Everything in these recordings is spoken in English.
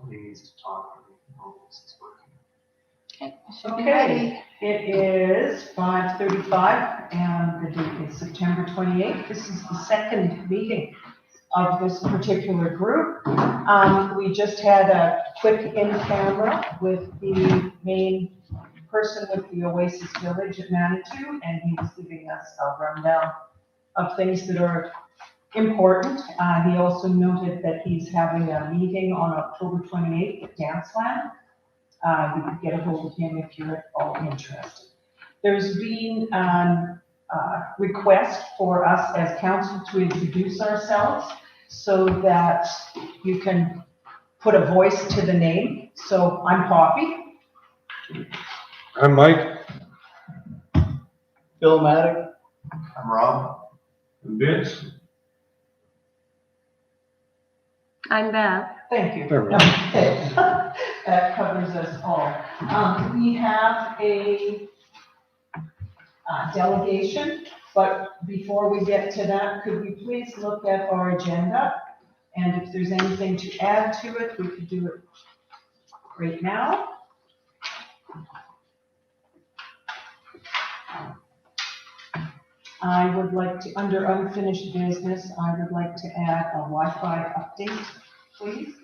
he needs to talk, and hope this is working. Okay, should be ready. Okay, it is 5:35 and the date is September 28th. This is the second meeting of this particular group. We just had a quick in-camera with the main person with the Oasis Village at Manitou, and he was giving us a rundown of things that are important. He also noted that he's having a meeting on October 28th at Danceland. You can get a hold of him if you're at all interested. There's been a request for us as council to introduce ourselves so that you can put a voice to the name. So I'm Poppy. I'm Mike. Bill Maddock. I'm Rob. And Vince. I'm Beth. Thank you. There we go. Okay. That covers us all. We have a delegation, but before we get to that, could we please look at our agenda? And if there's anything to add to it, we could do it right now. I would like to, under unfinished business, I would like to add a Wi-Fi update, please.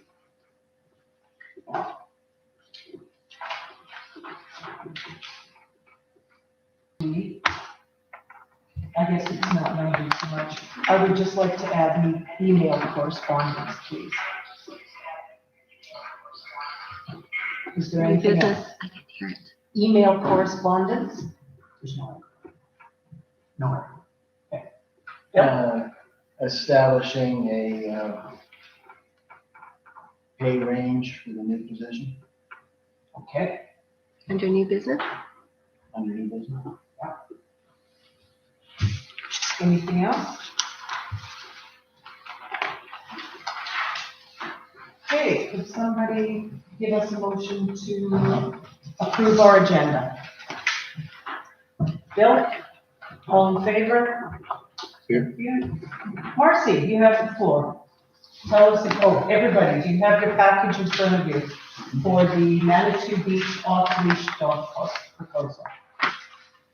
I guess it's not going to be too much. I would just like to add the email correspondence, please. Is there New anything business. else? I can hear it. Email correspondence? There's no. Establishing a pay range for the new position Okay. Under new business? under new business. Anything else? Okay, could somebody give us a motion to approve our agenda? Bill, all in favor? Here. Marcy, you have the floor. Tell us, everybody, do you have your package in front of you for the Manitou Beach off-leash dog proposal?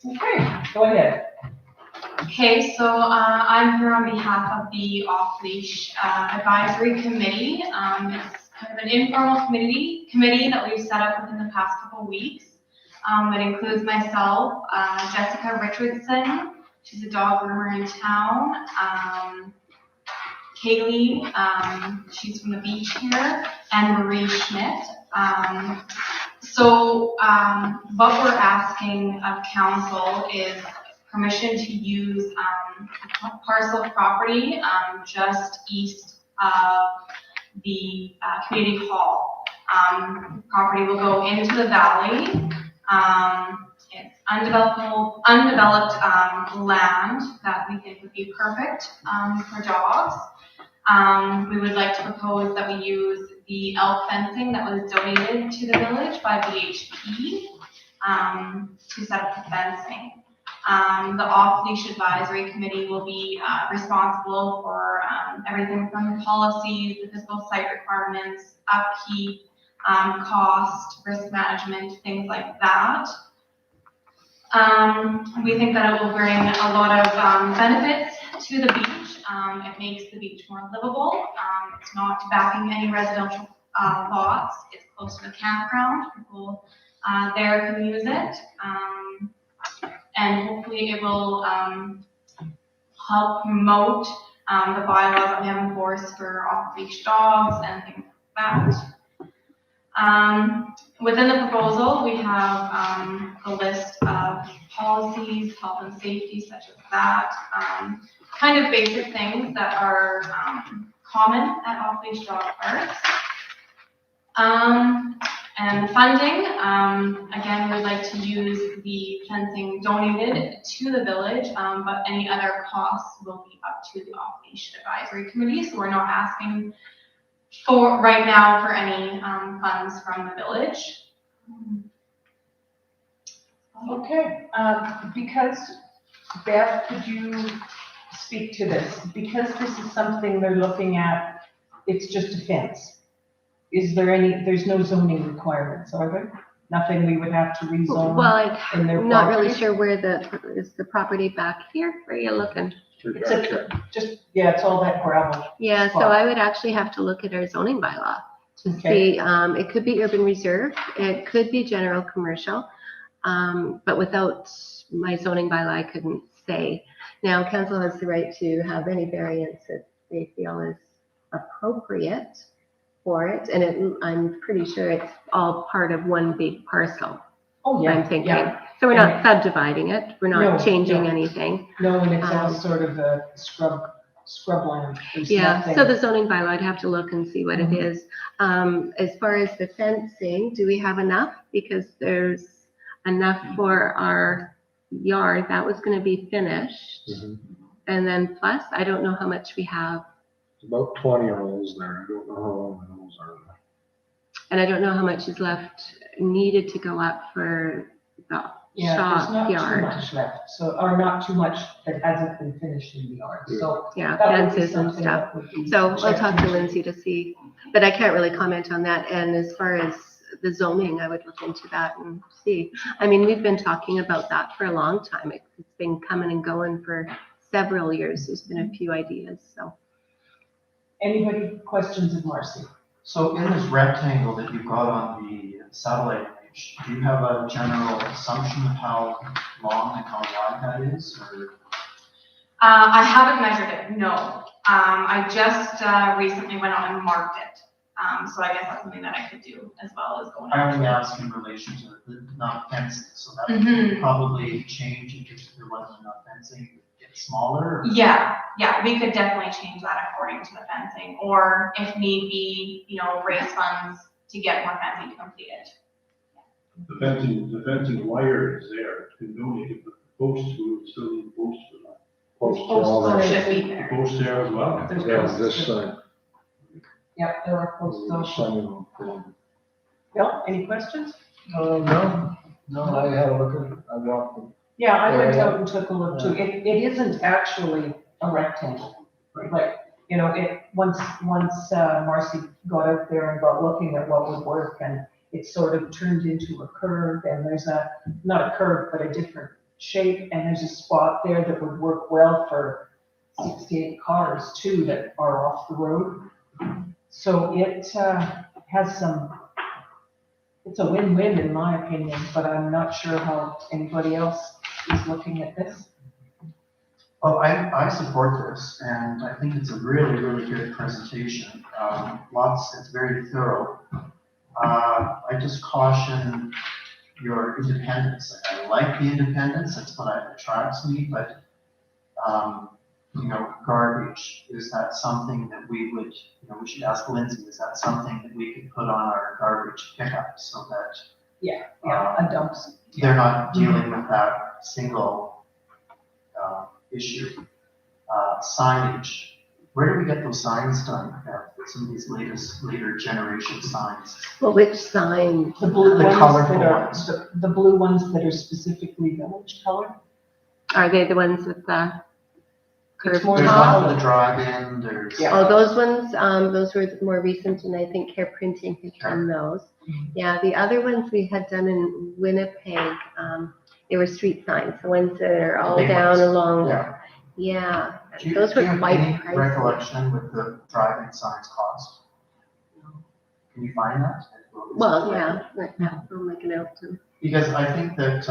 Okay, go ahead. Okay, so I'm here on behalf of the Off-Leash Advisory Committee. It's kind of an informal committee that we've set up within the past couple of weeks. It includes myself, Jessica Richardson, she's a dog groomer in town, Kaylee, she's from the beach here, and Marie Schmidt. So what we're asking of council is permission to use parcel of property just east of the community hall. Property will go into the valley. It's undeveloped land that we think would be perfect for dogs. We would like to propose that we use the elk fencing that was donated to the village by BHP to set up the fencing. The Off-Leash Advisory Committee will be responsible for everything from policies, the physical site requirements, upkeep, cost, risk management, things like that. We think that it will bring a lot of benefits to the beach. It makes the beach more livable. It's not backing any residential lots. It's close to the campground. People there can use it. And hopefully it will help promote the bylaws that we have in force for off-leash dogs and things like that. Within the proposal, we have a list of policies, health and safety, such as that, kind of basic things that are common at off-leash dog parks. And funding, again, we'd like to use the fencing donated to the village, but any other costs will be up to the Off-Leash Advisory Committee. So we're not asking for right now for any funds from the village. Okay, because Beth, could you speak to this? Because this is something they're looking at, it's just a fence. is there there's no zoning requirements, are there? Nothing we would have to rezone Well, in their I'm not really property? sure where is the property back here? Where are you looking? It's it's all that gravel. Yeah, so Spot. I would actually have to look at our zoning bylaw to Okay. see, it could be urban reserve, it could be general commercial. But without my zoning bylaw, I couldn't say. Now, council has the right to have any variance that they feel is appropriate for it. And I'm pretty sure it's all part of one big parcel, Oh, yeah. I'm thinking. Yeah. So we're not subdividing it, we're No, not changing no. anything. No, and it's all Um, sort of a scrubland. There's Yeah, nothing- so the zoning bylaw, I'd have to look and see what it Mhm. is. As far as the fencing, do we have enough? Because there's enough for our yard, that was gonna be finished. Mhm. And then plus, I don't know how much we have, About 20 holes there. I don't know how long the holes are. and I don't know how much is left needed to go up for the Yeah, there's shop not too yard. much left, or not too much that hasn't been finished in the yard, so. Yeah, that would be fences and something stuff. that would be So I'll checked talk to into. Lindsay to see, but I can't really comment on that. And as far as the zoning, I would look into that and see. I mean, we've been talking about that for a long time. It's been coming and going for several years. There's been a few ideas, so. Anybody questions of Marcy? So in this rectangle that you've got on the satellite image, do you have a general assumption of how long and how wide that is, or? I haven't measured it, no. I just recently went out and marked it. So I guess that's something that I could do as well as going I out. only ask in relation to the not fencing, so that would Mhm. probably change if there wasn't enough fencing, it would get smaller. or- Yeah, we could definitely change that according to the fencing, or if need be, raise funds to get more fencing to complete it. The fencing wire is there, you know, you can put the posts to, it, still need a post for that. Posts are all Posts there. Should be there. Post there as well. There's Yeah, posts. this side. Yep, there are posts also. Sign on. Bill, any questions? No, I had a look at it, I walked them. Yeah, I went Yeah. out and took a look too. It isn't actually a rectangle. Like, once Marcy got out there and got looking at what would work, and it sort of turned into a curve, and there's not a curve, but a different shape, and there's a spot there that would work well for 68 cars too that are off the road. So it has it's a win-win in my opinion, but I'm not sure how anybody else is looking at this. Well, I support this, and I think it's a really, really good presentation. It's very thorough. I just caution your independence. I like the independence, that's what attracts me, but, garbage, is that something that we would, we should ask Lindsay, is that something that we could put on our garbage pickup so that Yeah, a dumps. they're not dealing with that single issue? Signage, where do we get those signs done? Some of these later generation signs. Well, which sign? The blue The ones colorful that are, ones. the blue ones that are specifically village color? Are they the ones with the curved more There's top? one for the drive-in, there's. Yeah. Oh, those ones, those were more recent, and I think Care Printing had done those. Yeah, the other ones we had done in Winnipeg, they were street signs, the ones that are all Big down ones. along. Yeah. Yeah, Do you those were have quite any pricey. recollection what the drive-in signs cost? Can you find that? Well, yeah, I'll make a note. Because I think that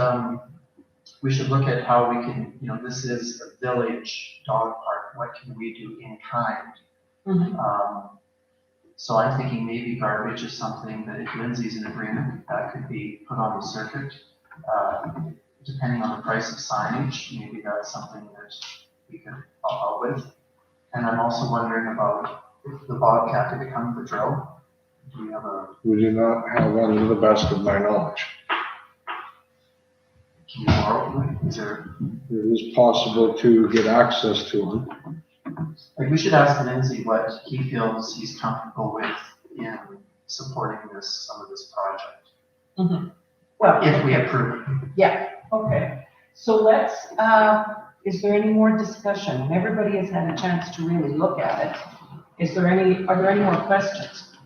we should look at how we can, this is a village dog park, what can we do in kind? Mhm. So I'm thinking maybe garbage is something that if Lindsay's in agreement, that could be put on the circuit. Depending on the price of signage, maybe that's something that we could help out with. And I'm also wondering about if the Bobcat, did it come with a drill? Do we have We do not have one to the best of my knowledge. can you borrow one? Is there, It is possible to get access to one. we should ask Lindsay what he feels he's comfortable with in supporting some of this project, Well, if we approve it. yeah, okay. So let's, is there any more discussion? And everybody has had a chance to really look at it. Are there any more questions?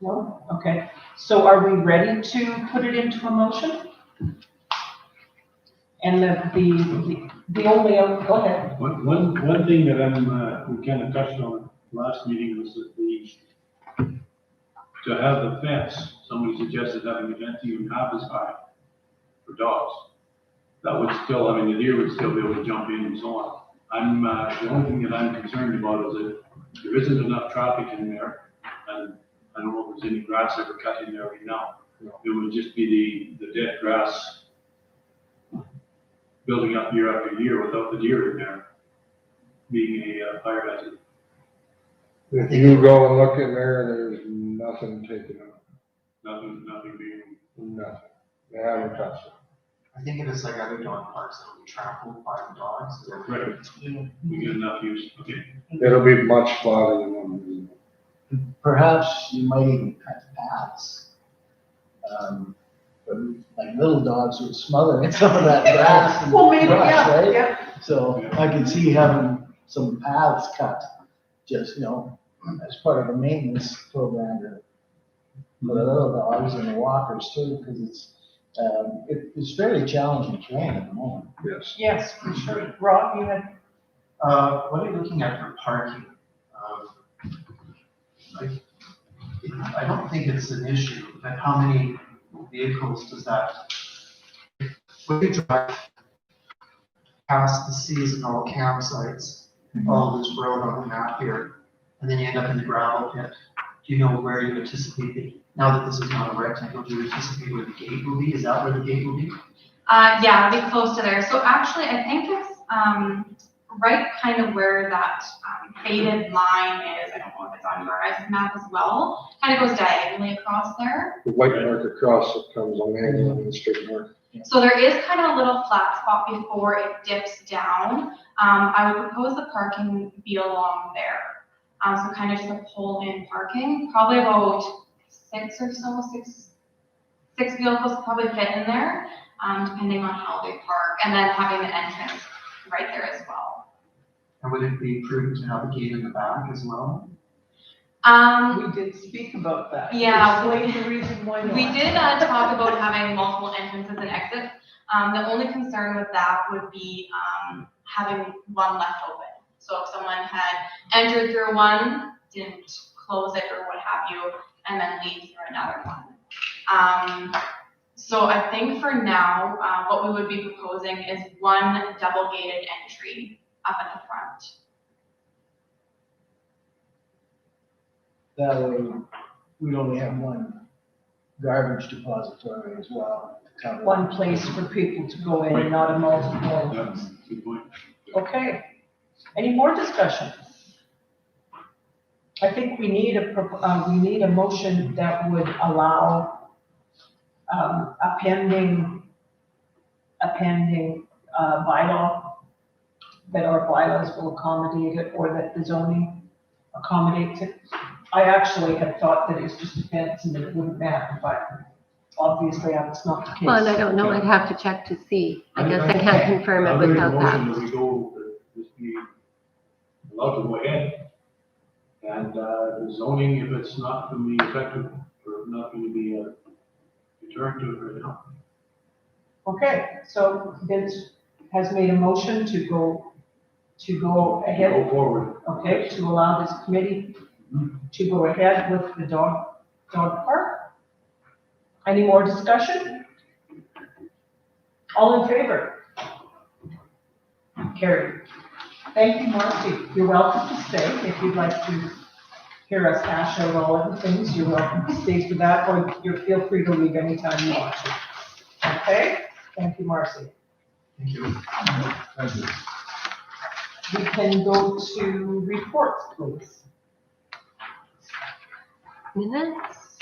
No? Okay. So are we ready to put it into a motion? And the only, go ahead. One thing that we kind of touched on last meeting was that to have the fence, somebody suggested having the fence even half as high for dogs. That would still, I mean, the deer would still be able to jump in and so on. The only thing that I'm concerned about is that there isn't enough traffic in there, and I don't know if there's any grass ever cut in there right now. It would just be the dead grass building up year after year without the deer in there being a fire hazard. If you go and look in there, there's nothing taken out, Nothing being, nothing. They haven't touched it. I think if it's like other dog parks that will be trampled by the dogs. right, we get enough use, okay. It'll be much flatter than one. Perhaps you might even cut paths. But like little dogs would smother in some of that grass and Well, maybe, brush, yeah, right? yeah. So I could see having some paths cut, just, as part of a maintenance program for the little dogs and the walkers too, because it's fairly challenging terrain at the moment. Yes. Yes, for sure. Rob, you had, What are you looking at for parking? I don't think it's an issue, but how many vehicles does that? When you drive past the seasonal campsites, all this road on the map here, and then you end up in the gravel pit, do you know where you anticipate now that this is not a rectangle, do you anticipate where the gate will be? Is that where the gate will be? Yeah, it'll be close to there. So actually, I think it's right kind of where that faded line is. I don't know if it's on your guys' map as well. Kind of goes diagonally across there. The white mark across it comes on the straight north. So there is kind of a little flat spot before it dips down. I would propose the parking be along there. So kind of just a pull-in parking, probably about six vehicles probably fit in there, depending on how they park, and then having the entrance right there as well. And would it be prudent to have a gate in the back as well? we did speak about that. Yeah, Explain the reason why not. We did talk about having multiple entrances and exits. The only concern with that would be having one left open. So if someone had entered through one, didn't close it or what have you, and then leave through another one. So I think for now, what we would be proposing is one double gated entry up at the front. That way, we'd only have one garbage depository as well. to cover. One place for people to go in, not a multiple. That's a good point. Okay. Any more discussion? I think we need a motion that would allow a pending bylaw, that our bylaws will accommodate it, or that the zoning accommodates it. I actually had thought that it's just a fence and that it wouldn't matter, but obviously that's not the case. Well, and I don't know, I'd have to check to see. I guess I can't confirm it without that. I'll make a motion that we go, just be allowed to go ahead. And the zoning, if it's not going to be effective, or not going to be returned to it right now. Okay, so Vince has made a motion to go ahead. Go forward. Okay, to allow this committee to go ahead with the dog park. Any more discussion? All in favor? Carried. Thank you, Marcy. You're welcome to stay if you'd like to hear us hash out all of the things. You're welcome to stay for that, or feel free to leave anytime you want to. Okay? Thank you, Marcy. Thank you. Thank you. We can go to reports, please. Minutes?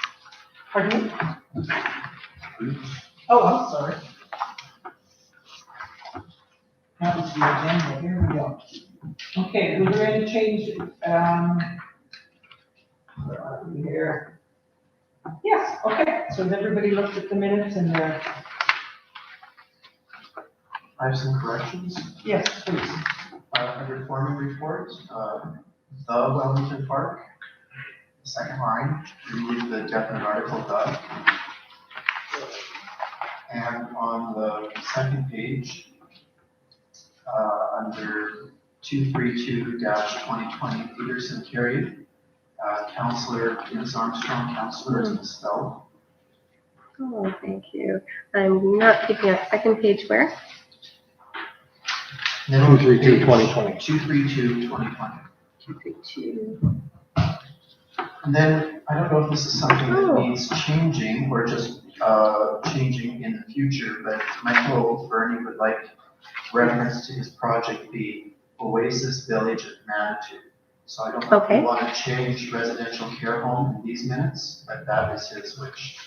Pardon me? Oh, I'm sorry. That was the agenda, here we go. Okay, was there any change, where are we here? Yes, okay, so has everybody looked at the minutes and I have some corrections. yes, please. Under forming report, the Wellington Park, the second line, remove the definite article "the." And on the second page, under 232-2020 Peterson carried, Councillor Ms. Armstrong, Councillor is misspelled. Oh, thank you. I'm not picking up second page where? 232-2020. 232-2020. 232. And then, I don't know if this is something that Oh. needs changing or just changing in the future, but Michael Burney would like reference to his project be Oasis Village at Manitou. So I don't know if Okay. we want to change residential care home in these minutes, but that is his wish.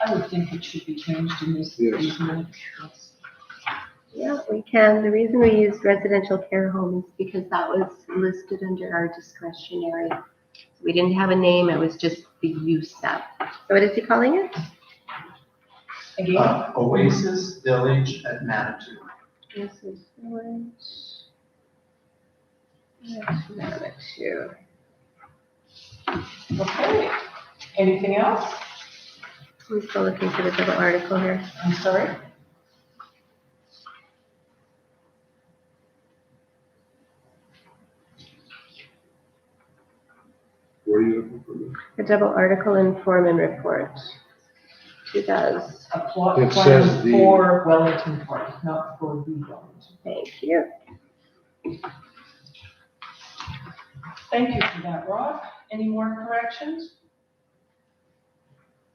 I would think it should be changed in these minutes. Yeah, we can. The reason we used residential care home is because that was listed under our discretionary. We didn't have a name, it was just the use of. So what is he calling it? Again, Oasis Village at Manitou. This is village. Manitou. okay. Anything else? I'm still looking for the double article here. I'm sorry? What are you looking for? The double article in form and report. She does. A plot It plan says the- for Wellington Park, not for the Wellington. Thank you. Thank you for that, Rob. Any more corrections?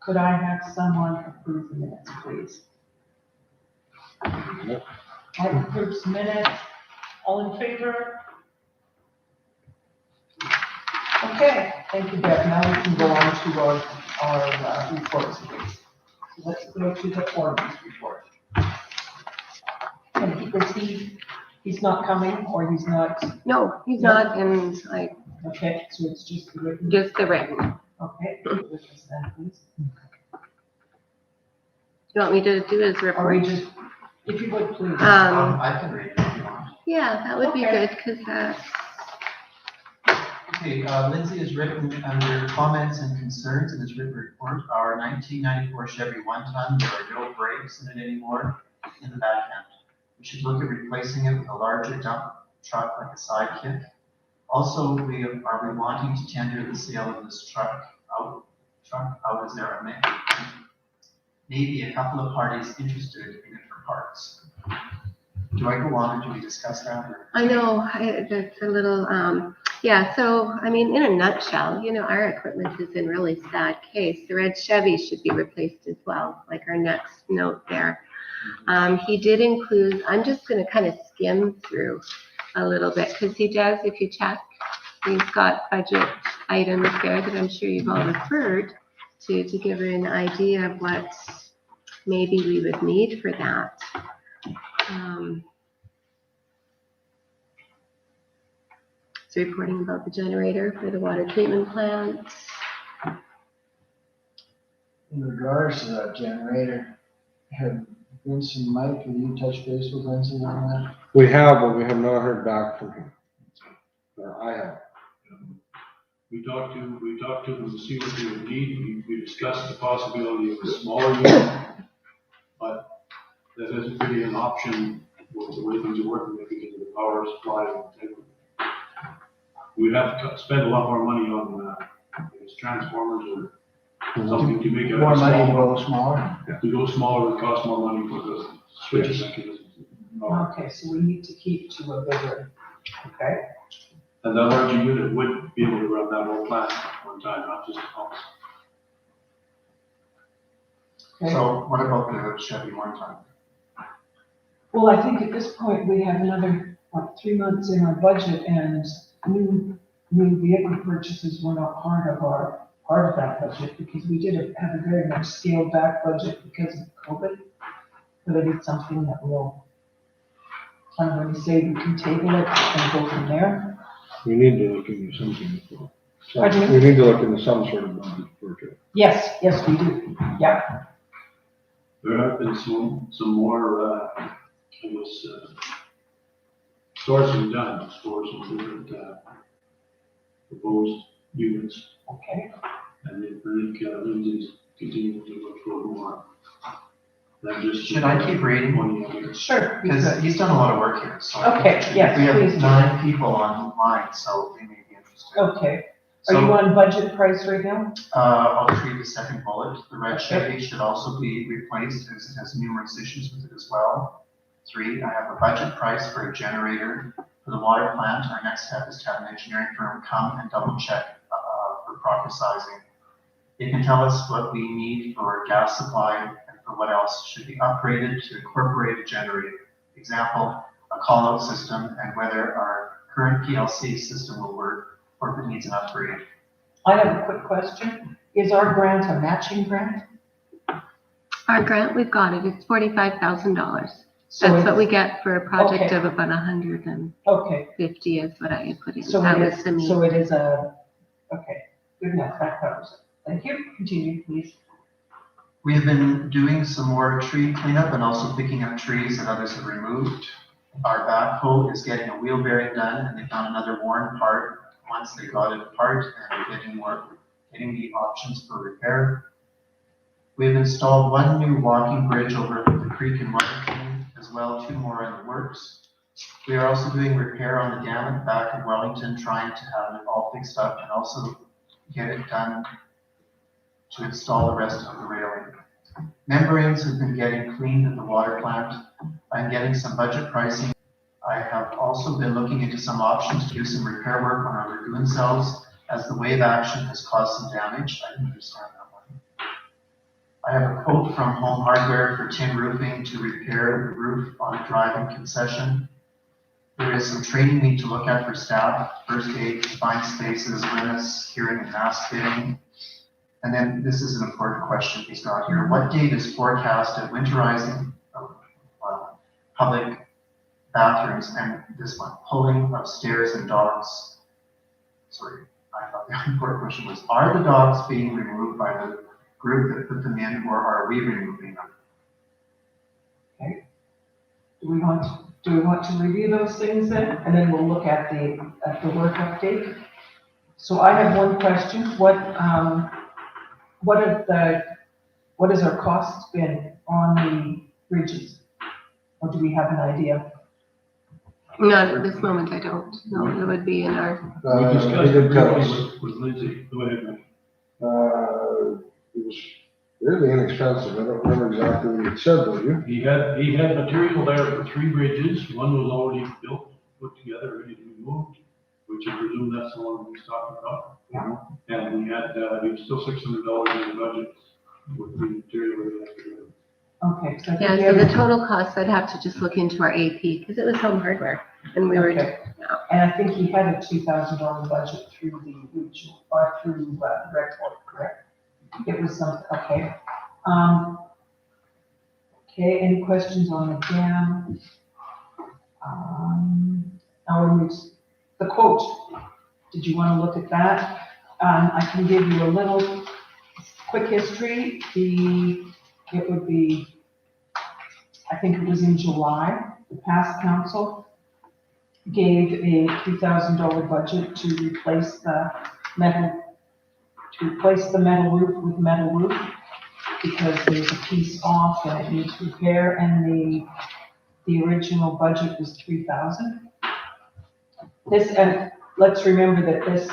Could I have someone approve the minutes, please? I approve the minutes. All in favor? Okay, thank you, Deb. Now we can go on to our reports, please. So let's go to the foreman's report. And he's not coming, or he's not, No, he's not, and okay, so it's just the written. just the written. Okay, witness then, please. You want me to do his Or we report? just, if you would, please. I can read it if you want. Yeah, that would be Okay. good, because Okay, Lindsay has written under comments and concerns in his written report, our 1994 Chevy one-ton, there are no brakes in it anymore in the back end. We should look at replacing it with a larger dump truck like a sidekick. Also, are we wanting to tender the sale of this truck out, is there a mix? Maybe a couple of parties interested in it for parts. Do I go on or do we discuss that or? I know, that's a little, yeah, so, I mean, in a nutshell, our equipment is in really sad case. The red Chevy should be replaced as well, like our next note there. He did include, I'm just gonna kind of skim through a little bit, because he does, if you check, he's got budget items there that I'm sure you've all referred to give her an idea of what maybe we would need for that. It's reporting about the generator for the water treatment plant. In regards to that generator, have Vince and Mike, have you touched base with Lindsay on that? We have, but we have not heard back from him. Or I have. We talked to them to see what they would need. We discussed the possibility of a smaller unit, but that isn't really an option with the way things are working because of the power supply. We'd have to spend a lot more money on these transformers or something to make it More money to smaller. go smaller? To go smaller, it costs more money for the switches mechanisms. Okay, so we need to keep to a bigger, okay? And that larger unit would be able to run that whole plant at one time, not just the pumps. Okay. So what about the Chevy one-ton? Well, I think at this point, we have another, 3 months in our budget, and new vehicle purchases were not part of that budget, because we did have a very much scaled back budget because of COVID. But it is something that we'll, I'm going to say we can table it and go from there. We need to look into something. Pardon me? We need to look into some sort of budget for it. Yes, we do, yeah. There have been some more, sourcing done for some different, proposed units. Okay, And then I think Lindsay's continuing to look for more. That just. Should I keep reading? Money out here. sure. Because he's done a lot of work here, so. Okay, yes, We please have do. 9 people online, so they may be interested. Okay, are you So, on budget price right now? I'll just read the second bullet. The red Okay. Chevy should also be replaced as it has numerous issues with it as well. 3, I have a budget price for a generator for the water plant. Our next step is to have an engineering firm come and double check, for proper sizing. They can tell us what we need for gas supply and for what else should be upgraded to incorporate a generator. Example, a call-out system and whether our current PLC system will work or if it needs an upgrade. I have a quick question. Is our grant a matching grant? Our grant, we've got it. It's $45,000. So That's it's- what we get for a project Okay. of about 150 Okay, is what I had put in. so That it was the is, mean. so it is a, okay, good enough, that covers it. Thank you, continue, please. We have been doing some more tree cleanup and also picking up trees that others have removed. Our backhoe is getting a wheel bearing done and they found another worn part. Once they got it apart and we're getting the options for repair. We have installed 1 new walking bridge over the creek in Wellington, as well 2 more in the works. We are also doing repair on the dam at the back of Wellington, trying to have it all fixed up and also get it done to install the rest of the railing. Membranes have been getting cleaned at the water plant. I'm getting some budget pricing. I have also been looking into some options to do some repair work on our lagoon cells as the wave action has caused some damage. I can understand that one. I have a quote from Home Hardware for tin roofing to repair the roof on a drive-in concession. There is some training we need to look at for staff, first aid, confined spaces, limits, hearing and mask fitting. And then this is an important question he's got here. What date is forecasted winterizing of public bathrooms and this one, pulling of stairs and dogs? Sorry, I thought the important question was, are the dogs being removed by the group that put them in or are we removing them? Do we want to review those things then? And then we'll look at the work update. So I have one question. What has our costs been on the bridges? Or do we have an idea? Not at this moment, I don't. No, it would be in our, We discussed he it did tell us. with Lindsay. Go ahead, Mike. It was really inexpensive. I don't remember exactly what he said, do you? He had material there for 3 bridges. One was already built, put together, ready to be moved, which I presume that's the one he's talking about. Yeah. And we had, he was still $600 in the budget with the material we had to do. Okay. So I think yeah, we so have- the total cost, I'd have to just look into our AP because it was Home Hardware. And we were, Okay. And I think he had a $2,000 budget through the regional, or through Redport, correct? It was something, okay. Okay, any questions on the dam? Now we move, the quote, did you want to look at that? I can give you a little quick history. It would be, I think it was in July, the past council gave a $2,000 budget to replace the metal roof with metal roof because there's a piece off and it needs repair, and the original budget was $3,000. And let's remember that this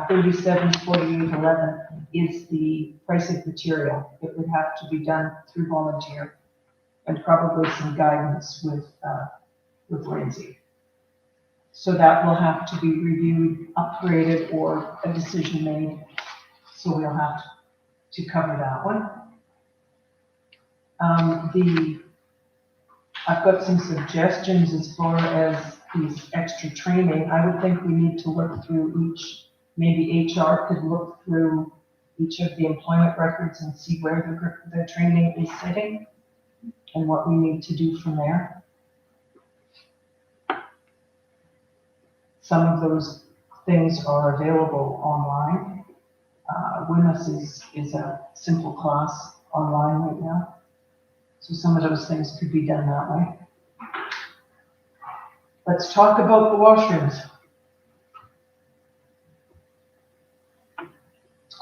374811 is the price of material. It would have to be done through volunteer and probably some guidance with Lindsay. So that will have to be reviewed, upgraded, or a decision made. So we'll have to cover that one. I've got some suggestions as far as these extra training. I would think we need to look through maybe HR could look through each of the employment records and see where the training is sitting and what we need to do from there. Some of those things are available online. WIMUS is a simple class online right now. So some of those things could be done that way. Let's talk about the washrooms.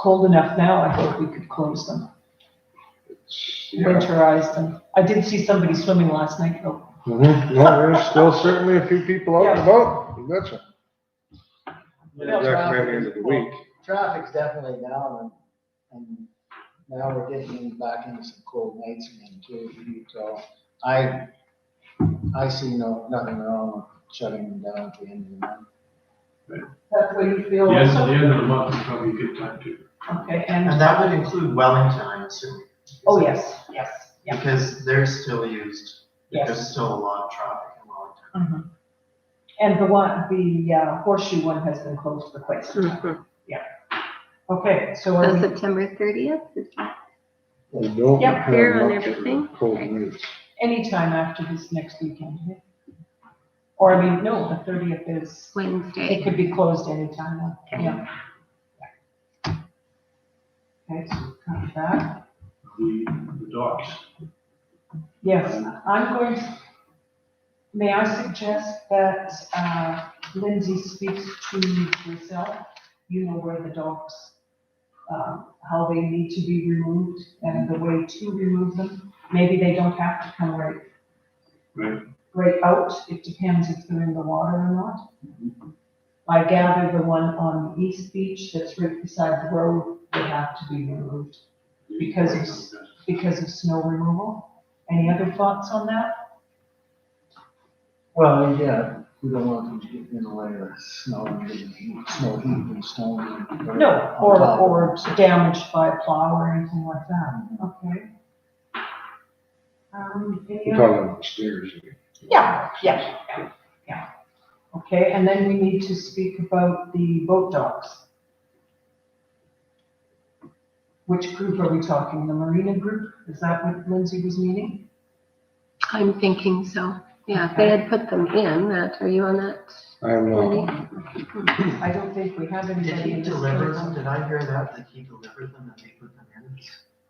cold enough now, I thought we could close them, Yeah. winterize them. I did see somebody swimming last night though. Mhm. Well, there's still certainly a few people out and Yeah. about, you betcha. Yeah, Recommend the end of the week. Traffic's definitely down and now we're getting back into some cold nights again too. So I see nothing wrong with shutting them down at the end of the month. That's what you feel The also? end of the month is probably a good time too. Okay, And and, that would include Wellington, I'm assuming. oh, yes, yeah. Because they're still used, Yes. there's still a lot of traffic in Wellington. Mhm. And the horseshoe one has been closed for quite some time. Mhm. Okay, so So are we, September 30th, is that I don't Yep, have clear on much for everything? cold Okay. nights. anytime after this next weekend? Yeah? Or I mean, no, the 30th is, it Wednesday? could be closed anytime, Okay. yeah. Okay, so got that. The docks. Yes, I'm going to, may I suggest that Lindsay speaks to yourself? You know where the dogs, how they need to be removed and the way to remove them. Maybe they don't have to come right out. It depends if they're in the water or not. I gather the one on the East Beach that's right beside the road would have to be removed because of snow removal. Any other thoughts on that? Well, yeah, we don't want them to get in the way of snow heat and stone. No, or damaged by a plow or anything like that, okay? Any We're other- talking about the stairs. Yeah. Okay, and then we need to speak about the boat docks. Which group are we talking? The Marina group? Is that what Lindsay was meaning? I'm thinking so. Yeah, they had put them in that. Are you on that? I am Lenny? not. I don't think we have Did anybody he in this deliver them? group. Did I hear that he delivered them and they put them in?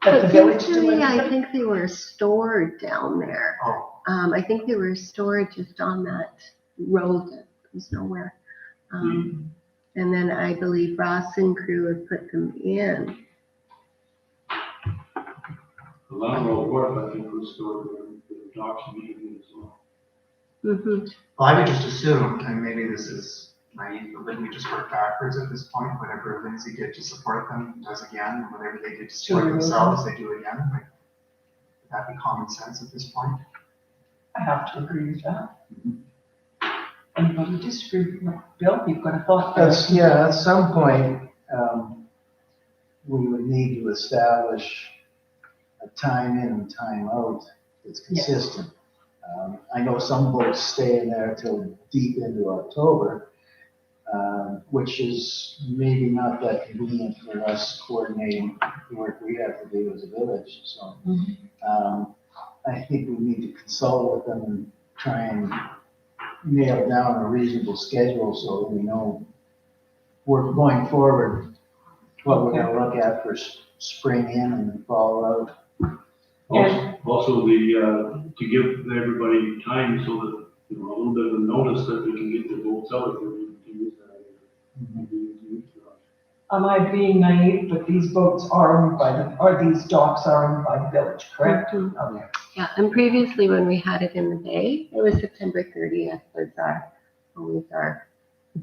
That the village Usually, delivered I them? think they were stored down there. Oh, I think they were stored just on that road that was nowhere. And then I believe Ross and crew had put them in. The Long Road Wharf, I think, was stored where the docks immediately as well. Mhm. well, I would just assume, and maybe this is naive, but wouldn't we just work backwards at this point? Whatever Lindsay did to support them does again, and whatever they did to support remove themselves, they do again. Like, would that be common sense at this point? I have to agree with that. Anybody disagree? Bill, you've got a thought? At some point, we would need to establish a time in and time out that's Yes. consistent. I know some boats stay in there till deep into October, which is maybe not that convenient for us coordinating the work we have to do as a village, so. I think we need to consult with them and try and nail down a reasonable schedule so we know we're going forward, what we're gonna look at for spring in and fall out. Also, to give everybody time so that, a little bit of a notice that they can get their boats out if they need to use that. Am I being naive, but these boats are owned by these docks are owned by the village, correct? Mhm. Okay. Yeah, and previously when we had it in the bay, it was September 30th was always our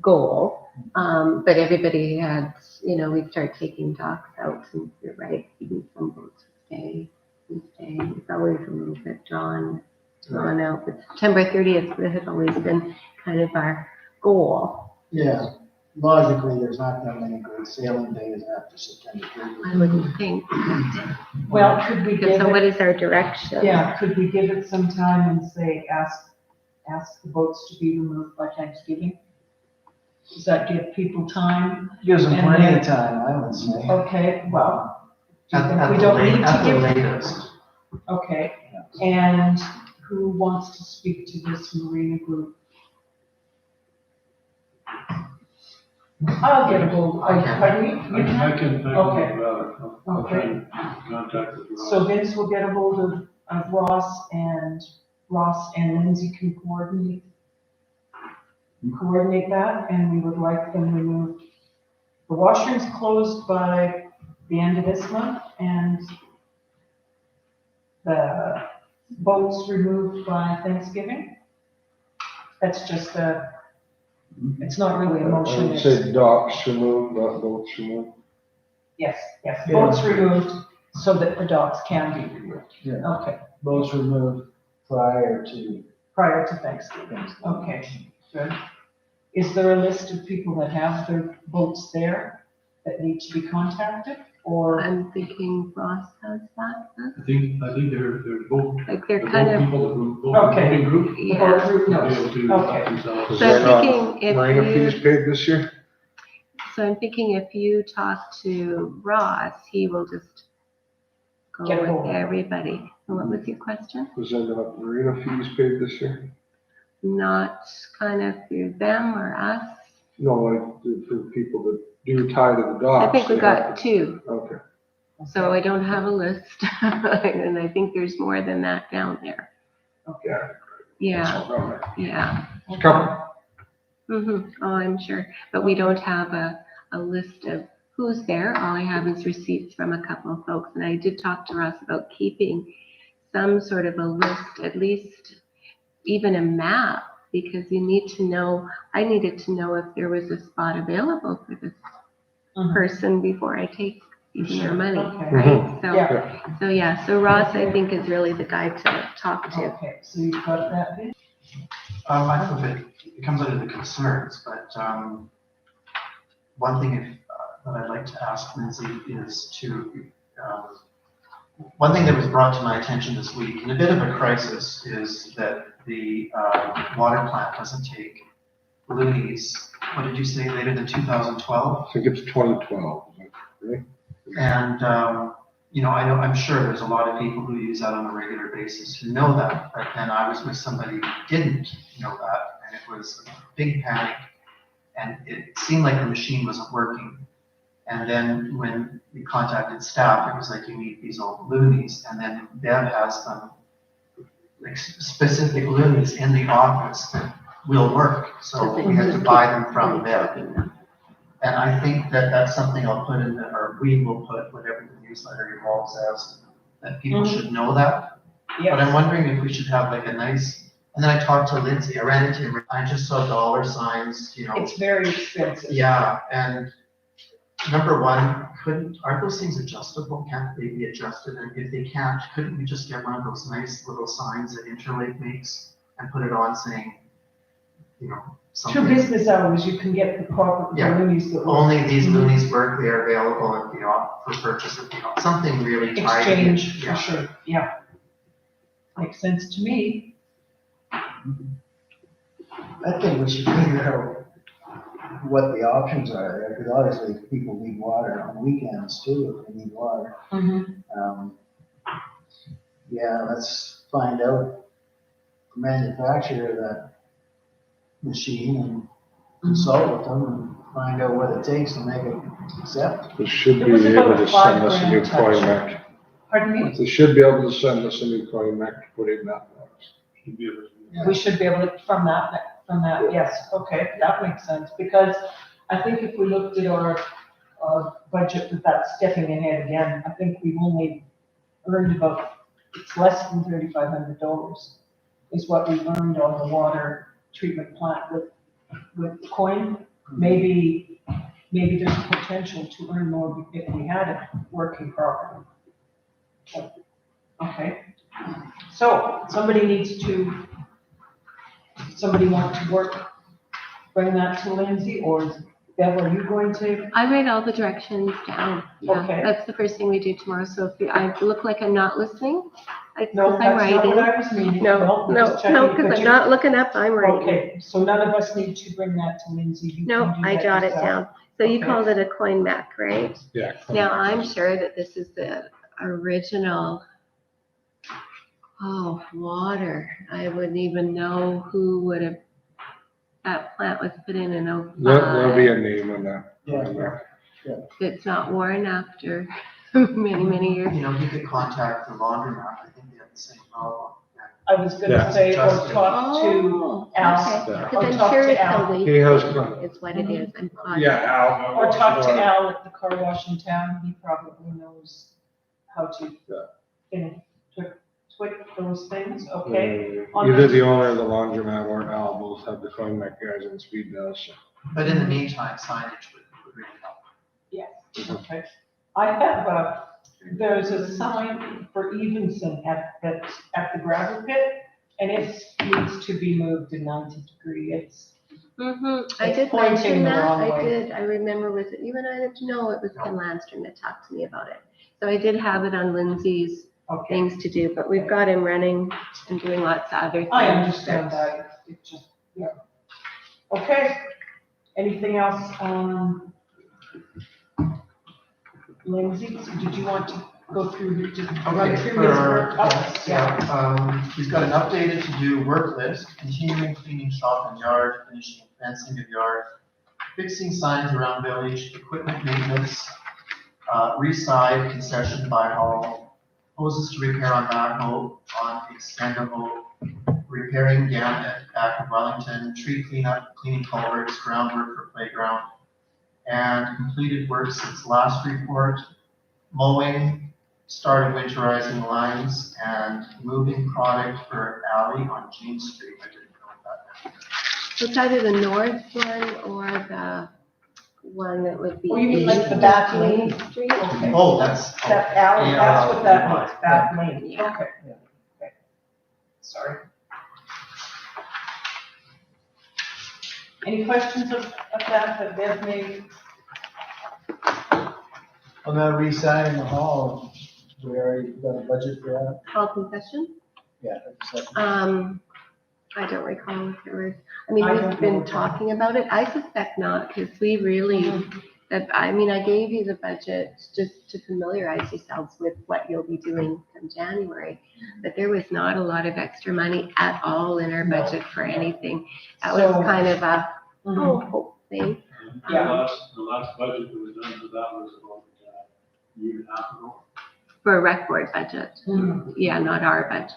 goal. But everybody had, we'd start taking docks out and you're right, even some boats would stay. It's always a little bit drawn out, but September 30th has always been kind of our goal. Yeah, logically, there's not that many great sailing days after September I 30th. wouldn't think, Well, could we because give so what it, is our direction? could we give it some time and say, ask the boats to be removed by Thanksgiving? Does that give people time? Gives them And plenty then- of time, I would say. Okay, well, do you think At we the don't late- need to at the give? latest. Okay, and who wants to speak to this Marina group? I'll get a hold, I can. pardon me? I can, Okay. I'll try and contact with Ross. So Vince will get a hold of Ross and Lindsay can coordinate that, and we would like them removed. The washroom's closed by the end of this month, and the boats removed by Thanksgiving. That's just it's not really a I motion, would it's, say docks removed, not boats removed. yes, Yeah. boats removed so that the docks can be removed. Yeah. Okay, Boats removed prior to prior to Thanksgiving. Okay, good. Is there a list of people that have their boats there that need to be contacted, or? I'm thinking Ross has that, huh? I think they're both, Like the they're kind boat of, people, the group, Okay. boating group, The yeah. boat group will be knows? able to Okay. help themselves. Is So I'm there not thinking if marina you- fees paid this year? So I'm thinking if you talk to Ross, he will just go Get with hold of it. everybody. And what was your question? Was there not marina fees paid this year? Not kind of through them or us? No, like for people that do tie to the docks. I think we they got have to- two, Okay. so I don't have a list. And I think there's more than that down there. Yeah. Yeah, That's all right. yeah. It's coming. Oh, I'm sure, but we don't have a list of who's there. All I have is receipts from a couple of folks, and I did talk to Russ about keeping some sort of a list, at least even a map, because you need to know, I needed to know if there was a spot available for this Mhm. person before I take even their money, Okay. right? Yeah. So Ross, I think, is really the guy to talk to. Okay, so you've got that bit? I don't know if it comes under the concerns, but, one thing that I'd like to ask Lindsay is one thing that was brought to my attention this week, in a bit of a crisis, is that the, water plant doesn't take loonies, what did you say, later than 2012? I think it's 2012. Right? And, I'm sure there's a lot of people who use that on a regular basis who know that, but then I was with somebody who didn't know that, and it was a big panic, and it seemed like the machine wasn't working. And then when we contacted staff, it was like, you need these old loonies, and then Bev has them, like specific loonies in the office that will work, so we have to buy them from Bev. And I think that that's something I'll put in, or we will put, whatever the newsletter evolves as, that people should know that. But I'm wondering if we should have like a nice, and then I talked to Lindsay, I ran into him, I just saw dollar signs, It's very expensive. Yeah, and number one, aren't those things adjustable? Can't they be adjusted? And if they can't, couldn't we just get one of those nice little signs that Interlake makes and put it on saying, something? 2 business hours, you can get the proper Yeah. loonies that will Only these loonies Berkeley are available at the for purchase at the something really tidy. exchange, for Yeah. sure, yeah. Makes sense to me. I think we should figure out what the options are there, because obviously people need water on weekends too, if they need water. Yeah, let's find out the manufacturer of that machine and consult with them and find out what it takes to make it accept. They should It be was about able a to send us a $5 new grand coin touch. mech. Pardon me? They should be able to send us a new coin mech to put in that box. Should be able to- We should be able to, from that, yes, okay, that makes sense, because I think if we looked at our budget without stepping ahead again, I think we've only earned it's less than $3,500 is what we've earned on the water treatment plant with coin. Maybe there's potential to earn more if we had it working properly. Okay, so somebody want to bring that to Lindsay, or is Bev, are you going to? I write all the directions down. Yeah, Okay. that's the first thing we do tomorrow. So if I look like I'm not listening, it's No, because I'm that's not writing. what I was meaning. No, I'm no, just checking, no, but because I'm you- not looking up, I'm writing. Okay, so none of us need to bring that to Lindsay. You No, can do I that jot it yourself. down. So you Okay. called it a coin mech, right? Yeah. Now, I'm sure that this is the original, water. I wouldn't even know who would have, that plant was put in 05. There'll be a name on that. Yeah. It's not worn after many, many years. You could contact the laundromat, I think they have the same problem. I was gonna Yeah. say, or Justin. talk to Oh, Al. okay. Yeah. Because Or I'm talk sure to it's Al. a He has leak. come. It's what it is. I'm positive. Yeah, Al. Or talk to Al at the car wash in town, he probably knows how to, you know, tweak those things, okay? On Either the- the owner of the laundromat or Al both have the cognac guys on speed dial, so. But in the meantime, signage would really help. Okay. I have there's a sign for Evenson at the gravel pit, and it needs to be moved to 90 degree. It's, I It's did pointing mention the that. wrong I way. did. I remember, was it you and I that, no, it was Ken Landstrom that talked to me about it. So I did have it on Lindsay's okay, things to do, but we've got him running and doing lots of other things. I understand that, it just, yeah. Okay, anything else on Lindsay? Did you want to go through, just run Okay, through for his our, work? Oh, yes, yeah, he's got an updated to-do work list, continuing cleaning shop and yard, finishing fencing of yard, fixing signs around village, equipment maintenance, reside concession by hall, hoses to repair on backhoe, on extendable, repairing dam at back of Wellington, tree cleanup, cleaning culverts, groundwork for playground, and completed work since last report, mowing, started winterizing lines, and moving product for alley on Jean Street. I didn't know that. So it's either the north one or the one that would be. Oh, you mean like the east back of lane? Jean Street? Okay. Oh, that's. That alley, that's what that means, back lane, Yeah. okay. Okay. Sorry. Any questions of that Bev made? On that re-signing the hall, we already got a budget for that? Hall concession? Yeah. that's- I don't recall if there was, I mean, I we've don't been know. talking about it. I suspect not, because we really, I mean, I gave you the budget just to familiarize yourselves with what you'll be doing come January. But there was not a lot of extra money at all in our No. budget for anything. That was So- kind of a, Mhm. hope thing. Yeah. The last budget that was done for that was about a year and a half ago. For a rec board budget. Mhm. Yeah, not our budget.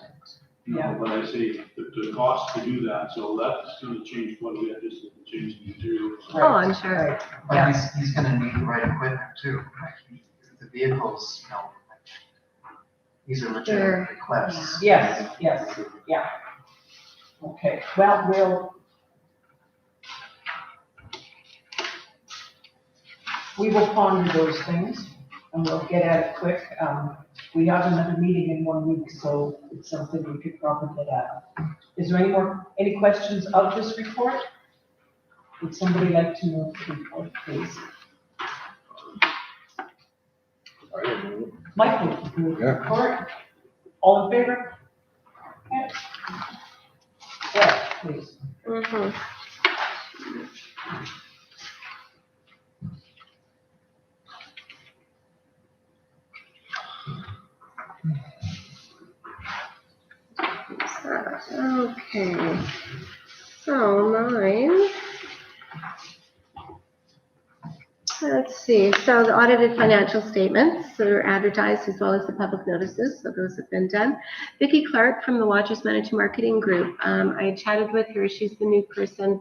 Yeah. But I say the cost to do that, so that's gonna change quite a bit, just with the change in materials. Oh, I'm sure. Right. But he's gonna need the right equipment too. Like, the vehicles, you know, these are Sure. legitimate requests. Yes, yes, yeah. Okay, well, we will ponder those things and we'll get at it quick. We have another meeting in 1 week, so it's something we could probably get at. Is there any questions of this report? Would somebody like to move the report, please? I don't know. Michael, move the Yeah. report. All in favor? Okay. Yeah, please. Mhm. Okay, so mine. Let's see, so the audited financial statements that are advertised as well as the public notices, so those have been done. Vicki Clark from the Watchers Managed Marketing Group, I chatted with her, she's the new person,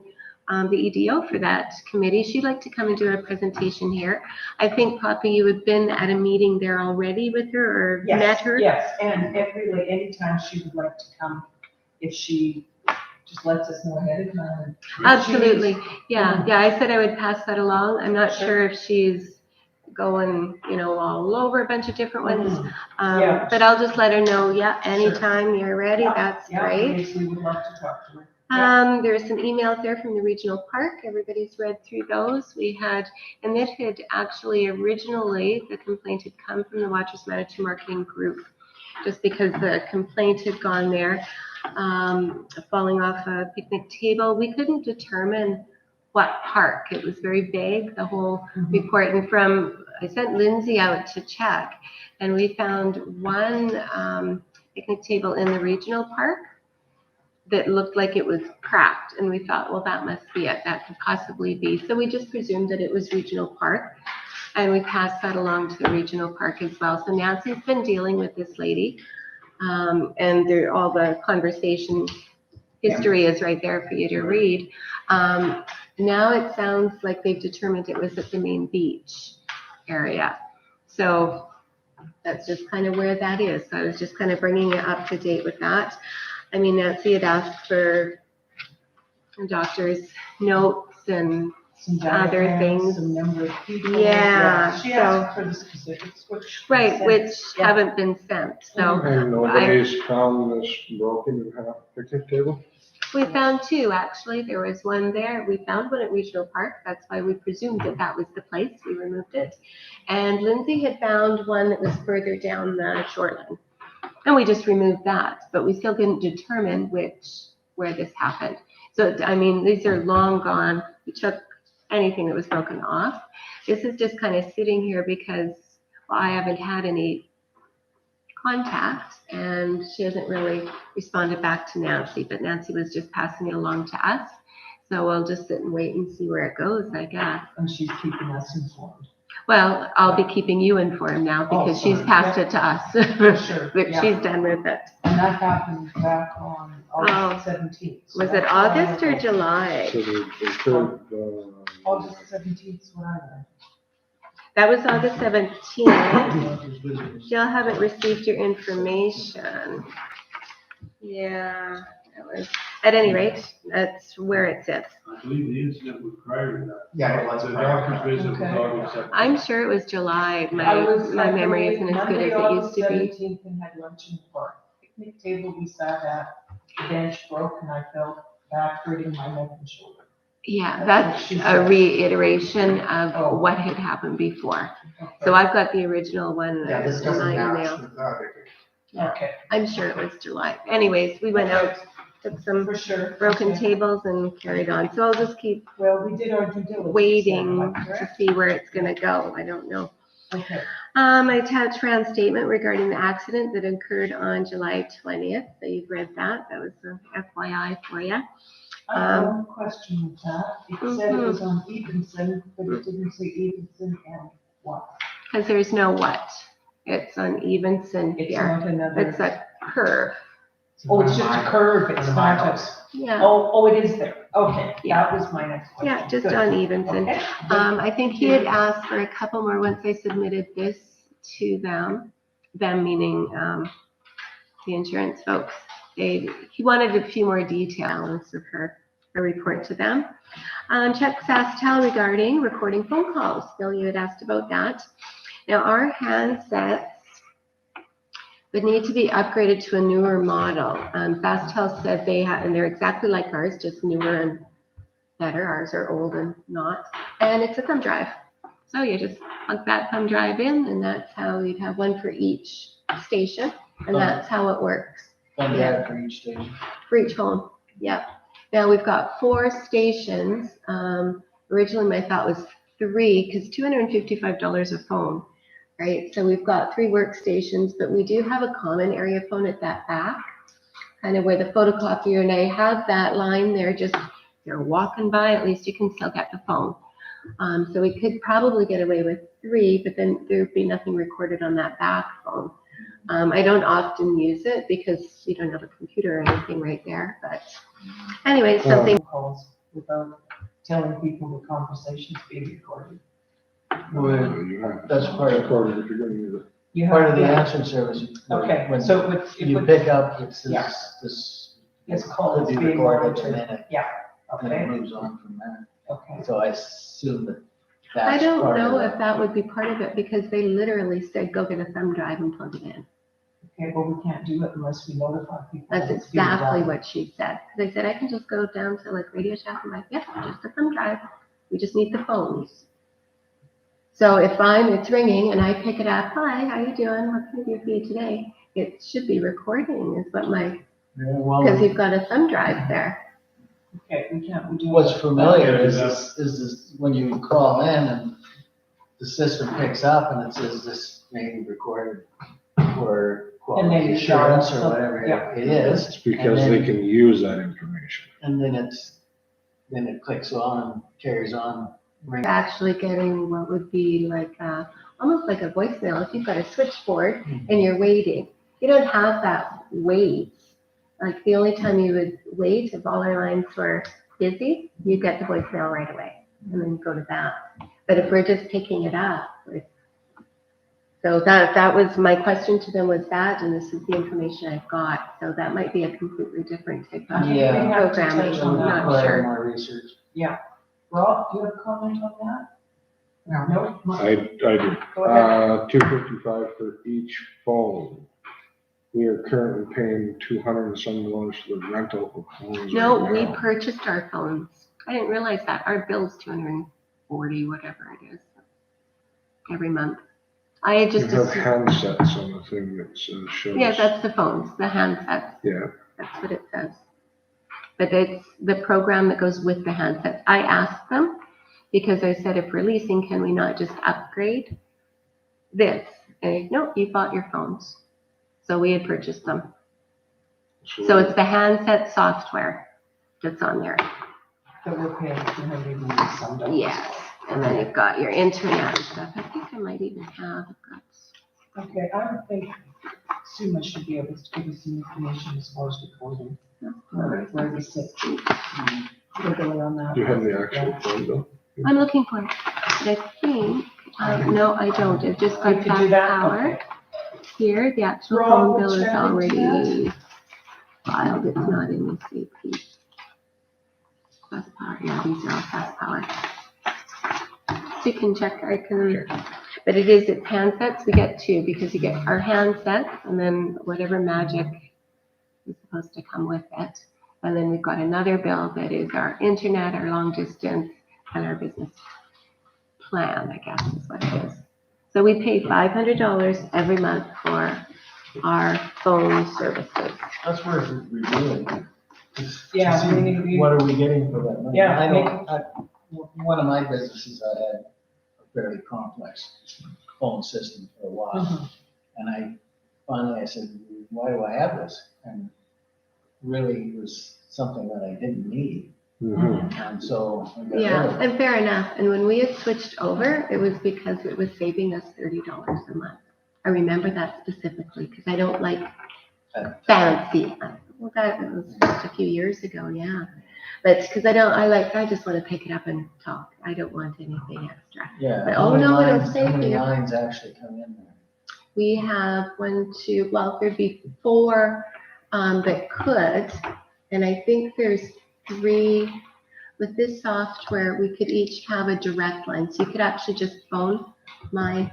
the EDO for that committee. She'd like to come and do a presentation here. I think, Poppy, you had been at a meeting there already with her or met Yes, her? yes, and really, anytime she would like to come, if she just lets us know ahead of time. Absolutely, yeah, I said I would pass that along. I'm not Sure. sure if she's going, all over a bunch of different ones. Yeah. But I'll just let her know, yeah, anytime you're ready, Yeah, that's Yeah, great. yes, we would love to talk to her. Yeah. There's some emails there from the regional park. Everybody's read through those. And it had actually originally, the complaint had come from the Watchers Managed Marketing Group, just because the complaint had gone there, falling off a picnic table. We couldn't determine what park. It was very vague, the whole report. And I sent Lindsay out to check, and we found one picnic table in the regional park that looked like it was cracked, and we thought, well, that must be it. That could possibly be. So we just presumed that it was regional park, and we passed that along to the regional park as well. So Nancy's been dealing with this lady And there, all the conversation history is right there for you to read. Now it sounds like they've determined it was at the main beach area. So that's just kind of where that is. So I was just kind of bringing it up to date with that. I mean, Nancy had asked for the doctor's notes and Some other diagrams, things. some number of people. Yeah, She so- asked for the specifics, which. we right, sent. which Yeah. haven't been sent. So And nobody's found this broken in half picnic table? we found two, actually. There was one there. We found one at Regional Park. That's why we presumed that that was the place. We removed it. And Lindsay had found one that was further down the shoreline. And we just removed that, but we still didn't determine where this happened. So, I mean, these are long gone. We took anything that was broken off. This is just kind of sitting here because, well, I haven't had any contact and she hasn't really responded back to Nancy, but Nancy was just passing it along to us. So we'll just sit and wait and see where it goes, I guess. And she's keeping us informed. Well, I'll be keeping you informed now because she's sorry. passed Yeah. it to us. Sure, But yeah. she's done with it. And that happened back on August 17th. So Was it that's why August or I- July? So they could, August 17th is what I read. That was August 17th. Still haven't received your information. Yeah, that was, at any rate, that's where it sits. I believe the incident was prior to that. Yeah, it was The prior to doctor's visit was Okay. August 2nd. I'm sure it was July. I My was at the memory isn't as good as it used to be. Monday, August 17th, and had lunch in the park. Picnic table we sat at, the bench broke, and I felt back hurting my neck and shoulder. Yeah, That's what that's she a said. reiteration Oh. of what had happened before. Okay. So I've got the original one Yeah, this in doesn't my match email. with our. Okay, I'm sure it was July. Anyways, we went out, took some for sure. broken Okay. tables and carried on. So I'll just keep Well, we did our due diligence. waiting Am I to correct? see where it's gonna go. I don't know. Okay. I attached Fran's statement regarding the accident that occurred on July 20th. So you've read that. That was the FYI for you. I have one question with that. It said it was Mm-hmm. on Evenson, but it didn't say Evenson and what? Because there's no what. It's unevenson It's here. not another. It's a curve. Oh, it's just a curve, it's not a. Yeah. Oh, it is there. Okay, Yeah. that was my next question. Yeah, just Good. unevenson. Okay. I think he had asked for a couple more once I submitted this to them meaning, the insurance folks. He wanted a few more details of her report to them. Check SaskTel regarding recording phone calls. Bill, you had asked about that. Now, our handsets would need to be upgraded to a newer model. SaskTel said they had, and they're exactly like ours, just newer and better. Ours are old and not. And it's a thumb drive. So you just plug that thumb drive in, and that's how you'd have one for each station, and that's how it works. Fun drive for each station. For each home, yeah. Now, we've got 4 stations. Originally, my thought was 3, because $255 a phone, right? So we've got 3 workstations, but we do have a common area phone at that back, kind of where the photocopier, and I have that line there, just, if you're walking by, at least you can still get the phone. So we could probably get away with 3, but then there'd be nothing recorded on that back phone. I don't often use it because you don't have a computer or anything right there, but anyway, something. Calls without telling people the conversation's being recorded. That's part of- According if you're gonna use it. You have- Part of the answering service. Okay, When so it would, it you would, pick up, it's Yeah. this. This call could is be being recorded, monitored. and then it okay, moves on from there. okay. So I assume that I that's don't part of know it. if that would be part of it because they literally said, go get a thumb drive and plug it in. Okay, well, we can't do it unless we notify people. That's that it's being exactly done. what she said. They said, I can just go down to like Radio Shack. I'm like, yep, just a thumb drive. We just need the phones. So if it's ringing and I pick it up, hi, how you doing? What can I do for you today? It should be recording is what Yeah, because well, you've got a thumb drive there. Okay, we can't, we do. what's familiar Okay, is this, when you call in and the system picks up and it says this may be recorded for And then quality you assurance dial or whatever yeah. it is. It's because And they then- can use that information. And then it clicks on and carries on. ring. Actually getting what would be like almost like a voicemail if you've got a switchboard and you're waiting. you don't have that wait. Like the only time you would wait if all our lines were busy, you get the voicemail right away and then go to that. But if we're just picking it up, so that was my question to them was that, and this is the information I've got. So that might be a completely different type of Okay, we have to programming. touch I'm on that. not Require sure. more research. Rob, do you have a comment on that? No? I do. Go ahead. $255 for each phone. We are currently paying $200 and some dollars for the rental of phones. No, right we now. purchased our phones. I didn't realize that. Our bill's $240, whatever it is, every month. I had You just have assumed, handsets on the thing that shows. yeah, that's the phones, the handsets. Yeah. That's what it says. But it's the program that goes with the handsets. I asked them because I said, if we're leasing, can we not just upgrade this? And no, you bought your phones. So we had purchased them. So it's the handset software that's on there. So we're paying $200 Yes. And then you've got your internet and stuff. I think I might even have. Okay, I don't think Suma should be able to give us some information as far as recording. Where we sit. Legally on that. Do you have the actual phone bill? I'm looking for it. But I think, no, I don't. I've just You got could do fast that? power. Okay. Here, the actual Rob, phone what's bill is your already filed. It's not in the CP. Fast power, yeah, these are all fast power. So you can check, but it's handsets. We get two because you get our handsets and then whatever magic is supposed to come with it. And then we've got another bill that is our internet, our long distance, and our business plan, I guess is what it is. So we pay $500 every month for our phone services. That's worth reviewing. Just to Yeah, see we need to be- what are we getting for that money? Yeah, I know, one of my businesses, I had a fairly complex phone system for a while. Mhm. And I said, why do I have this? And really it was something that I didn't need. Mhm. And so I got rid Yeah, of it. and fair enough. And when we had switched over, it was because it was saving us $30 a month. I remember that specifically because I don't like fancy. Well, that was just a few years ago, yeah. But because I just want to pick it up and talk. I don't want anything extra. Yeah. But, how oh, many no, it'll lines- save How many you. lines actually come in there? We have there'd be 4 that could, and I think there's 3. With this software, we could each have a direct line, so you could actually just phone my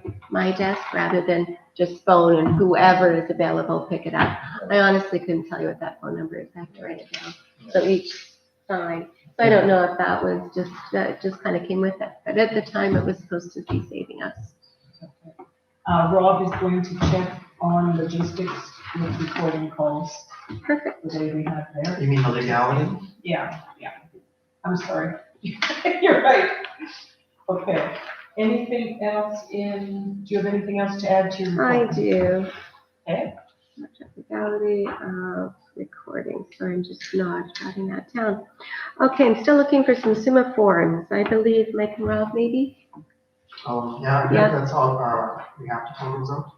desk rather than just phone and whoever is available, pick it up. I honestly couldn't tell you what that phone number is. I have to write it down. So each side. So I don't know if that was just kind of came with it, but at the time it was supposed to be saving us. Rob is going to check on logistics with recording calls Perfect. the day we have there. You mean the legality? Yeah. I'm sorry. You're right. Okay. Anything else do you have anything else to add to your I report? do. Okay. Technicality of recording, so I'm just not jotting that down. Okay, I'm still looking for some Summa forms. I believe Mike and Rob maybe? Oh, yeah, Yeah. that's all, we have to fill those out?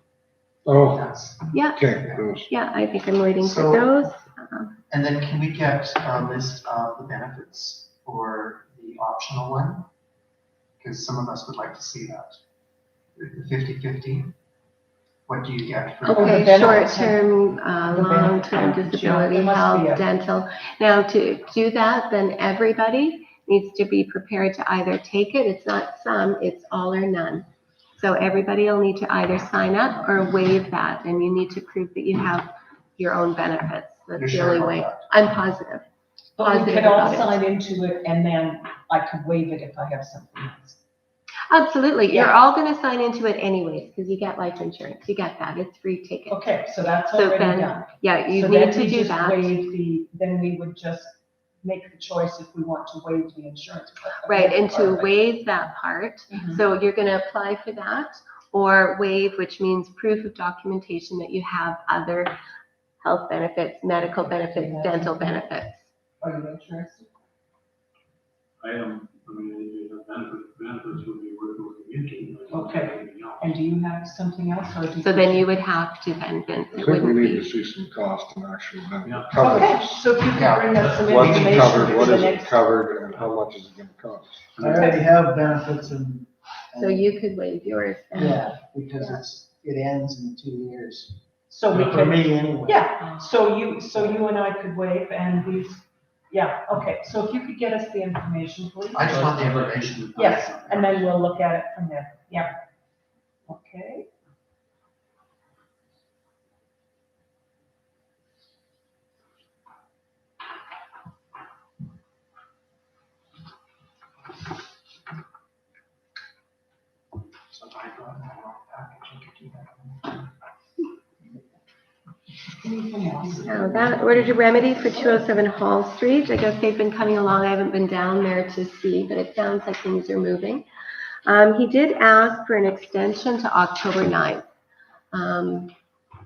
Oh, Yes. Yeah, okay, those. yeah, I think I'm waiting for So- those. And then can we get a list of the benefits for the optional one? Because some of us would like to see that. The 50/50. What do you get for? the Okay, benefits. short-term, The long-term benefits package, yeah, disability, there must be health, a- dental. Now, to do that, then everybody needs to be prepared to either take it, it's not some, it's all or none. So everybody will need to either sign up or waive that, and you need to prove that you have your own benefits. You're That's the sure only about way. that? I'm positive. But we Positive could all about it. sign into it and then I could waive it if I have something else. Absolutely. You're Yeah. all going to sign into it anyways, because you get life insurance. You get that. It's free ticket. Okay, so that's So already then, done. yeah, you So need then to we do just that. then we would just make the choice if we want to waive the insurance. Right, and to waive that part, Mhm. so you're gonna apply for that, or waive, which means proof of documentation that you have other health benefits, medical benefits, dental benefits. Are you interested? I am, I mean, the benefits would be worth looking into. Okay. Anything else. And do you have something else, or do you? So then you would have to then, Vince, I it think we wouldn't need to be. see some cost and actually then Yeah. Okay, cover. so if you could bring us some What's information covered, for what the is it next. covered, and how much is it gonna cost? I already have benefits and. So you could waive yours. Yeah, because it ends in 2 years. So we For can, me anyway. yeah, so you and I could waive and these, yeah, okay, so if you could get us the information, please. I just want the information. Yes, and then we'll look at it from there, yeah. Okay. So if I got that wrong package, I could do that. Anything else? Now that order to remedy for 207 Hall Street, I guess they've been coming along. I haven't been down there to see, but it sounds like things are moving. He did ask for an extension to October 9th.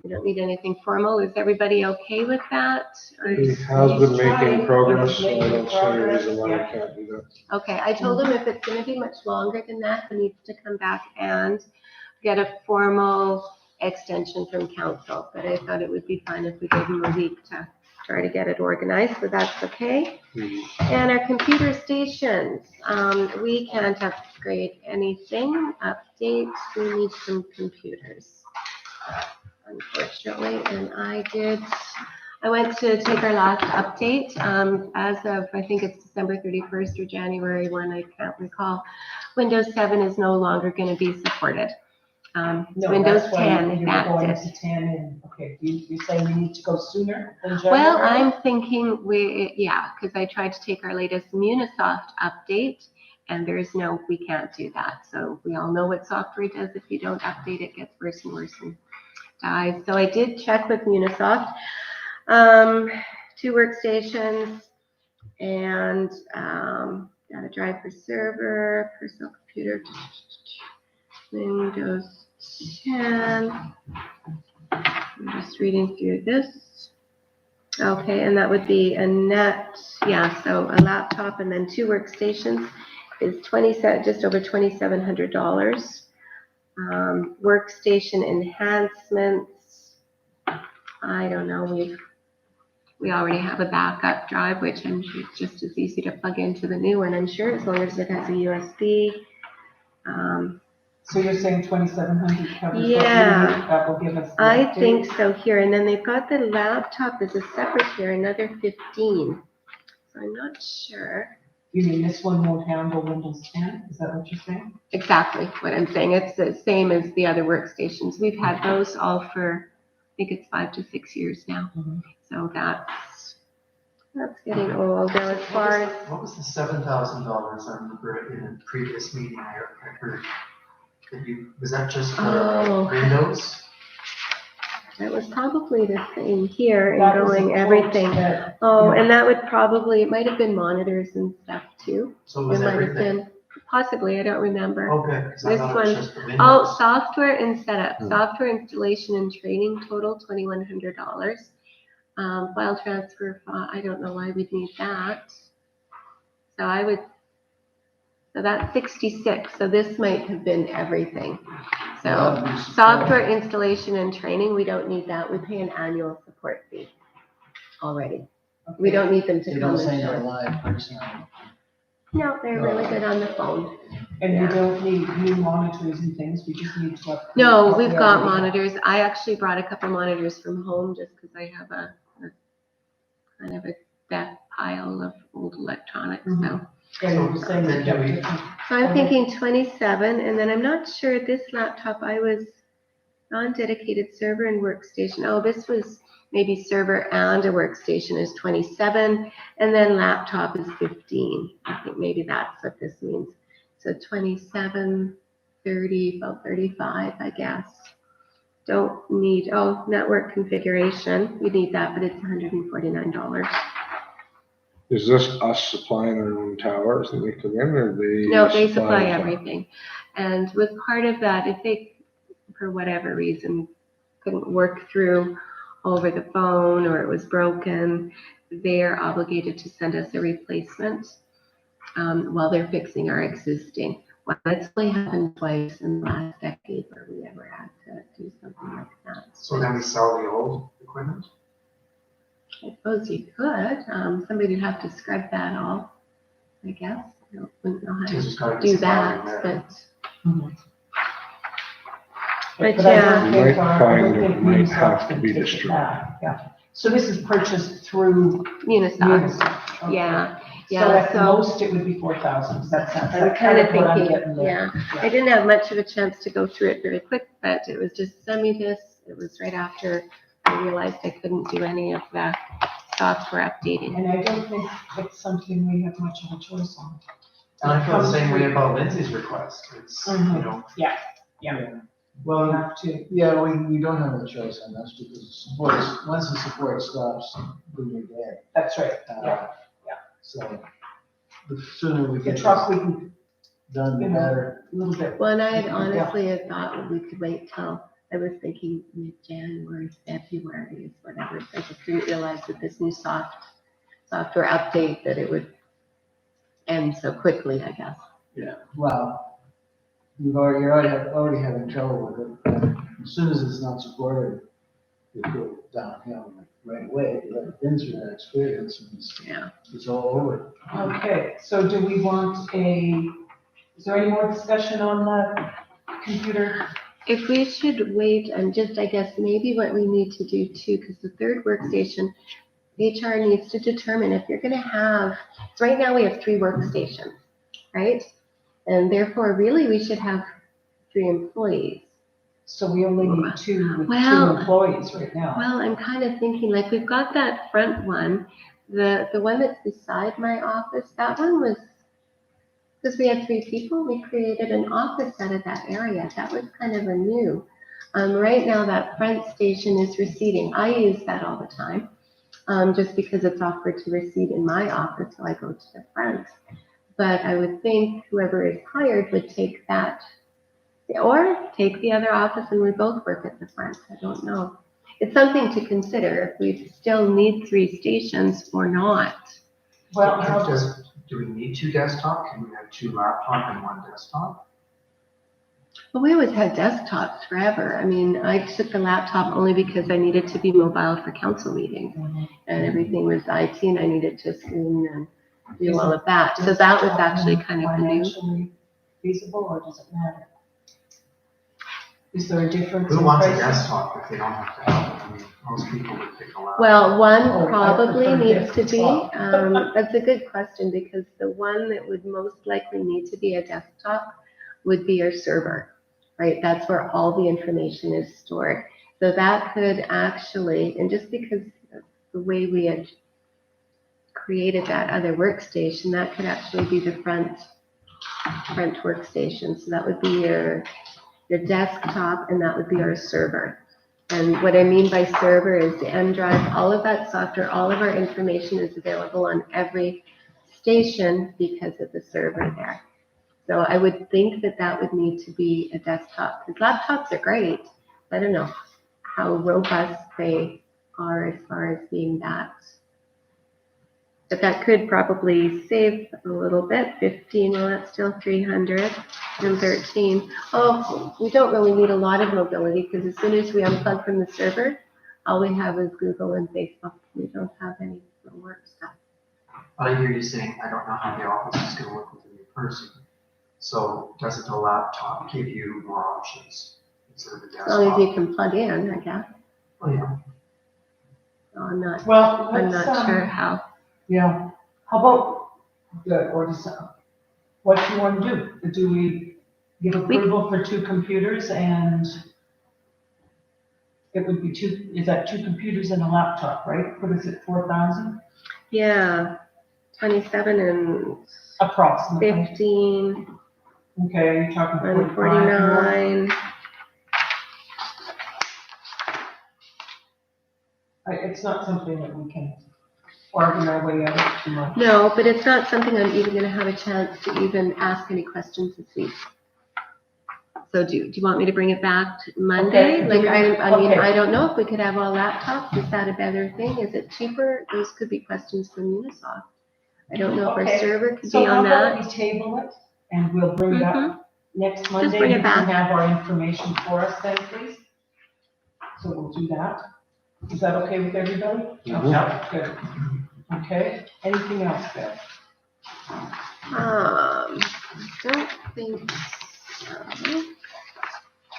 We don't need anything formal. Is everybody okay with that? Or- He has He's been trying, making progress, so I making don't see any progress, reason why we yeah. can't do that. Okay, I told him if it's gonna be much longer than that, he needs to come back and get a formal extension from council. But I thought it would be fine if we gave him a week to try to get it organized, so that's okay. And our computer stations, we can't upgrade anything, updates, we need some computers, unfortunately, and I went to take our last update, as of, I think it's December 31st or January 1, I can't recall. Windows 7 is no longer gonna be supported. No, Windows that's why 10, you're that's going it. to 10 and, okay, you're saying we need to go sooner than January? Well, I'm thinking yeah, because I tried to take our latest Munisoft update, and we can't do that. So we all know what software does. If you don't update, it gets worse and worse and dies. So I did check with Munisoft, 2 workstations, and data drive for server, personal computer, Windows 10. I'm just reading through this. Okay, and that would be a net, yeah, so a laptop and then 2 workstations is just over $2,700. Workstation enhancements, I don't know, we already have a backup drive, which I'm sure it's just as easy to plug into the new one, I'm sure, as long as it has a USB. So you're saying 2,700 covers what we need, Yeah. that will give us the I update? think so here, and then they've got the laptop as a separate here, another 15. So I'm not sure You mean this one won't handle Windows 10, is that what you're saying? exactly what I'm saying. It's the same as the other workstations. We've had those all for, I think it's 5 to 6 years now. Mhm. So that's getting old. Now as far as, What was the $7,000 I remember in a previous meeting I heard? Was that just Oh. for Windows? that was probably the same here in That was a going quote everything. that- Oh, yeah. and that would probably, it might have been monitors and stuff too. So it It was might have everything? been, possibly, I don't remember. Okay, because I This thought it was one- just the Oh, Windows. software and setup, Hmm. software installation and training total $2,100. File transfer, I don't know why we'd need that. So that's 66, so this might have been everything. So That'd be software installation and training, we don't need that, we pay an annual support fee already. We don't need them to They come don't say and they're show. live personally. No, they're really good on the phone. And we don't need new monitors and things, we just need to upgrade. No, what we we've got already have. monitors. I actually brought a couple monitors from home just because I have a kind of a death pile of old electronics, so. Yeah, you were saying Then that do we- different. So I'm thinking 27, and then I'm not sure, this laptop, I was non-dedicated server and workstation. Oh, this was maybe server and a workstation is 27, and then laptop is 15. I think maybe that's what this means. So 27, 30, about 35, I guess. Don't need, network configuration, we need that, but it's $149. Is this us supplying our own towers that we come in, or they? No, they supply the tower? everything. And with part of that, if they, for whatever reason, couldn't work through over the phone or it was broken, they're obligated to send us a replacement while they're fixing our existing. Well, it's only happened twice in the last decade where we ever had to do something like that. So then we sell the old equipment? I suppose you could, somebody'd have to scrub that all, I guess. I wouldn't know how Because to there's gotta be do some value that, there. but But But I yeah. don't think You might our- I find don't it think might Unisoft have to can be take it destroyed. back. Yeah, so this is purchased through Unisoc, Unisoft. Okay. yeah, So yeah, at so most, it would be 4,000, that's I was kind of what I'm thinking, getting there. yeah. I didn't have much of a chance to go through it very quick, but it was just semi-disc. It was right after I realized I couldn't do any of the software updating. And I don't think it's something we have much of a choice on. And I feel the same way about Lindsay's request. It's, you Mhm. know, Yeah, Yeah. we Well, have to. yeah, we don't have a choice on this because support, once the support stops, then you're dead. That's right, yeah. So the sooner we The get truck, this we can, done, the you know, better. a little bit. Well, and I had Yeah. honestly had thought we could wait till, I was thinking mid-January, February, is whatever. I just didn't realize that this new software update, that it would end so quickly, I guess. Well, you're already having trouble with it. And as soon as it's not supported, it goes downhill right away. But I've been through that experience and Yeah. it's all over. Okay, so do we want is there any more discussion on the computer? If we should wait and just, I guess, maybe what we need to do too, because the third workstation, HR needs to determine if you're gonna have, so right now we have 3 workstations, right? And therefore, really, we should have 3 employees. So we only need 2 with 2 Well- employees right now. Well, I'm kind of thinking, like, we've got that front one, the one that's beside my office, that one was, because we had 3 people, we created an office out of that area. That was kind of a new. Right now, that front station is receding. I use that all the time, just because it's offered to recede in my office, so I go to the front. But I would think whoever is hired would take that, or take the other office and we both work at the front. I don't know. It's something to consider if we still need 3 stations or not. Well, how- do we need 2 desktop? Can we have 2 laptop and 1 desktop? Well, we always had desktops forever. I mean, I took the laptop only because I needed to be mobile for council meetings. And everything was IT and I needed to screen and do all of that. So that was actually kind of the new. Financially feasible, or does it matter? Is there a difference in Who wants a prices? desktop if they don't have to have it? I mean, most people would pick a laptop. Well, Oh, one I probably prefer needs to be, desktop. that's a good question because the one that would most likely need to be a desktop would be your server, right? That's where all the information is stored. So that could actually, and just because of the way we had created that other workstation, that could actually be the front workstation. So that would be your desktop and that would be our server. And what I mean by server is the M drive, all of that software, all of our information is available on every station because of the server there. So I would think that that would need to be a desktop, because laptops are great. I don't know how robust they are as far as being that. But that could probably save a little bit, 15, well, that's still 313. Oh, we don't really need a lot of mobility, because as soon as we unplug from the server, all we have is Google and Facebook. We don't have any work stuff. I hear you saying, I don't know how the office is gonna work with a new person. So doesn't the laptop give you more options instead of a As long as you desktop? can plug in, I guess. Oh, yeah. So I'm not Well, let's, sure how. yeah, how about, what do you want to do? Do we give approval for 2 computers and it would be 2, is that 2 computers and a laptop, right? What is it, 4,000 Yeah, 27 and approximately? 15 Okay, you're talking and 45 more? 49. It's not something that we can bargain our way out of too much. No, but it's not something I'm even going to have a chance to even ask any questions this week. So do you want me to bring it back to Monday? Okay. Like, I mean, Okay. I don't know if we could have all laptops. Is that a better thing? Is it cheaper? Those could be questions from Unisoft. I don't know if our Okay. server could So be how on about that. we table it and we'll bring it up next Monday. bring it You can back. have our information for us then, please. So we'll do that. Is that okay with everybody? Yep. Good. Okay, anything else, Bev? Don't think so.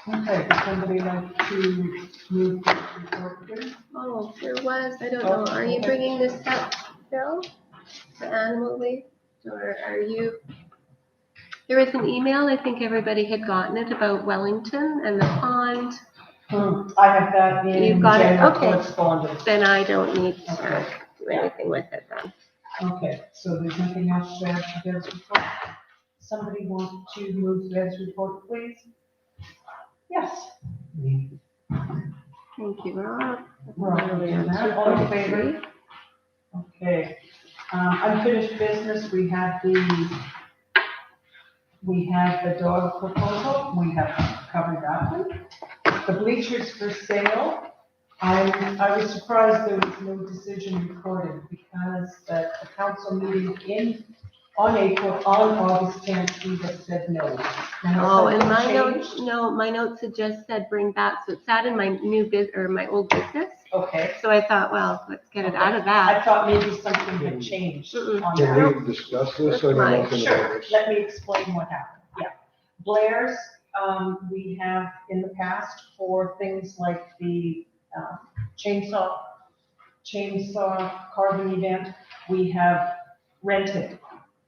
Okay, would somebody like to move the report, please? Oh, there was, I don't know, are you bringing this up, Bill? The animal waste, or are you? There was an email, I think everybody had gotten it, about Wellington and the pond. I have that in You've got it, general okay. correspondence. Then I don't need to Okay. do anything with it then. Okay, so there's nothing else to add to Deb's report? Somebody want to move Deb's report, please? Yes. Thank you, Rob. We're all doing that. All in favor? Okay. Unfinished business, we have the dog proposal, we have covered that one. The bleachers for sale, I was surprised there was no decision recorded because the council meeting on August 10th, we had said no. Now, Oh, and something my changed? notes, no, my notes had just said bring back, so it sat in my my old business. Okay, So I thought, well, let's get it out of that. I thought maybe something had changed Mm-mm. on that. Can we discuss this? I don't know if you know Sure, this. let me explain what happened, yeah. Blair's, we have in the past for things like the chainsaw carving event, we have rented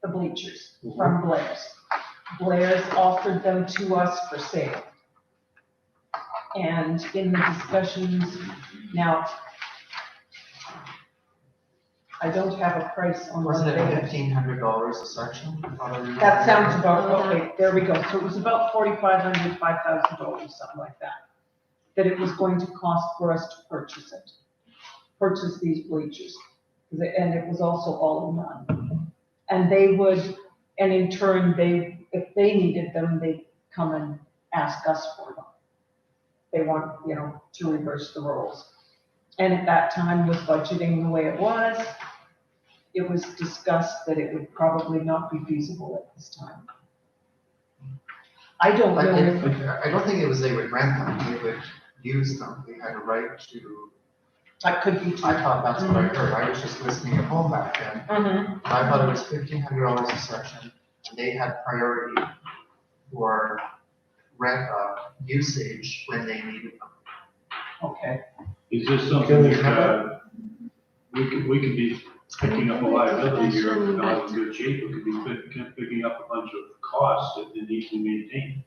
the bleachers from Blair's. Blair's offered them to us for sale. And in the discussions, now, I don't have a price on what Wasn't it they. $1,500 a section? That sounds about, okay, there we go. So it was about $4,500, $5,000, something like that. That it was going to cost for us to purchase these bleachers. And it was also all in one. And they would, and in turn, if they needed them, they'd come and ask us for them. They want, to reverse the roles. And at that time, with budgeting the way it was discussed that it would probably not be feasible at this time. I don't But know. I don't think it was they would rent them, they would use them, they had a right to, That could be too. I thought that's what I heard, I was just listening at home back then. Mhm. I thought it was $1,500 a section, and they had priority for usage when they needed them. Okay. Is this something that, we could be picking up a liability here, if we're not in good shape, we could be picking up a bunch of costs that need to be maintained.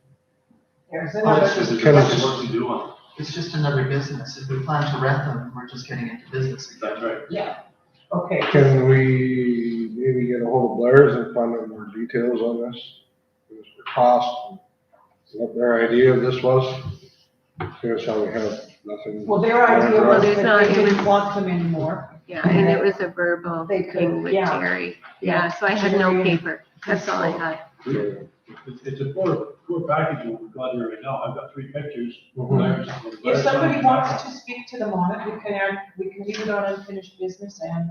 There's Oh, another. it's just- There's Can I lots of just- work to do on it. It's just another business, if we plan to rent them, we're just getting into business again. That's right. Yeah. Okay. Can we maybe get a hold of Blair's and find out more details on this? As for cost, what their idea of this was? Here's how we have nothing. Well, their idea Well, was there's that not they didn't even- want them anymore. Yeah, and it was a verbal They could, thing with yeah. Jerry. Yeah, so I had no Jerry and- paper. That's all I had. It's a poor package what we've got here right now, I've got 3 pictures. If somebody wants to speak to them on it, we can leave it on unfinished business and.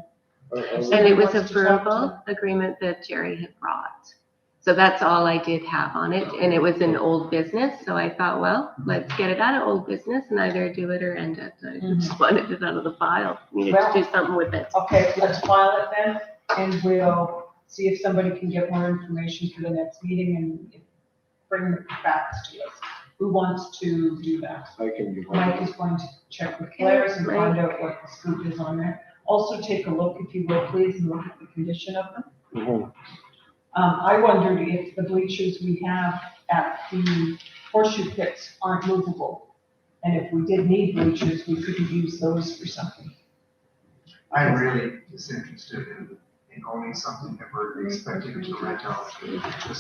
And it was a verbal agreement that Jerry had brought. So that's all I did have on it, and it was an old business, so I thought, well, let's get it out of old business and either do it or end it. I just wanted it out of the file, needed to do something with it. Okay, let's file it then, and we'll see if somebody can get more information for the next meeting and bring the facts to us. Who wants to do that? I can give. Mike is going to check with Claire's and find out what the scoop is on there. Also take a look, if you will, please, and look at the condition of them. Mhm. I wondered if the bleachers we have at the horseshoe pits aren't movable. And if we did need bleachers, we couldn't use those for something. I'm really disinterested in owning something that we're expecting to rent out.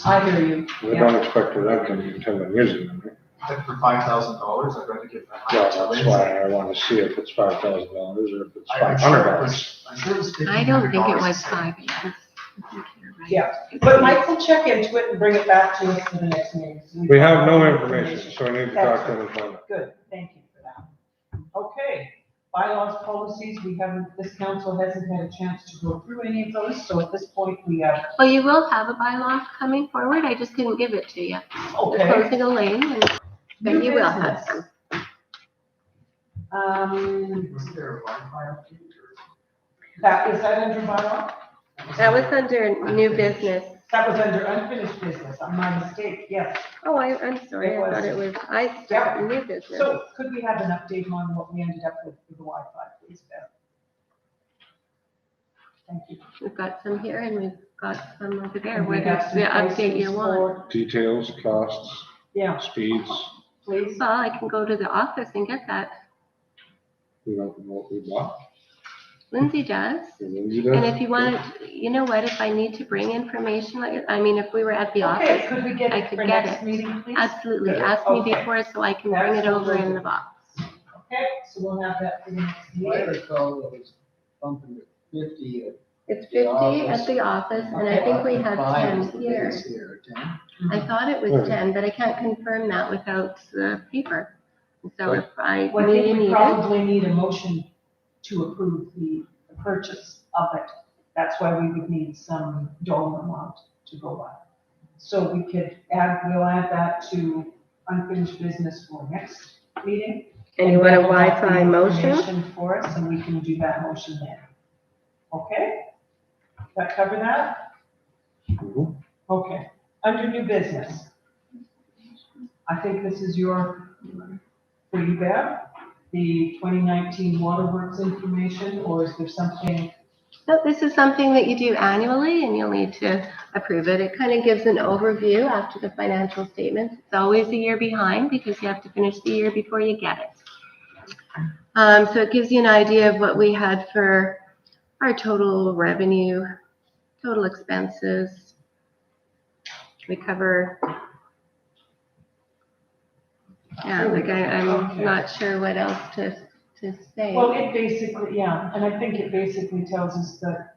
I hear you. We don't expect to rent them, you intend on using them, right? But for $5,000, I'd rather give that Yeah, money to that's Lindsay. why I want to see if it's $5,000 or if it's I'm $500. sure it was, I'm sure it was $1,500. I don't think it was a 5. set. I think you're right. Yeah, but Mike will check into it and bring it back to us for the next meeting. So We have no information, so I need to talk to them and find out. Good, thank you for that. Okay, bylaws, policies, this council hasn't had a chance to go through any of those, so at this point, we have, Well, you will have a bylaw coming forward. I just couldn't give it to you. We're okay. closing a lane, but New you will have business. some. Is there a Wi-Fi update Is that under bylaw? That was under new business. That was under unfinished business, my mistake, yes. Oh, I'm sorry. It I thought was. it was, I started new business. So could we have an update on what we ended up with the Wi-Fi, please, Bev? Thank you. We've got some here and we've got some over there. And we Whether have it's some the update prices you want. for- Details, costs, Yeah, speeds, please. Well, I can go to the office and get that. we don't know what we bought. Lindsay does. And then you And did. if you want, you know what, if I need to bring information, I mean, if we were at the Okay, office, could we get I it could for get next it. meeting, please? absolutely, Good. ask me Okay. before so I can bring it That's over what in we'll the box. Okay, so we'll have that for the next I meeting. recall it was bumping to 50. It's The 50 at office. the office and I think we have 10 here. 10. I thought it was 10, but I can't confirm that without the paper. So if I Well, I think we need it, probably need a motion to approve the purchase of it. That's why we would need some dollar amount to go by. So we'll add that to unfinished business for next meeting. and you want a Bev will have the Wi-Fi motion? information for us, and we can do that motion then. Okay? That cover that? Mhm. Okay. Under new business. I think this is for you, Bev, the 2019 Waterworks information, or is there something? No, this is something that you do annually and you'll need to approve it. It kind of gives an overview after the financial statements. It's always a year behind because you have to finish the year before you get it. So it gives you an idea of what we had for our total revenue, total expenses. We cover, I'm Okay. not sure what else to say. Well, it basically, yeah, and I think it basically tells us that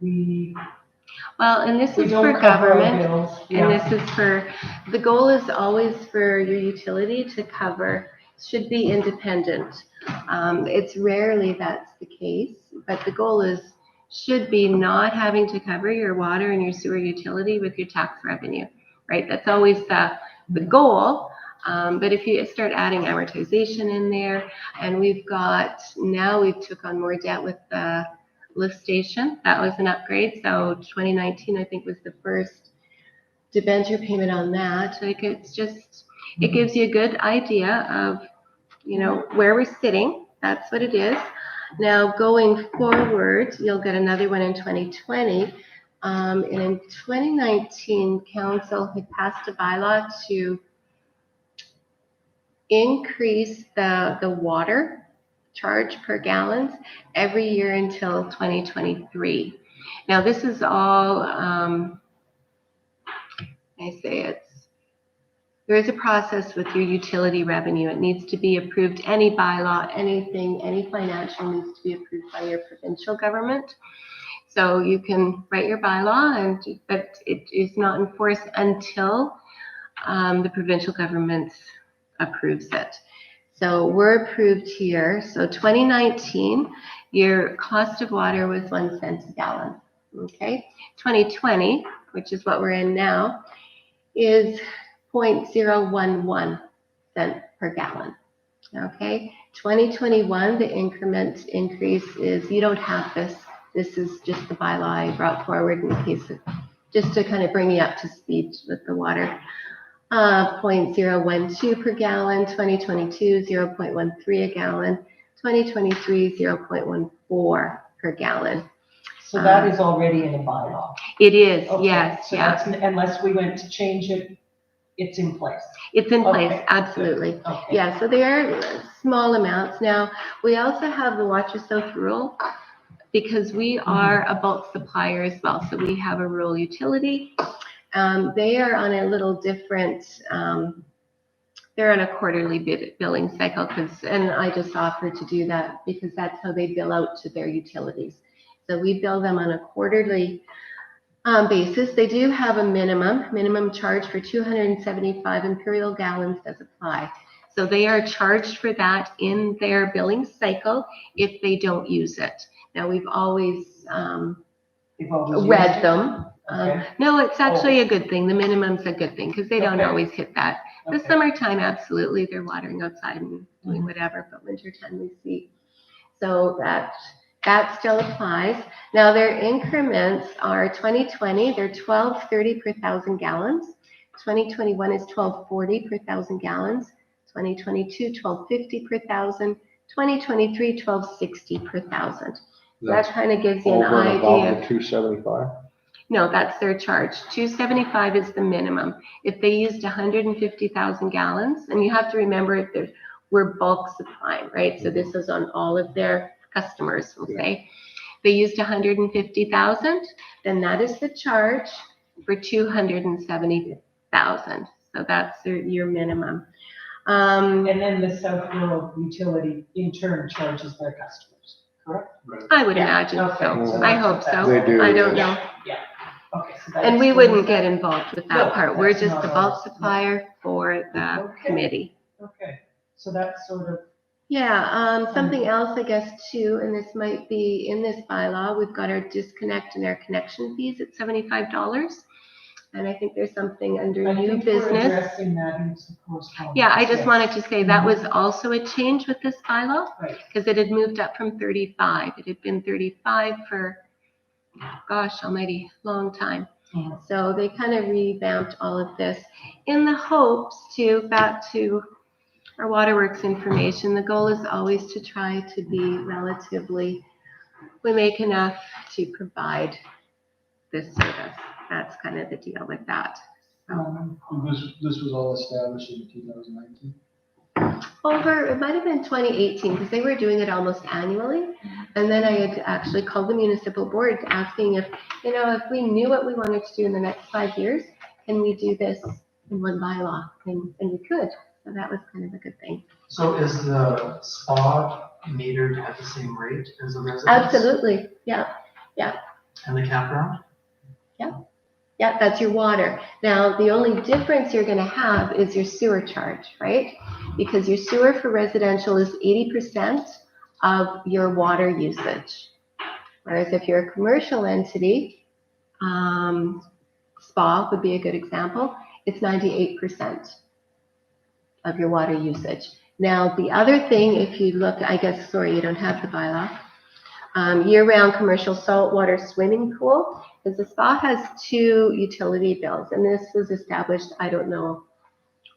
we Well, and this is don't for cover our government. bills. And Yeah. this is the goal is always for your utility to cover, should be independent. It's rarely that's the case, but the goal should be not having to cover your water and your sewer utility with your tax revenue, right? That's always the goal. But if you start adding amortization in there, and we've took on more debt with the lift station. That was an upgrade. So 2019, I think, was the first debenture payment on that. Like it gives you a good idea of, where we're sitting. That's what it is. Now going forward, you'll get another one in 2020. And in 2019, council had passed a bylaw to increase the water charge per gallons every year until 2023. Now this is all, there is a process with your utility revenue. It needs to be approved. Any bylaw, any financial needs to be approved by your provincial government. So you can write your bylaw, but it is not enforced until the provincial government approves it. So we're approved here. So 2019, your cost of water was 1 cent a gallon. Okay. 2020, which is what we're in now, is 0.011 cent per gallon. Okay. 2021, the increment increase is, you don't have this. This is just the bylaw I brought forward in case just to kind of bring you up to speed with the water. 0.012 per gallon, 2022, 0.13 a gallon, 2023, 0.14 per gallon. So that is already in a bylaw. It is, Okay, yes, so yeah. that's, unless we went to change it, it's in place. It's in place, Okay, absolutely. Okay. Yeah, so they are small amounts. Now, we also have the Watch Your South rule because we are a bulk supplier as well. So we have a rural utility. They are on a little different, they're on a quarterly billing cycle and I just offered to do that because that's how they bill out to their utilities. So we bill them on a quarterly basis. They do have a minimum charge for 275 imperial gallons does apply. So they are charged for that in their billing cycle if they don't use it. Now, we've always You've always used read it? them. Okay. No, it's actually a good thing. The minimum's a good thing because they don't Okay. always hit that. The Okay. summertime, absolutely, they're watering outside and doing whatever, but wintertime we see. So that still applies. Now their increments are 2020, they're 12.30 per 1,000 gallons. 2021 is 12.40 per 1,000 gallons. 2022, 12.50 per 1,000. 2023, 12.60 per 1,000. That kind of gives you an Over and above idea. the 275. No, that's their charge. 275 is the minimum. If they used 150,000 gallons, and you have to remember that we're bulk supplying, right? So this is on all of their customers, we'll say. They used 150,000, then that is the charge for 270,000. So that's your minimum. And then the South Rural Utility in turn charges their customers, correct? I would Yeah, imagine okay, so. so I that's hope what so. They do, I don't yes. know. Okay, so that And we explains wouldn't that. get involved with No, that part. We're that's just not the our- bulk supplier for the Okay. committee. Okay, so that's sort of, Yeah, something else, I guess, too, and this might be in this bylaw, we've got our disconnect and our connection fees at $75. And I think there's something under I new think we're business. addressing that in some correspondence. Yeah, I just yes. wanted to say that was also a change with this bylaw, Right. because it had moved up from 35. It had been 35 for, gosh almighty, long time. Mhm. So they kind of revamped all of this in the hopes to, back to our waterworks information, the goal is always to try to be relatively, we make enough to provide this service. That's kind of the deal with that. This was all established in 2019. It might have been 2018, because they were doing it almost annually. And then I had actually called the municipal board asking if we knew what we wanted to do in the next 5 years, can we do this in one bylaw? And we could. So that was kind of a good thing. So is the spa metered at the same rate as the residence? Absolutely. Yeah. And the campground? Yeah, that's your water. Now, the only difference you're going to have is your sewer charge, right? Because your sewer for residential is 80% of your water usage. Whereas if you're a commercial entity, spa would be a good example, it's 98% of your water usage. Now, the other thing, if you look, I guess, sorry, you don't have the bylaw. Year-round commercial saltwater swimming pool, because the spa has 2 utility bills, and this was established, I don't know,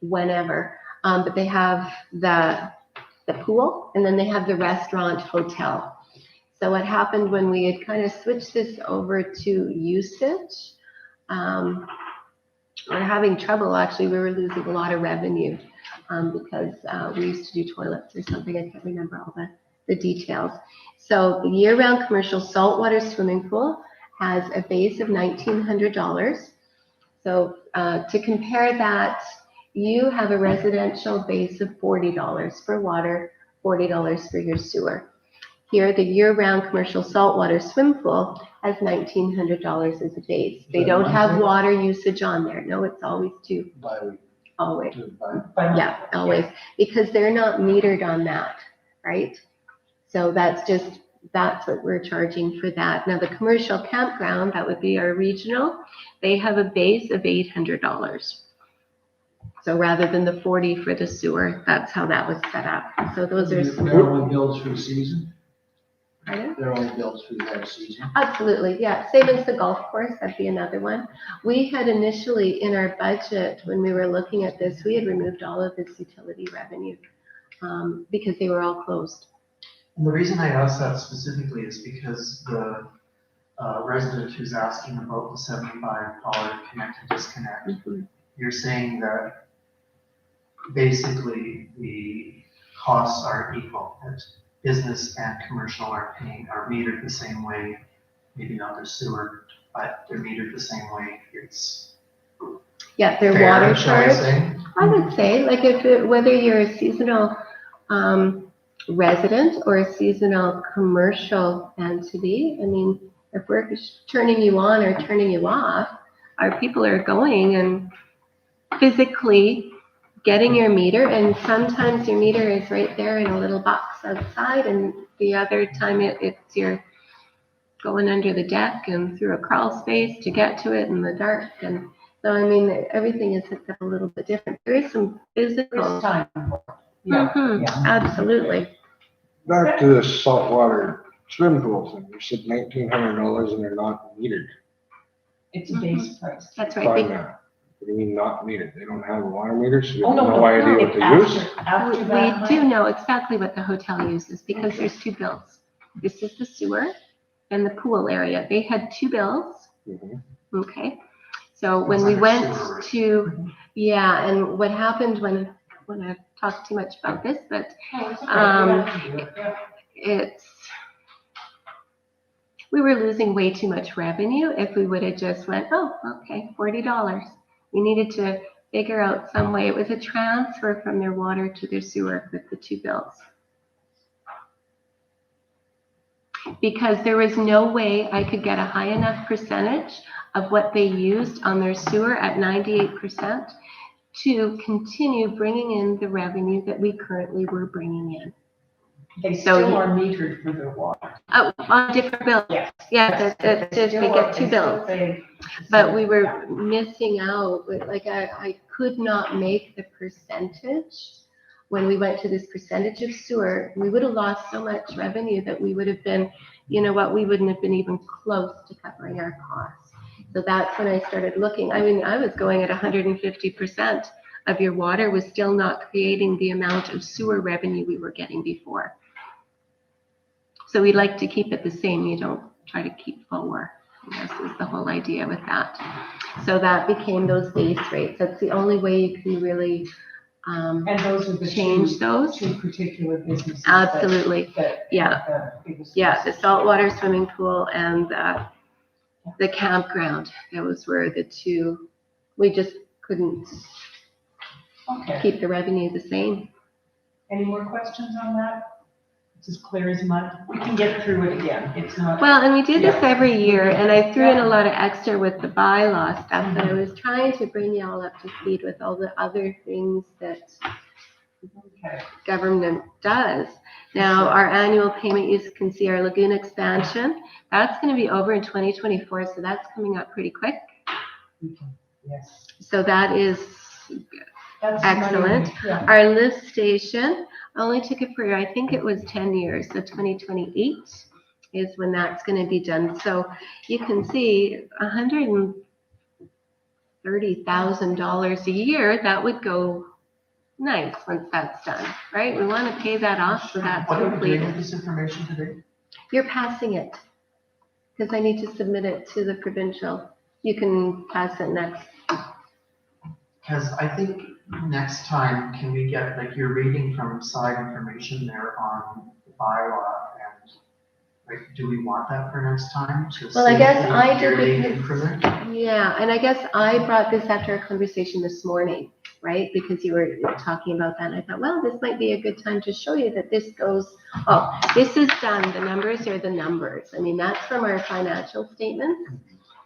whenever, but they have the pool, and then they have the restaurant hotel. So what happened when we had kind of switched this over to usage, we're having trouble, actually, we were losing a lot of revenue, because we used to do toilets or something, I can't remember all the details. So the year-round commercial saltwater swimming pool has a base of $1,900. So to compare that, you have a residential base of $40 for water, $40 for your sewer. Here, the year-round commercial saltwater swim pool has $1,900 as a base. They don't have water usage on there. No, it's always always. Yeah, always, because they're not metered on that, right? So that's what we're charging for that. Now the commercial campground, that would be our regional, they have a base of $800. So rather than the 40 for the sewer, that's how that was set up. So those are some. They're only billed for the season? Pardon? They're only billed for the whole season? Absolutely, yeah. Same as the golf course, that'd be another one. We had initially in our budget, when we were looking at this, we had removed all of this utility revenue because they were all closed. And the reason I asked that specifically is because the resident who's asking about the $75 connect and disconnect, Mhm. you're saying that basically the costs are equal, that business and commercial are metered the same way, maybe not their sewer, but they're metered the same way. It's Yeah, their fair, water shall I charge. say? I would say, like whether you're a seasonal resident or a seasonal commercial entity, I mean, if we're turning you on or turning you off, our people are going and physically getting your meter, and sometimes your meter is right there in a little box outside, and the other time it's you're going under the deck and through a crawl space to get to it in the dark. And so, I mean, everything is hooked up a little bit different. There is some physical. It's time. Yeah, Mhm, yeah. absolutely. Back to this saltwater swim pool thing, you said $1,900 and they're not metered. It's a base price. That's right. Fine now. What do you mean not metered? They don't have a water meter, so you Oh, have no, no idea what It's they use? After that. We do know exactly what the hotel uses because there's two bills. This is the sewer and the pool area. They had two bills. Mhm. Okay. So when It's we under went sewer. to, yeah, and what happened when I talked too much about this, but Oh, it's okay. Um, You have to do it, yeah. we were losing way too much revenue if we would have just went, oh, okay, $40. We needed to figure out some way. It was a transfer from their water to their sewer with the two bills. Because there was no way I could get a high enough percentage of what they used on their sewer at 98% to continue bringing in the revenue that we currently were bringing in. They So still you- are metered for their water. Oh, on different bills. Yes. Yeah, that's just, we get two bills. But we were missing out, like I could not make the percentage. When we went to this percentage of sewer, we would have lost so much revenue that we would have been, you know what, we wouldn't have been even close to covering our costs. So that's when I started looking. I mean, I was going at 150% of your water was still not creating the amount of sewer revenue we were getting before. So we like to keep it the same. You don't try to keep lower. This is the whole idea with that. So that became those base rates. That's the only way you can really And those are the change those. two particular businesses. that- Absolutely. that Yeah. have the biggest Yeah, the usage. saltwater swimming pool and the campground. Those were the two. We just couldn't Okay. keep the revenue the same. Any more questions on that? It's as clear as mud. We can get through it again. It's not. Well, and we do this Yeah. every year, and I threw in Yeah. a lot of extra with the bylaw stuff, but I was trying to bring you all up to speed with all the other things that Okay. government does. Now, our annual payment, you can see our lagoon expansion, that's gonna be over in 2024, so that's coming up pretty quick. Yes. So that is That's excellent. money. Yeah. Our lift station, only took it for, I think it was 10 years, so 2028 is when that's gonna be done. So you can see $130,000 a year, that would go nice once that's done, right? We wanna pay that off, so that's What are we doing with completed. this information today? You're passing it, because I need to submit it to the provincial. You can pass it next. Because I think next time, can we get, like, you're reading from side information there on the bylaw, and, like, do we want that for next time? To Well, I see guess the I did yearly because- increment? Yeah, and I guess I brought this after our conversation this morning, right? Because you were talking about that, and I thought, well, this might be a good time to show you that this goes, oh, this is done, the numbers are the numbers. I mean, that's from our financial statements,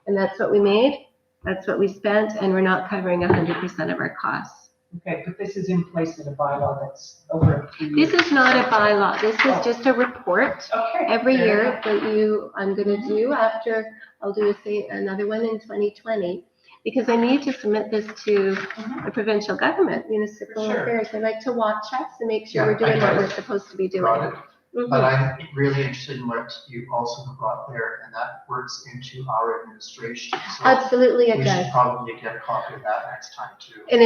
and that's what we made, that's what we spent, and we're not covering 100% of our costs. Okay, but this is in place of the bylaw that's over 3 years. This is not a bylaw, this is just a report. Okay. Every fair year enough. that I'm gonna do after, I'll do another one in 2020, because I need to submit this to the provincial government, municipal Sure. affairs. They like to watch us and make sure Yeah, we're doing I what get we're it. supposed to be doing. Got it. Mhm. But I'm really interested in what you also have brought there, and that works into our administration. So Absolutely it we does. should probably get a copy of that next time too. And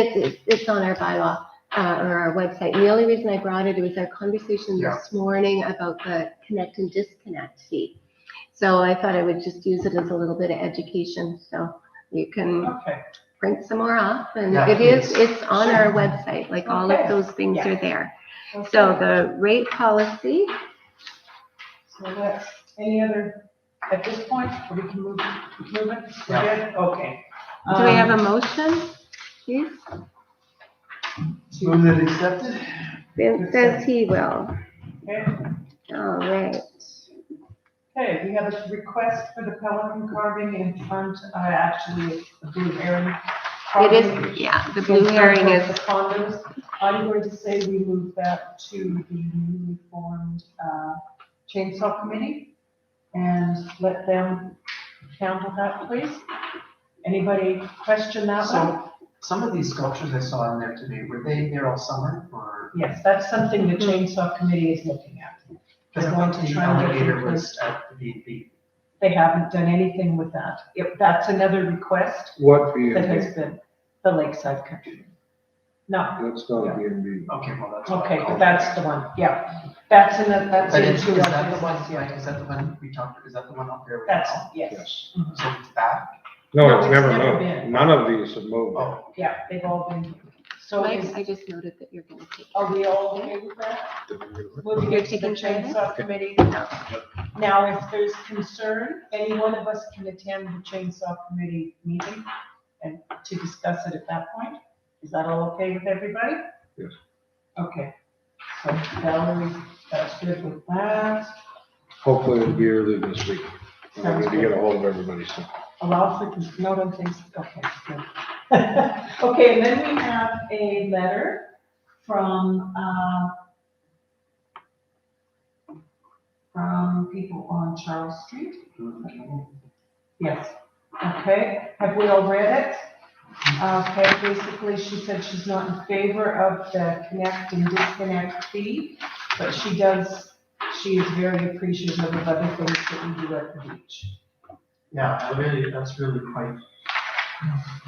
it's on our bylaw, or our website. And the only reason I brought it was our conversation Yeah. this morning about the connect and disconnect fee. So I thought I would just use it as a little bit of education, so you can Okay, print some more off, and Yeah, it's please. on our website, like all of Okay. those things Yeah. are there. So okay. the rate policy, So that's, any other, at this point, we can move it? We're Yeah. good? Okay. do we have a motion, please? Move that accepted? Vince says he will. Okay, All right. okay, we have a request for the pelican carving in front, actually, it's the blue heron It is, yeah, the blue herring The is, condos, I'm going to say we move that to the newly formed, chainsaw committee and let them handle that, please. Anybody question that one? So some of these sculptures I saw in there today, were they there all summer or? Yes, that's something the chainsaw committee is looking at. Because I going thought to the try and get them alligator was placed. at the B&B. They haven't done anything with that. If that's another request What B that and has been the Lakeside Country. No, B? That's not a B and B. Okay, well, that's. what I okay, but called that's it. the one, yeah. That's in the, that's But is into is our that the one, business, yeah, yeah. is that the one we talked, is that the one up there? right That's, now? yes. Yes. So it's that? No, No, it's it's never never moved. been. None of these have moved. Oh, Yeah, they've all been, so Mike, is, I just noted that you're gonna take. are we all okay with that? Moving You're it to the taking care of it? chainsaw committee. Now, if there's concern, any one of us can attend the chainsaw committee meeting and to discuss it at that point. Is that all okay with everybody? Yes. Okay, so Valerie, that's good with that. Hopefully it'll be early this week. I need to get a hold of everybody, so. Allow for, no, don't think, okay, good. Okay, and then we have a letter from people on Charles Street. Yes, okay, have we all read it? Okay, basically, she said she's not in favor of the connect and disconnect fee, but she is very appreciative of other things that we do at the beach. yeah, that's really quite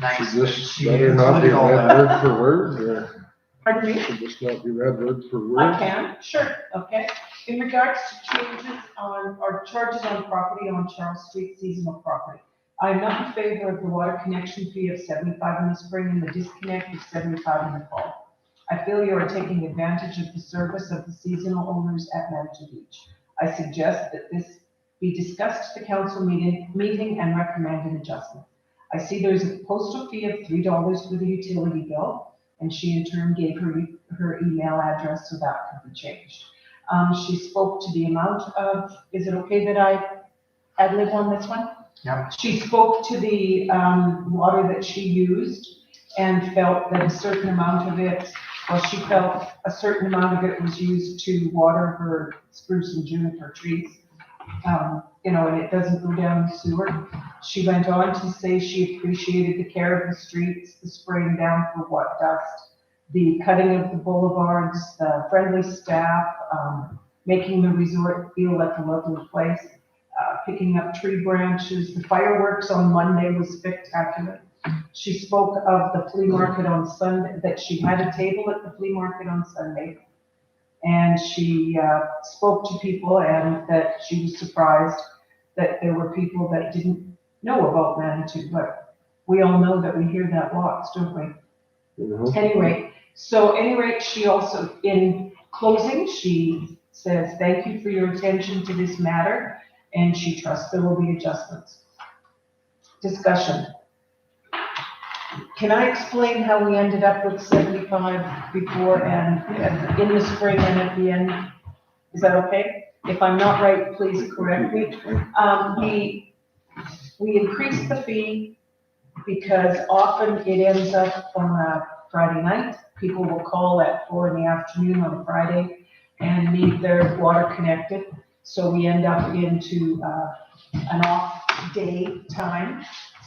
nice. Should that this she better not be included all read that. word for word, or Pardon me? should this not be read word for word? I can, sure, okay. In regards to changes on, or charges on property on Charles Street seasonal property, I'm not in favor of the water connection fee of 75 in the spring and the disconnect of 75 in the fall. I feel you are taking advantage of the service of the seasonal owners at Manitou Beach. I suggest that this be discussed at the council meeting and recommend an adjustment. I see there's a postal fee of $3 for the utility bill, and she in turn gave her email address so that could be changed. She spoke to the amount of, is it okay that I ad lib on this one? Yeah. She spoke to the water that she used and felt that a certain amount of it, well, she felt a certain amount of it was used to water her spruce and juniper trees. And it doesn't go down the sewer. She went on to say she appreciated the care of the streets, the spraying down for what dust, the cutting of the boulevards, the friendly staff, making the resort feel like a lovely place, picking up tree branches. The fireworks on Monday was spectacular. She spoke of the flea market on Sunday, that she had a table at the flea market on Sunday. And she spoke to people and that she was surprised that there were people that didn't know about Manitou, but we all know that we hear that lots, don't we? Mhm. Anyway, she also, in closing, she says, thank you for your attention to this matter, and she trusts there will be adjustments. Discussion. Can I explain how we ended up with 75 before and in the spring and at the end? Is that okay? If I'm not right, please correct me. We increased the fee because often it ends up on a Friday night. People will call at 4 p.m. on a Friday and need their water connected. So we end up into an off day time.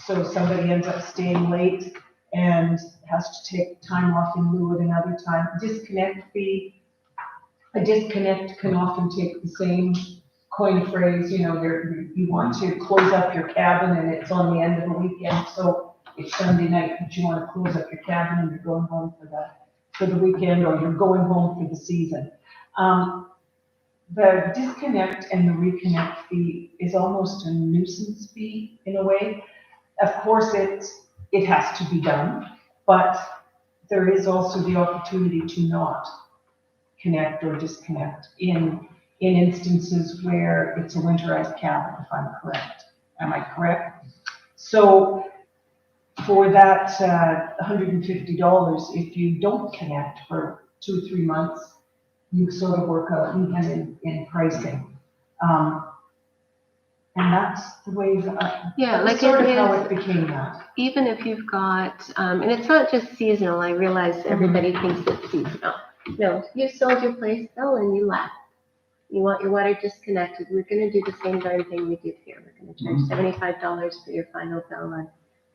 So somebody ends up staying late and has to take time off in lieu of another time. Disconnect fee. A disconnect can often take the same coin phrase, you want to close up your cabin and it's on the end of the weekend, so it's Sunday night, but you want to close up your cabin and you're going home for the weekend, or you're going home for the season. The disconnect and the reconnect fee is almost a nuisance fee in a way. Of course, it has to be done, but there is also the opportunity to not connect or disconnect in instances where it's a winterized cabin, if I'm correct. Am I correct? So for that $150, if you don't connect for 2 or 3 months, you sort of work out even in pricing. And that's the way, that Yeah, was like sort it of how is, it became that. even if you've got, and it's not just seasonal, I realize everybody thinks it's seasonal. No, you sold your place, oh, and you left. You want your water disconnected, we're gonna do the same darn thing we did here. We're gonna charge $75 for your final bill, and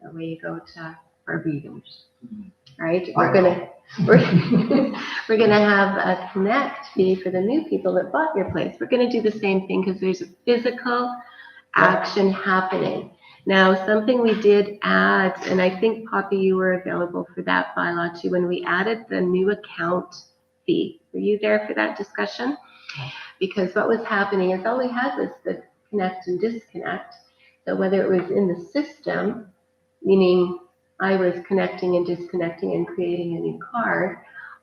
away you go to Barbados. Right? We're gonna have a connect fee for the new people that bought your place. We're gonna do the same thing because there's a physical action happening. Now, something we did add, and I think Poppy, you were available for that bylaw too, when we added the new account fee. Were you there for that discussion? Because what was happening is all we had was the connect and disconnect. So whether it was in the system, meaning I was connecting and disconnecting and creating a new card,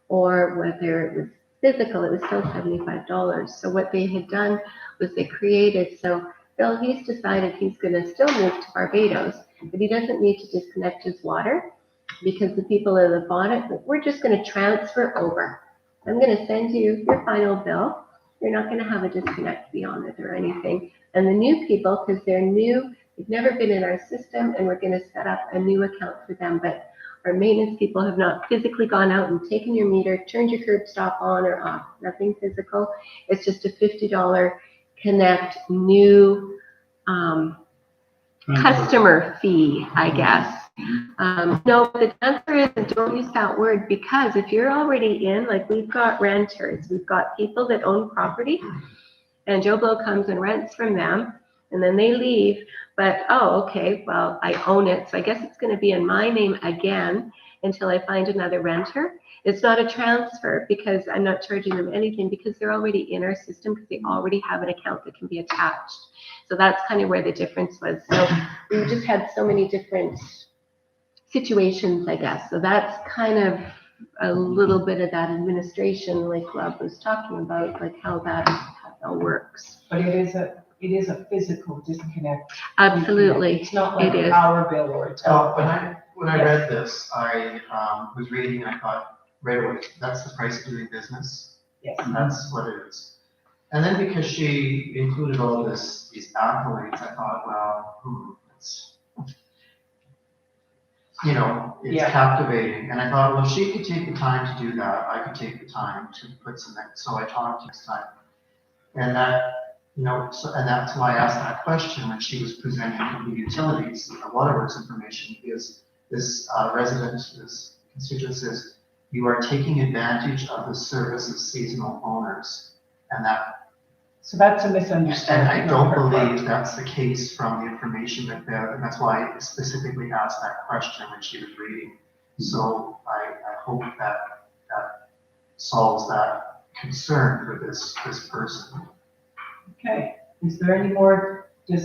or whether it was physical, it was still $75. So what they had done was they created, so Bill, he's decided he's gonna still move to Barbados, but he doesn't need to disconnect his water because the people that have bought it, we're just gonna transfer over. I'm gonna send you your final bill. You're not gonna have a disconnect fee on it or anything. And the new people, because they're new, they've never been in our system, and we're gonna set up a new account for them. But our maintenance people have not physically gone out and taken your meter, turned your curb stop on or off, nothing physical. It's just a $50 connect new customer fee, I guess. No, the answer is don't use that word, because if you're already in, like we've got renters, we've got people that own property, and Joe Blow comes and rents from them, and then they leave, but, oh, okay, well, I own it, so I guess it's gonna be in my name again until I find another renter. It's not a transfer because I'm not charging them anything because they're already in our system because they already have an account that can be attached. So that's kind of where the difference was. So we just had so many different situations, I guess. So that's kind of a little bit of that administration, like Rob was talking about, like how that all works. But it is a physical disconnect. Absolutely. It's not like It a is. power bill or a Oh, telephone. when I read this, I was reading and I thought, right away, that's the price of doing business. Yes. And that's what it is. And then because she included all these accolades, I thought, well, it's, it's Yeah. captivating. And I thought, well, if she could take the time to do that, I could take the time to put some, so I talked next time. And that, and that's why I asked that question when she was presenting the utilities, the waterworks information, because this resident, this constituent says, you are taking advantage of the service of seasonal owners. And So that's a misunderstanding. and I don't on her part. believe that's the case from the information that there, and that's why I specifically asked that question when she was reading. So I hope that solves that concern for this person. Okay, is there any more, Bill,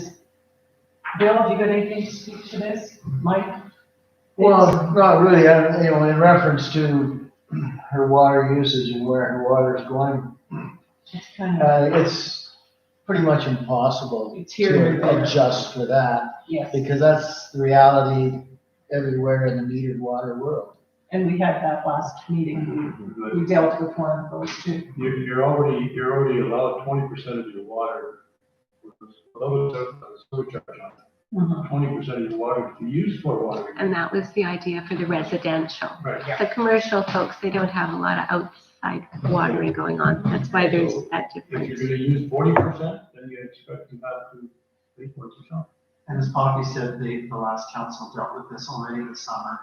have you got anything to speak to this? Mike? Well, not really, in reference to her water usage and where her water is going, It's kind of, it's pretty much impossible It's here and to there. adjust for that, yes, because that's the reality everywhere in the metered water world. and we had that last meeting, we dealt with one of those too. You're already allowed 20% of your water, without a surcharge on it. Mhm. 20% of your water to be used for water. And that was the idea for the residential. Right. The commercial folks, they don't have a lot of outside watering going on. That's why there's that If you're difference. gonna use 40%, then you expect to have to pay for it yourself. And as Poppy said, the last council dealt with this already this summer.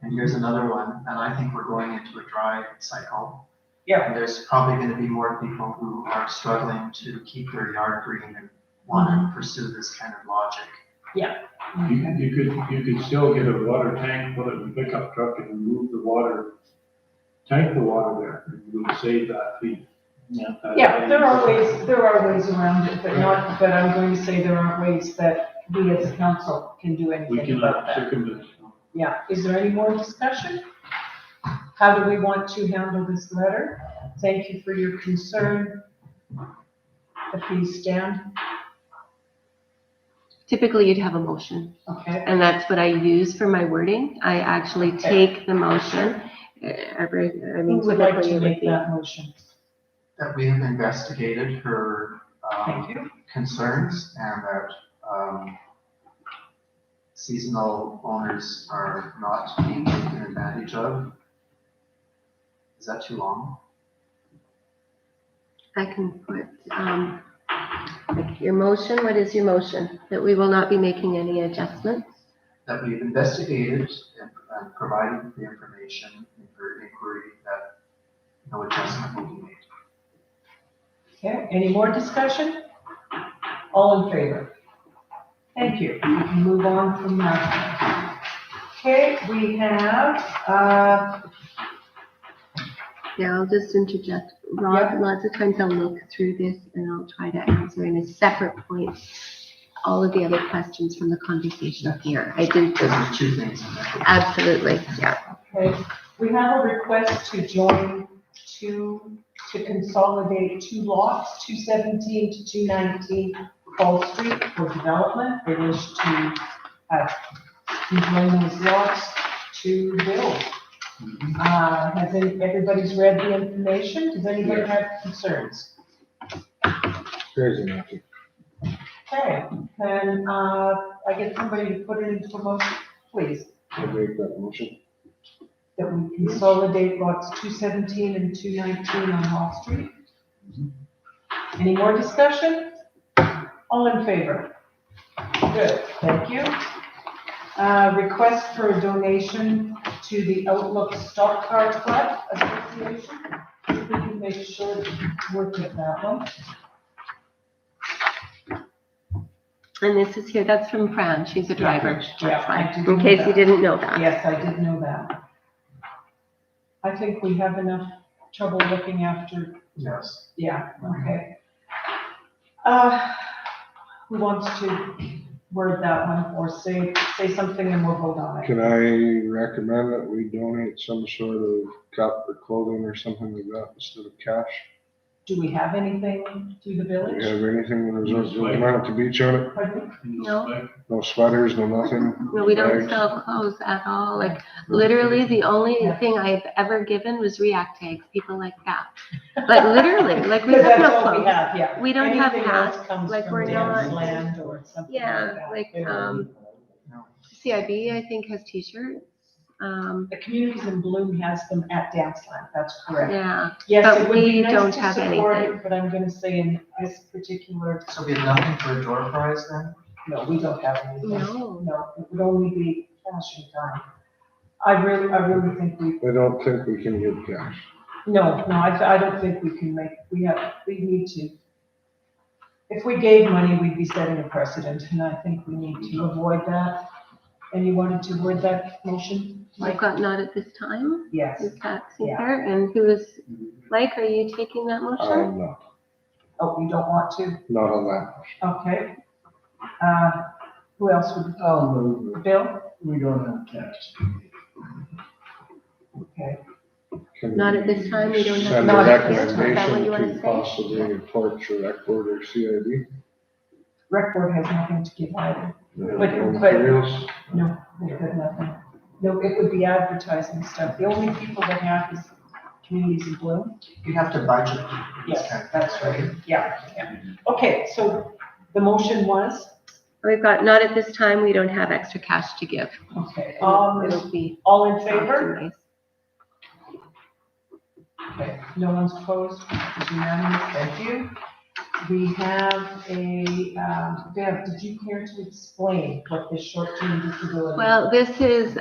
And here's another one, and I think we're going into a dry cycle. Yeah. And there's probably gonna be more people who are struggling to keep their yard green and wanna pursue this kind of logic. You could still get a water tank, put it in a pickup truck and move the water, tank the water there, and you would save that fee. Yeah. Yeah, there are ways around it, but I'm going to say there aren't ways that we as a council can do We anything about cannot that. circumvent. Yeah, is there any more discussion? How do we want to handle this letter? Thank you for your concern. Please stand, Typically, you'd have a motion, okay? and that's what I use for my wording. I actually take the motion. Who would like typically to it would make be- that motion? That we have investigated her Thank you. concerns and that seasonal owners are not being taken advantage of. Is that too long? I can put, like your motion, what is your motion? That we will not be making any adjustments? That we've investigated and provided the information for inquiry that no adjustment will be made. Okay, any more discussion? All in favor? Thank you. We can move on from that. Okay, we have, Yeah, I'll just interject. Rob, Yeah. lots of times I'll look through this and I'll try to answer in a separate point all of the other questions from the conversation here. I do, Because there's two things in there. absolutely, yeah. okay, we have a request to join to consolidate two lots, 217 to 219 Fall Street for development. They wish to join those lots to build. Has everybody's read the information? Does anybody have concerns? Crazy nothing. Okay, can I get somebody to put it into a motion, please? I make that motion. That we consolidate lots 217 and 219 on Hall Street. Any more discussion? All in favor? Good, thank you. Request for a donation to the Outlook Stock Car Club Association. We can make sure that we work with that one. And this is here, that's from Fran, she's a driver. Yeah, That's I fine. did In know case you that. didn't know that. Yes, I did know that. I think we have enough trouble looking after. Yes. Yeah, okay. Who wants to word that one or say something and we'll vote on it? Can I recommend that we donate some sort of cup or clothing or something like that instead of cash? Do we have anything through the Do you village? have anything that has a amount to beach on it? Pardon me? No. No sweaters, no nothing? No, we don't Bags? sell clothes at all. Like literally the only thing I've ever given was react tags, people like that. But literally, like we Because have that's no all we clothes. have, yeah. We don't have Anything else hats, comes like from we're Dan's not- land or something Yeah, like that. like, CIB, I think, has t-shirts. The Communities in Bloom has them at Dance Land, that's correct. Yeah, Yes, But it would be we nice don't to have support anything. it, but I'm gonna say in this particular, So we have nothing for a door prize then? no, we don't have anything. no. No, it would only be cash and time. I really think I don't think we can give cash. I don't think we can we need to. If we gave money, we'd be setting a precedent, and I think we need to avoid that. And you wanted to word that motion, I've Mike? got not at this time. Yes. Is that Yeah. Caesar? And who is, Mike, are you taking that motion? No, Oh, you don't want to? not on that. Okay. Who else would, I'll move, Bill? we don't have cash. Okay. Can Not at this time, we don't have- Send Not a at this time. Is that what you wanna recommendation to say? possibly report to rec board or CIB. Rec board has nothing to give either. No But- materials. No, they've got nothing. No, it would be advertising stuff. The only people that have is Communities in Bloom. You have to budget. Yes, that's right. Yeah. Okay, so the motion was, We've got, not at this time, we don't have extra cash to give. okay, It'll be all in soft and favor? nice. Okay, no one's opposed, it's unanimous, thank you. We have Bev, did you care to explain what this short-term disability? Well, this is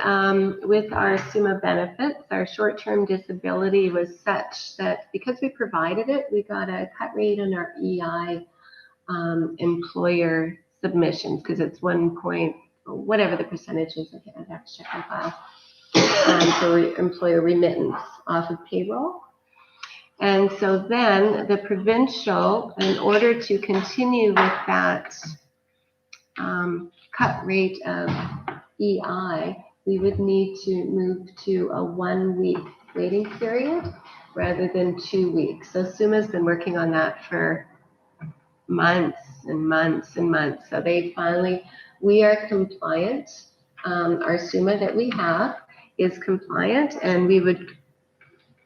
with our SUMA benefits. Our short-term disability was such that because we provided it, we got a cut rate on our EI employer submissions because it's 1 point, whatever the percentage is, I'd have to check my file, for employer remittance off of payroll. And so then the provincial, in order to continue with that cut rate of EI, we would need to move to a 1-week waiting period rather than 2 weeks. So SUMA's been working on that for months and months and months. So they finally, we are compliant. Our SUMA that we have is compliant, and we would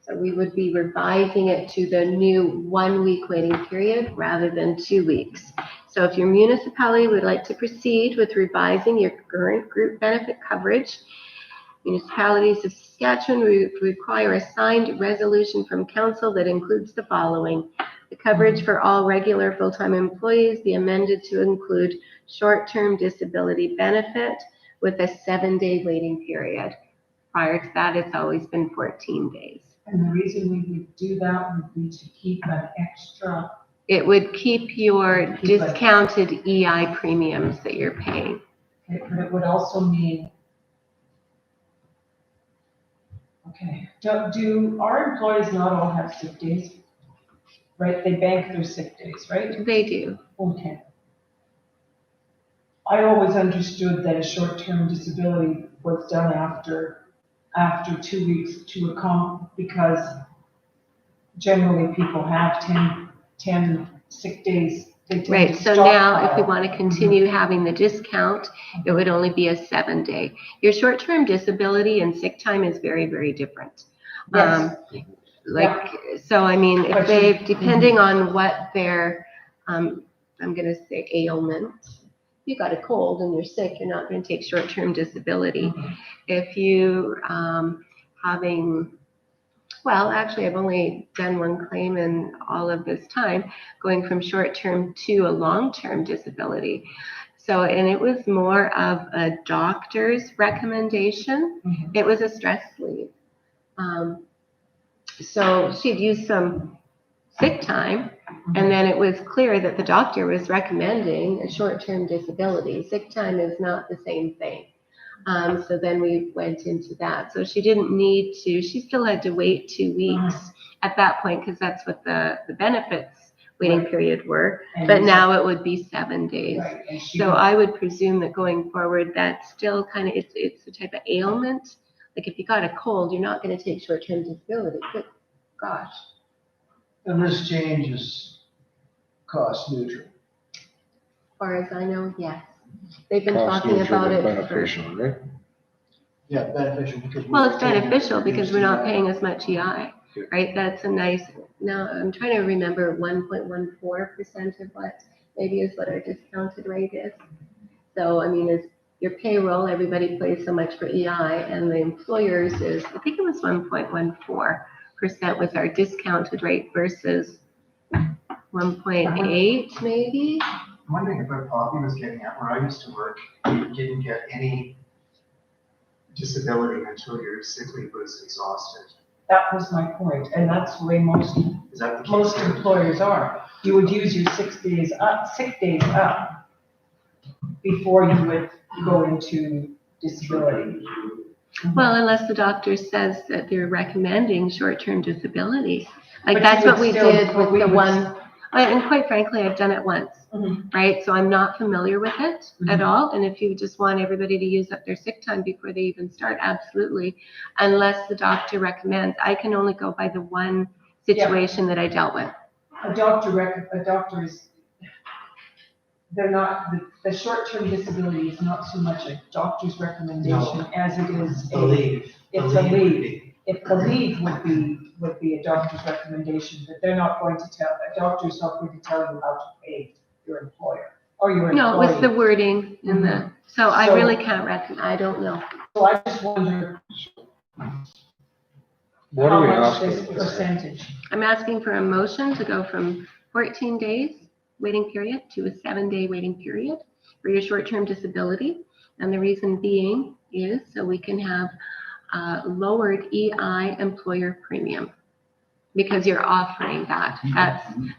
So we would be revising it to the new 1 week waiting period rather than 2 weeks. So if your municipality would like to proceed with revising your current group benefit coverage, municipalities of Saskatchewan require a signed resolution from council that includes the following. The coverage for all regular full-time employees be amended to include short-term disability benefit with a 7-day waiting period. Prior to that, it's always been 14 days. And the reason we would do that would be to keep an extra, It would keep your Keep it. discounted EI premiums that you're paying. but it would also mean, okay, do our employees not all have sick days? Right, they bank their sick days, right? They do. Okay. I always understood that a short-term disability was done after 2 weeks because generally people have 10 sick days. They tend Right, to so now if we stockpile. want to continue having the discount, it would only be a 7-day. Your short-term disability and sick time is very, very different. Yes. So I mean, if But they, you- depending on what their, I'm gonna say ailment, you got a cold and you're sick, you're not gonna take short-term disability. If you, well, actually, I've only done one claim in all of this time, going from short-term to a long-term disability. So, and it was more of a doctor's recommendation. Mhm. It was a stress leave. So she'd used some sick time, and then it was clear that the doctor was recommending a short-term disability. Sick time is not the same thing. So then we went into that. So she didn't need to, she still had to wait 2 weeks at that point because that's what the benefits waiting Right. period were. And But you now it would be 7 days. Right, and she So would- I would presume that going forward, that's still kind of, it's a type of ailment. Like if you got a cold, you're not going to take short-term disability. Good gosh. And this change is cost neutral. As far as I know, yes. They've been Cost talking neutral about but it. beneficial, right? Yeah, beneficial because. Well, it's we're taking beneficial because we're not reduced paying as much EI, Yeah. right? That's a nice, now I'm trying to remember 1.14% of what maybe is what our discounted rate is. So, I mean, is your payroll, everybody pays so much for EI, and the employers is, I think it was 1.14% was our discounted rate versus 1.8 maybe? I'm wondering if what Poppy was getting at, where I used to work, you didn't get any disability until your sick leave was exhausted. That was my point, and that's the way most Is that the case? most here? employers are. You would use your sick days up before you would go into disability. Well, unless the doctor says that they're recommending short-term disability. Like But that's you what would we still- did but with we the would- one, and quite frankly, I've done it once, Mhm. right? So I'm not familiar with it at Mhm. all. And if you just want everybody to use up their sick time before they even start, absolutely. Unless the doctor recommends, I can only go by the one situation that I dealt with. A doctor is, they're not, the short-term disability is not so much a doctor's recommendation as it is The leave. The it's a would leave. be- If the leave would be a doctor's recommendation, but they're not going to tell, a doctor's not going to tell you how to pay your employer or your employee. No, it was the wording in the, so I So- really can't recommend, I don't know. So I just wonder What how are we much asking? this percentage. I'm asking for a motion to go from 14 days waiting period to a 7-day waiting period for your short-term disability. And the reason being is so we can have lowered EI employer premium because you're offering that.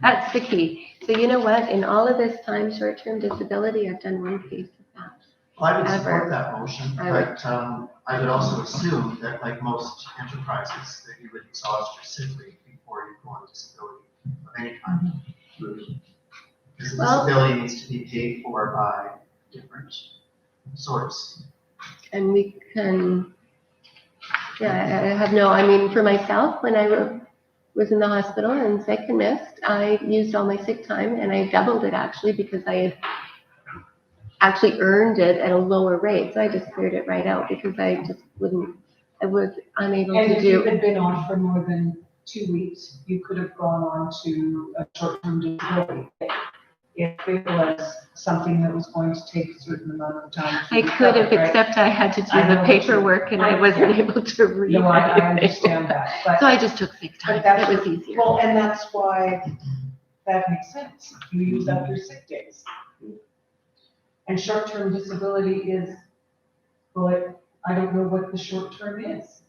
That's the key. So you know what? In all of this time, short-term disability, I've done one case of that. Well, I would Ever. support that motion, I would. but I would also assume that like most enterprises, that you would exhaust your sick leave before you go on disability of any kind. Because the Well- disability needs to be paid for by different source. And we can, yeah, I have no, I mean, for myself, when I was in the hospital and sick and missed, I used all my sick time and I doubled it actually because I had actually earned it at a lower rate. So I just cleared it right out because I just wouldn't I was unable And to if you do. had been off for more than 2 weeks, you could have gone on to a short-term disability. If it was something that was going to take a certain amount of time. to I could have, recover, right? except I had to do I know the that you- paperwork and I wasn't able to read No, I anything. understand that, but. So I just took sick time. But that's It was easier. Well, and that's why that makes sense. You use up your sick days. And short-term disability is, well, I don't know what the short-term is.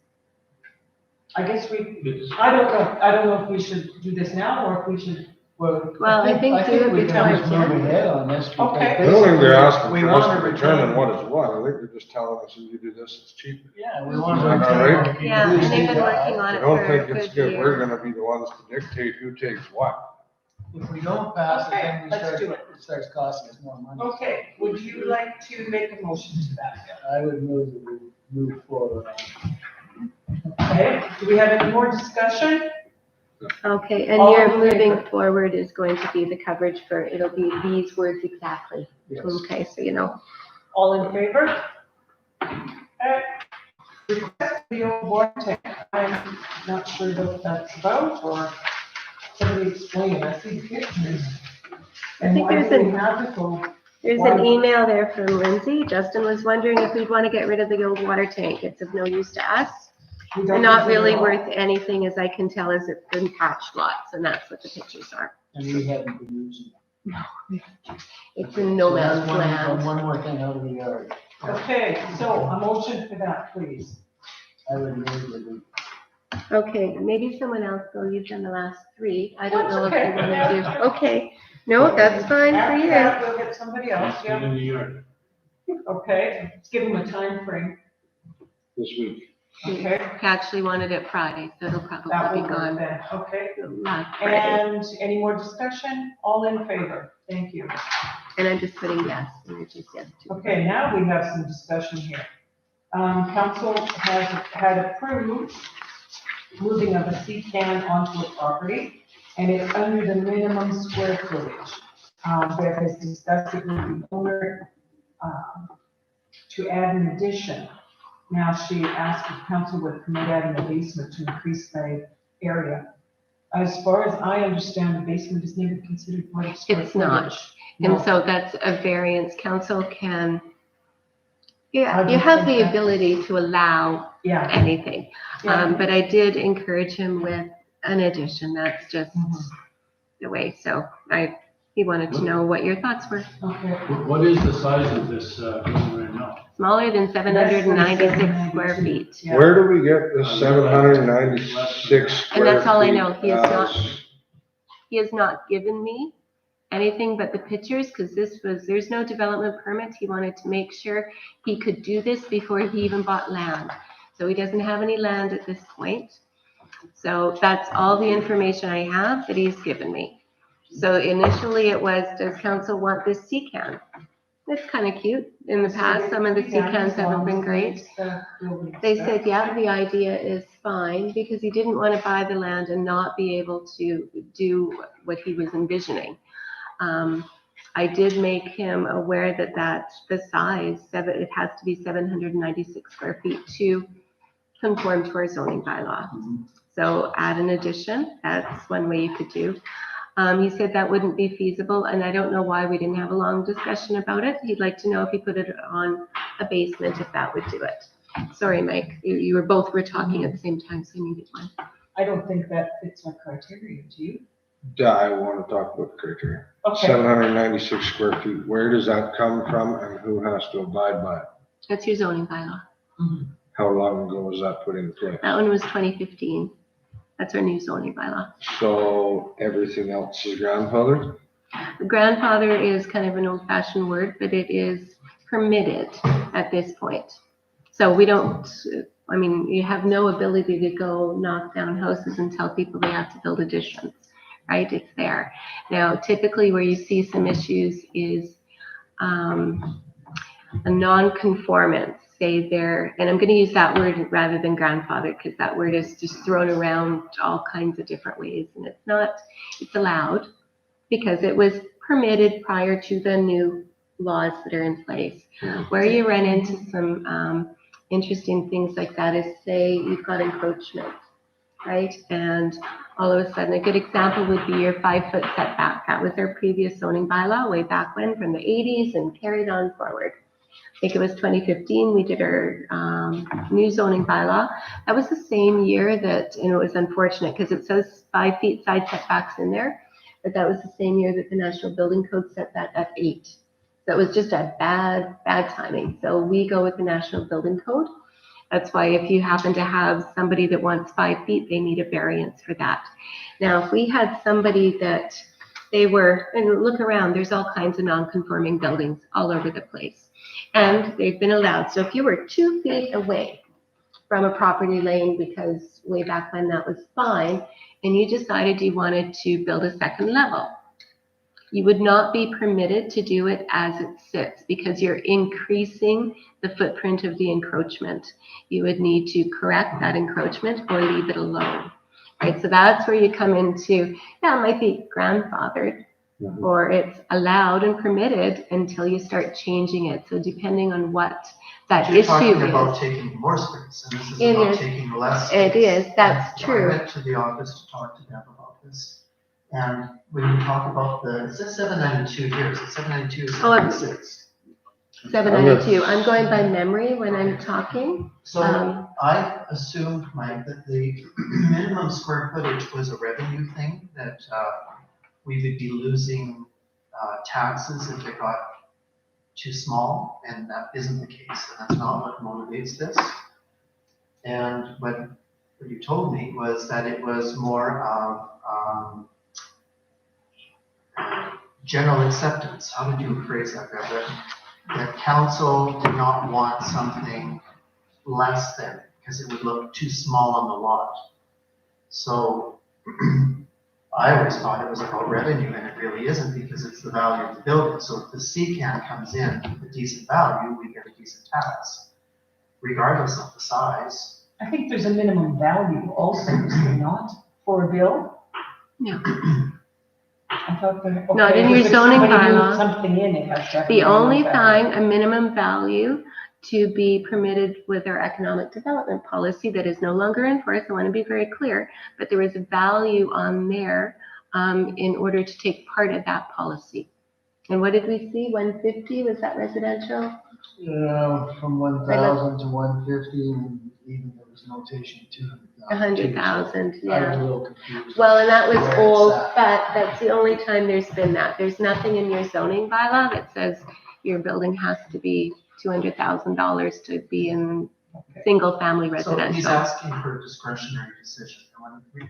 I guess It's, I don't know if we should do this now or if we should, Well, I think do it we before can it's just move done. ahead on this. because Okay. I don't think they're asking we for us wanna to determine retain- what is what, I think they're just telling us if you do this, it's cheaper. Yeah, we want Is to. that all right? retain- Yeah, and increase they've been the working job. on I it don't for a think it's good good, we're year. gonna be the ones to dictate who takes what. If we don't pass it, Okay, then let's do it starts costing us more money. okay, would you like to make a motion to that? I would move that we move forward. Okay, do we have any more discussion? Okay, and All your in moving favor? forward is going to be the coverage for, it'll be these words exactly. Yes. Okay, so you know. All in favor? Request the old water tank, I'm not sure what that's about, or somebody explain, I see pictures. And think why there's do we an- have to go? There's an email there from Lindsay. Justin was wondering if we'd want to get rid of the old water tank. It's of no use to us. We don't And not use it at really all? worth anything, as I can tell, as it's been patched lots, and that's what the pictures are. And we haven't been using it. It's in no So that's man's one- land. One more thing out of the yard. Okay, so a motion for that, please. I would move that we Okay, maybe someone else will. You've done the last three. I don't That's know if okay. you want to do, okay. No, that's fine for After you. that, we'll get somebody else, it's in yeah, the yard. okay, let's give them a time frame. This week. Okay? I actually wanted it Friday, so it'll That probably will be work gone then, okay? last Friday. And any more discussion? All in favor? Thank you. And I'm just putting yes, and it's just yes too. Okay, now we have some discussion here. Council has had approved moving of a CCAN onto a property, and it's under the minimum square footage. Beth has discussed it with the owner, to add an addition. Now, she asked if council would permit adding a basement to increase the area. As far as I understand, the basement is never considered part of square It's not. footage. And No. so that's a variance. Council can, How yeah, do you you have think the that- ability to allow Yeah. anything. Yeah. But I did encourage him with an addition. That's just Mhm. the way. So he wanted to know what your thoughts were. Okay. What is the size of this, building right now? Smaller than 796 square feet. Yeah. Where do we get this 796 square And that's all I feet know. He is not- as- He has not given me anything but the pictures, because there's no development permit. He wanted to make sure he could do this before he even bought land. So he doesn't have any land at this point. So that's all the information I have that he's given me. So initially it was, does council want this CCAN? It's kind of cute. In the past, some of the CCANs haven't been great. They said, yeah, the idea is fine, because he didn't want to buy the land and not be able to do what he was envisioning. I did make him aware that the size, it has to be 796 square feet to conform to our zoning bylaw. So add an addition, that's one way you could do. He said that wouldn't be feasible, and I don't know why we didn't have a long discussion about it. He'd like to know if he put it on a basement, if that would do it. Sorry, Mike, you were talking at the same time, so you needed one. I don't think that fits our criteria, do you? Yeah, I want to talk about the criteria. Okay, 796 square feet, where does that come from and who has to abide by it? That's your zoning bylaw. How long ago was that put in place? That one was 2015. That's our new zoning bylaw. So everything else is grandfathered? Grandfather is kind of an old-fashioned word, but it is permitted at this point. So we don't, you have no ability to go knock down houses and tell people they have to build additions, right? It's there. Now, typically where you see some issues is a non-conformance, say there, and I'm going to use that word rather than grandfather, because that word is just thrown around all kinds of different ways, and it's allowed because it was permitted prior to the new laws that are in place. Where you run into some interesting things like that is, say you've got encroachment, right? And all of a sudden, a good example would be your 5-foot setback. That was our previous zoning bylaw way back when, from the 80s, and carried on forward. I think it was 2015, we did our new zoning bylaw. That was the same year that, and it was unfortunate because it says 5 feet side setbacks in there, but that was the same year that the National Building Code set that at 8. So it was just a bad timing. So we go with the National Building Code. That's why if you happen to have somebody that wants 5 feet, they need a variance for that. Now, if we had somebody that they were, and look around, there's all kinds of non-conforming buildings all over the place. And they've been allowed. So if you were 2 feet away from a property lane, because way back when that was fine, and you decided you wanted to build a second level, you would not be permitted to do it as it sits because you're increasing the footprint of the encroachment. You would need to correct that encroachment or leave it alone, right? So that's where you come into, yeah, it might be grandfathered, or it's allowed and permitted until you start changing it. So depending on what that You're issue talking about is. taking more space, and this is It about is. taking less It space. is, that's I true. went to the office to talk to them about this. And when you talk about it says 792 here, is it 792 or Oh, I'm- 796? 792. I'm going by memory when I'm talking. So Um, I assumed, Mike, that the minimum square footage was a revenue thing, that we would be losing taxes if it got too small, and that isn't the case, and that's not what motivates this. And what you told me was that it was more of general acceptance. How did you phrase that, Deborah? That council did not want something less than, because it would look too small on the lot. So I always thought it was about revenue, and it really isn't, because it's the value of the building. So if the CCAN comes in with a decent value, we get a decent tax, regardless of the size. I think there's a minimum value also, is there not, for a bill? No. I thought that. Not in okay, your if zoning somebody moved bylaw. something in, it has to have. a The only minimum value. thing, a minimum value to be permitted with our economic development policy that is no longer in force, I want to be very clear, but there is a value on there in order to take part of that policy. And what did we see? 150, was that residential? From 1,000 to 150, and even there was notation 200,000. 100,000, I was yeah. a little confused. Well, and that was Where it's old, at. but that's the only time there's been that. There's nothing in your zoning bylaw that says your building has to be $200,000 to be in single-family So he's residential. asking for a discretionary decision. And when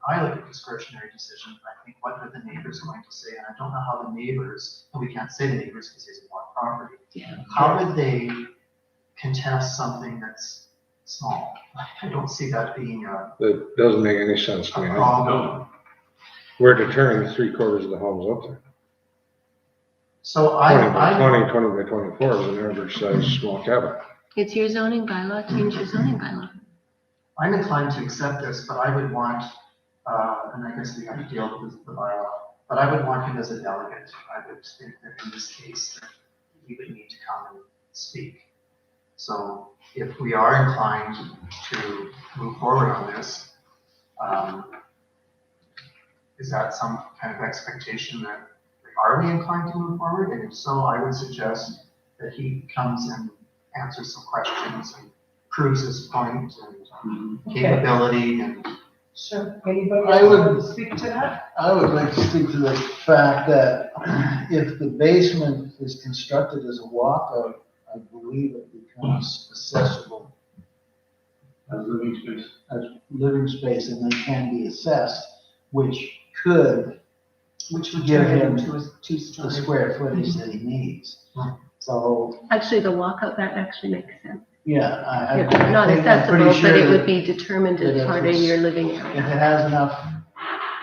I look at discretionary decision, I think, what are the neighbors going to say? And I don't know how the neighbors, and we can't say the neighbors because he's a block property. Yeah. How would they contest something that's small? I don't see that being a That doesn't make any sense to me. problem. We're deterring 3/4 of the homes up there. So 20 by I 20, 20 by 24 is an average size small cabin. It's your zoning bylaw, change your zoning bylaw. I'm inclined to accept this, but I would want, and I guess we have to deal with the bylaw, but I would want him as a delegate. I would think that in this case, that he would need to come and speak. So if we are inclined to move forward on this, is that some kind of expectation that, are we inclined to move forward? And if so, I would suggest that he comes and answers some questions and proves his point and capability and. Sure, anybody I else would- want to speak to that? I would like to speak to the fact that if the basement is constructed as a walkout, I believe it becomes accessible As living space. as living space and then can be assessed, which could Which would give turn it him into a the two-story. square footage that he needs. Hmm. So, Actually, the walkout, that actually makes sense. yeah, I It's think not I'm pretty accessible, but sure it would that be determined that as if part of it's- your living if area, it has enough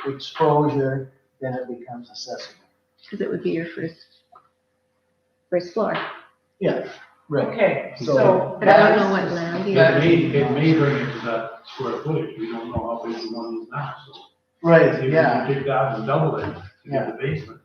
exposure, then it becomes accessible. because it would be your first floor. Yeah, right. Okay, So- so But I don't know that's, what land It you. may bring it to that square footage, we don't know how big the one is now, so. Right, If you yeah, take that and double it to Yeah. get the basement,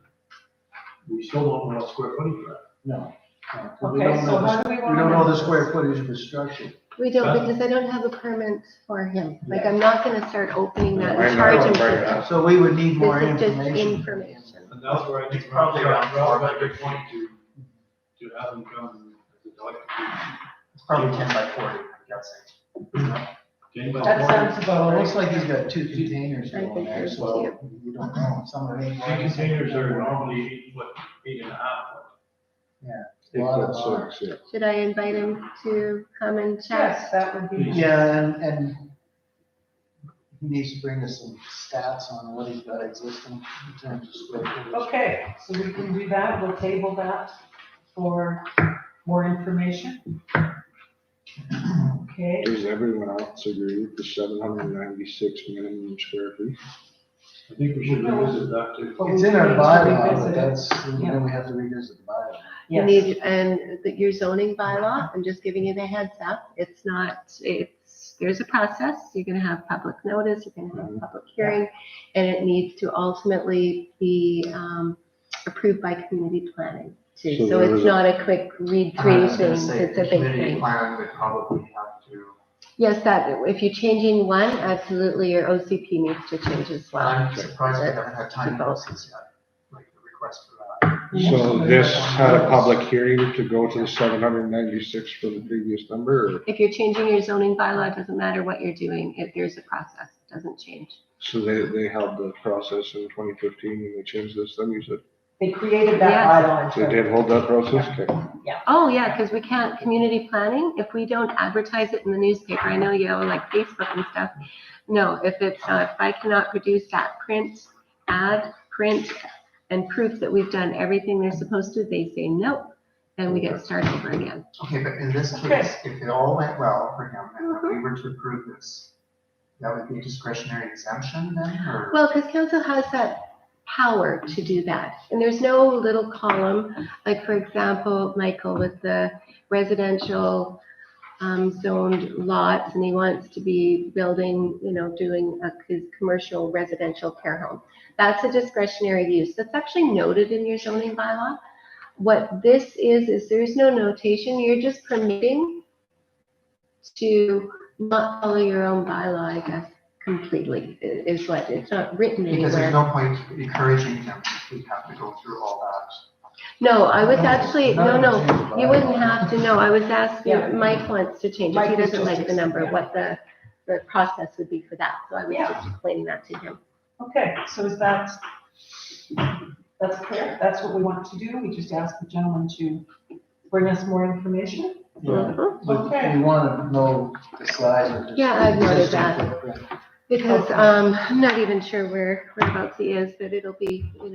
we still don't know what square footage we're at. no. We Okay, don't so know how do we we want to? don't know the square footage of the structure. We don't, Huh? because I don't have a permit for him. Like, I'm not gonna start opening that I and know, charge him bring for it it. up. So we would need more This is just information. information. And that's where I think It's probably around Ralph 4 got a by good point to have them come as a delegate. It's probably 10 by 40, I'm guessing. 10 by That 40. sounds Well, about it right. looks like he's got 2 containers I going think there, there's so we don't know. Some of it ain't. Three containers are normally 8.5 foot. 8'6", yeah. Should I invite him to come and chat? Yes, that would be. Yeah, and he needs to bring us some stats on what he's got existing in terms of square footage. Okay, so we can do that, we'll table that for more information. Okay, Does everyone else agree with the 796 minimum square feet? I think we should revisit that too. but we It's need in our to bylaw, revisit but it. that's, Yeah. then we have to revisit the bylaw. You Yes. need, and your zoning bylaw, I'm just giving you the heads up, there's a process, you're gonna have public notice, you're gonna have public hearing, and it needs to ultimately be, approved by community planning too. So So there it's was a- not a quick read I through was gonna thing, say, it's the a big community thing. plan would probably have to, Yes, that, if you're changing one, absolutely, your OCP needs to change as well, well. I'm surprised we haven't had time notices yet, like the request for that. So this had a public hearing to go to the 796 for the previous number, or, If you're changing your zoning bylaw, it doesn't matter what you're doing, if there's a process, it doesn't change. so they held the process in 2015 when they changed this, then you said, They created that Yes. bylaw. in they did hold that process? Okay. Oh, yeah, because we can't, community planning, if we don't advertise it in the newspaper, I know you have like Facebook and stuff. No, if I cannot produce that print, and proof that we've done everything they're supposed to, they say no, and we get started over again. Okay, but in this Okay. case, if it all went well for him and we were to approve this, that would be a discretionary exemption then, or? Well, because council has that power to do that. And there's no little column, like for example, Michael with the residential zoned lots, and he wants to be building, doing his commercial residential care home. That's a discretionary use. That's actually noted in your zoning bylaw. What this is there's no notation. You're just permitting to not follow your own bylaw, I guess, completely, is what, it's not written Because there's anywhere. no point encouraging him if we have to go through all that. No, I was actually, Not no, gonna change the you bylaw. wouldn't have to know. I was Yeah. asking, Mike wants to change it. He Mike was doesn't just like the number, yeah. what the process would be for that. So I was Yeah. just explaining that to him. Okay, so is that's clear? That's what we want to do? We just ask the gentleman to bring us more information? Yeah, Mhm. but Okay. we want to know the size of the. Yeah, I've noted existing that. footprint. Because Okay. I'm not even sure whereabouts he is, but it'll be, we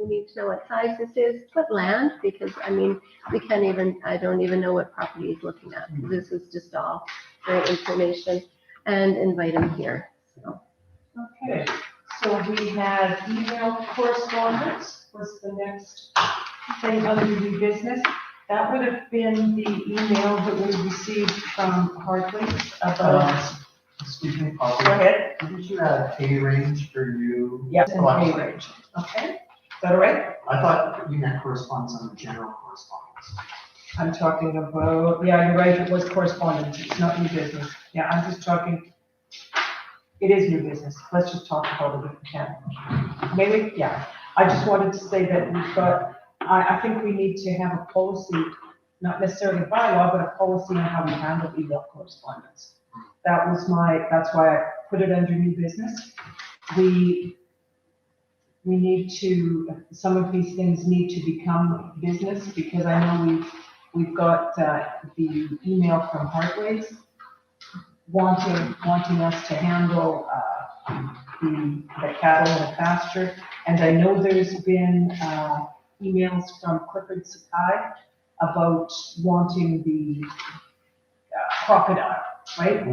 need to know what size this is, what land, because I don't even know what property he's looking at. This is just all for information, and invite him here. So. Okay, so we had email correspondence was the next thing under new business. That would have been the email that we received from Hartley's about, Excuse me, go Paul, ahead. didn't you add pay range for you? Yes, and Oh, I'm pay sorry. range. Okay, is that all right? I thought you meant correspondence under general correspondence. I'm talking about, yeah, you're right, it was correspondence, it's not new business. Yeah, I'm just talking, it is new business. Let's just talk about it if we can. Maybe, yeah. I just wanted to say that we've got, I think we need to have a policy, not necessarily bylaw, but a policy on how we handle email correspondence. That's why I put it under new business. We need to, some of these things need to become business, because I know we've got, the email from Heartways wanting us to handle, the cattle in the pasture. And I know there's been, emails from Clifford Sakai about wanting the crocodile, right?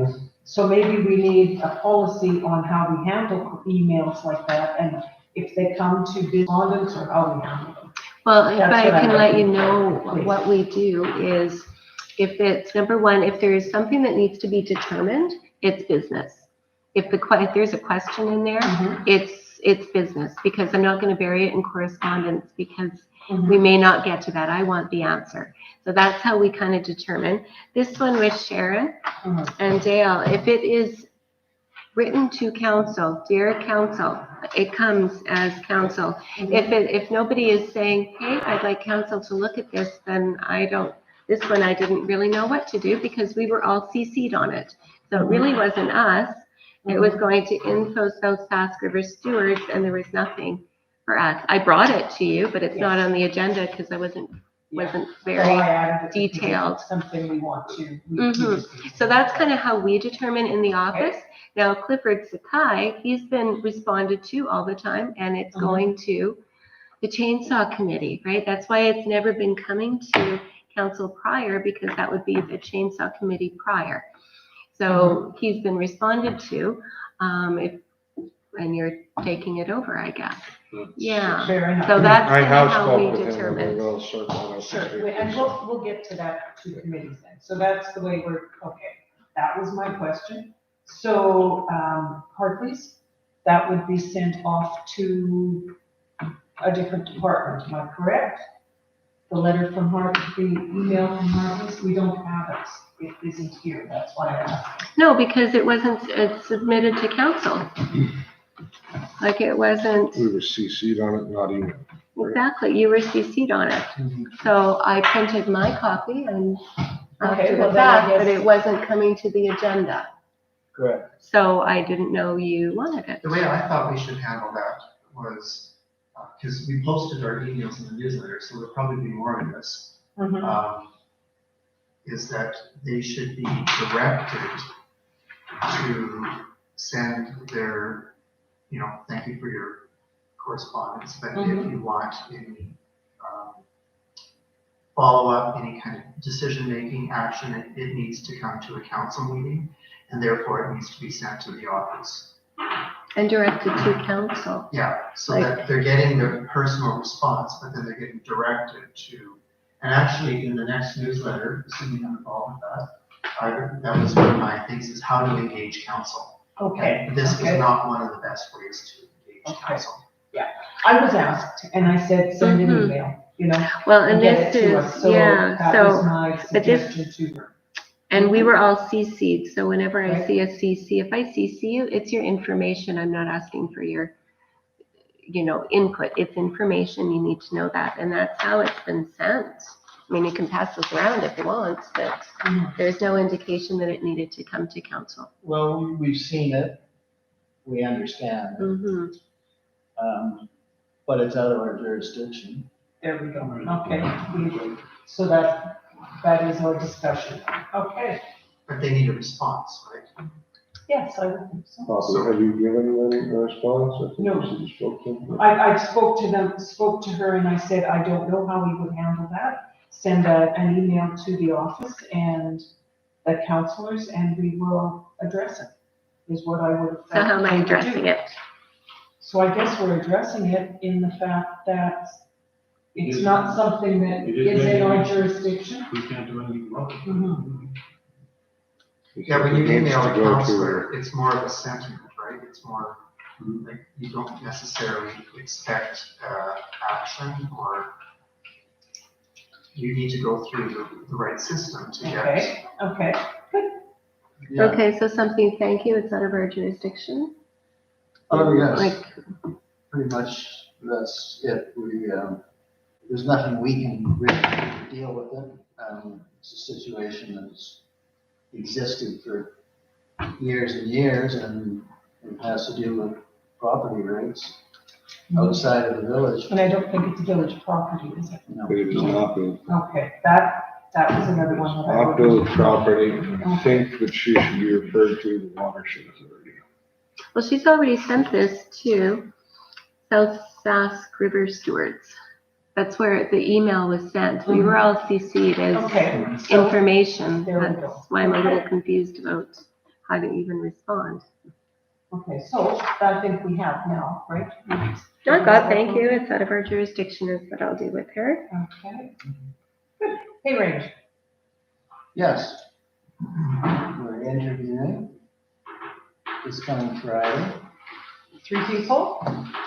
So maybe we need a policy on how we handle emails like that, and if they come to respondents, or how we handle them. Well, if That's I what I'm can let you looking know, for, please. what we do is, if it's, number one, if there is something that needs to be determined, it's business. If there's a question in there, Mhm. it's business, because I'm not gonna bury it in correspondence, because Mhm. we may not get to that. I want the answer. So that's how we kind of determine. This one with Sharon Mhm. and Dale, if it is written to council, dear council, it comes as council. If nobody is saying, hey, I'd like council to look at this, then this one I didn't really know what to do, because we were all CC'd on it. So it really wasn't us. It was going to Info South Sask River Stewards, and there was nothing for us. I brought it to you, but it's not on the agenda because I wasn't Yeah. So very I added it because detailed. it's something we want to. So that's kind of how we determine in the office. Now Clifford Sakai, he's been responded to all the time, and it's going to the Chainsaw Committee, right? That's why it's never been coming to council prior, because that would be the Chainsaw Committee prior. So he's been responded to, and you're taking it over, I guess. Yeah. Fair enough. So that's I kind have of how we spoken to him, and determine. we'll sort that out. Sure, and we'll get to that two committees then. So that's the way okay, that was my question. So, Hartley's, that would be sent off to a different department, am I correct? The letter from the email from Hartley's, we don't have it. It isn't here, that's why I asked. No, because it's submitted to council. Like it wasn't, We were CC'd on it, not emailed. exactly, you were CC'd on it. So I printed my copy and after well, the then I fact, but guess- it wasn't coming to the agenda. Correct. So I didn't know you wanted it. The way I thought we should handle that was, because we posted our emails in the newsletter, so there'll probably be more of this, is that they should be directed to send their, thank you for your correspondence, but if you want any follow-up, any kind of decision-making action, it needs to come to a council meeting, and therefore it needs to be sent to the office. And directed to council. Yeah, so that they're getting their personal response, but then they're getting directed to, and actually in the next newsletter, assuming I'm involved with that, that was one of my things, is how to engage council. Okay. And this was not one of the best ways to engage council. I was asked, and I said, send an email, Well, and get it this to is, us. So yeah, that was so, my but this- suggestion to her. and we were all CC'd, so whenever I Right. see a CC, if I CC you, it's your information. I'm not asking for your, input. It's information. You need to know that. And that's how it's been sent. I mean, you can pass this around if you want, but there's no indication that it needed to come to council. Well, we've seen it, we understand it, Mm-hmm. but it's out of our jurisdiction. There we go. Okay, so that is our discussion. Okay, But they need a response, right? yes, I would think so. Possibly, have you given them a response? I think No. you spoke to them. I spoke to her and I said, I don't know how we would handle that. Send an email to the office and the counselors and we will address it, is what I would have. So how am I addressing it? So I guess we're addressing it in the fact that it's not something that It is is in our mandated. jurisdiction. We can't do anything about it. Mhm. Yeah, when you It needs email to a go to- counselor, it's more of a sentiment, right? It's more like you don't necessarily expect action, or you need to go through the right system to get. Okay, Yeah. Okay, so something, thank you, it's out of our jurisdiction. Oh, yes, Like, pretty much, that's it. There's nothing we can really deal with it. It's a situation that's existed for years and years, and it has to do with property rights outside of the village. and I don't think it's village property, is it? No. But it is not village, Okay, that was another one that I not would. village property. I think that she should be referred to the watershed authority. well, she's already sent this to South Sask River Stewards. That's where the email was sent. We were all CC'd as Okay, so, information. there we go. That's why I'm a little confused about how to even respond. okay, so I think we have now, right? Oh God, thank you. It's out of our jurisdiction is what I'll do with her. Okay. Good. Hey, Range. Yes. We're interviewing this coming Friday. 3 people,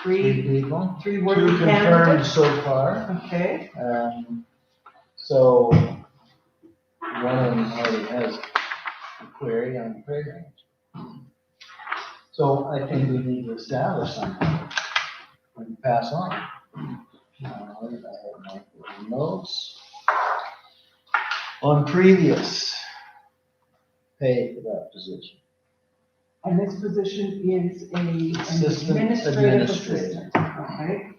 Three 3 people. three Two working confirmed candidates. so far. Okay, So one of them already has a query on the pay range. So I think we need to establish something and pass on. I have my notes on previous pay for that position. and this position is an Assistant administrative administrator. assistant, okay?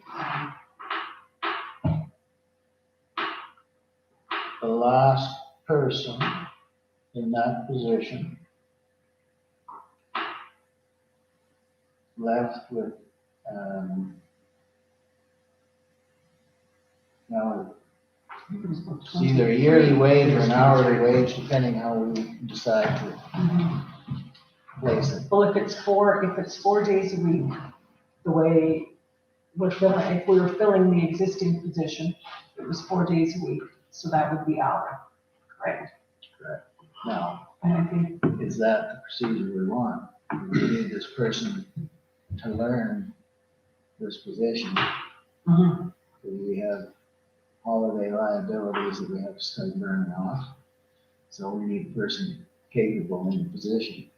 The last person in that position left with, now, it's either a yearly wage or an hourly wage, depending how we decide to Mhm. place it. Well, if it's 4 days a week, the way we're filling, if we were filling the existing position, it was 4 days a week, so that would be hour, correct? Now, And I think, is that the procedure we want? We need this person to learn this position. mhm, We have holiday liabilities that we have to start burning off. So we need a person capable in the position.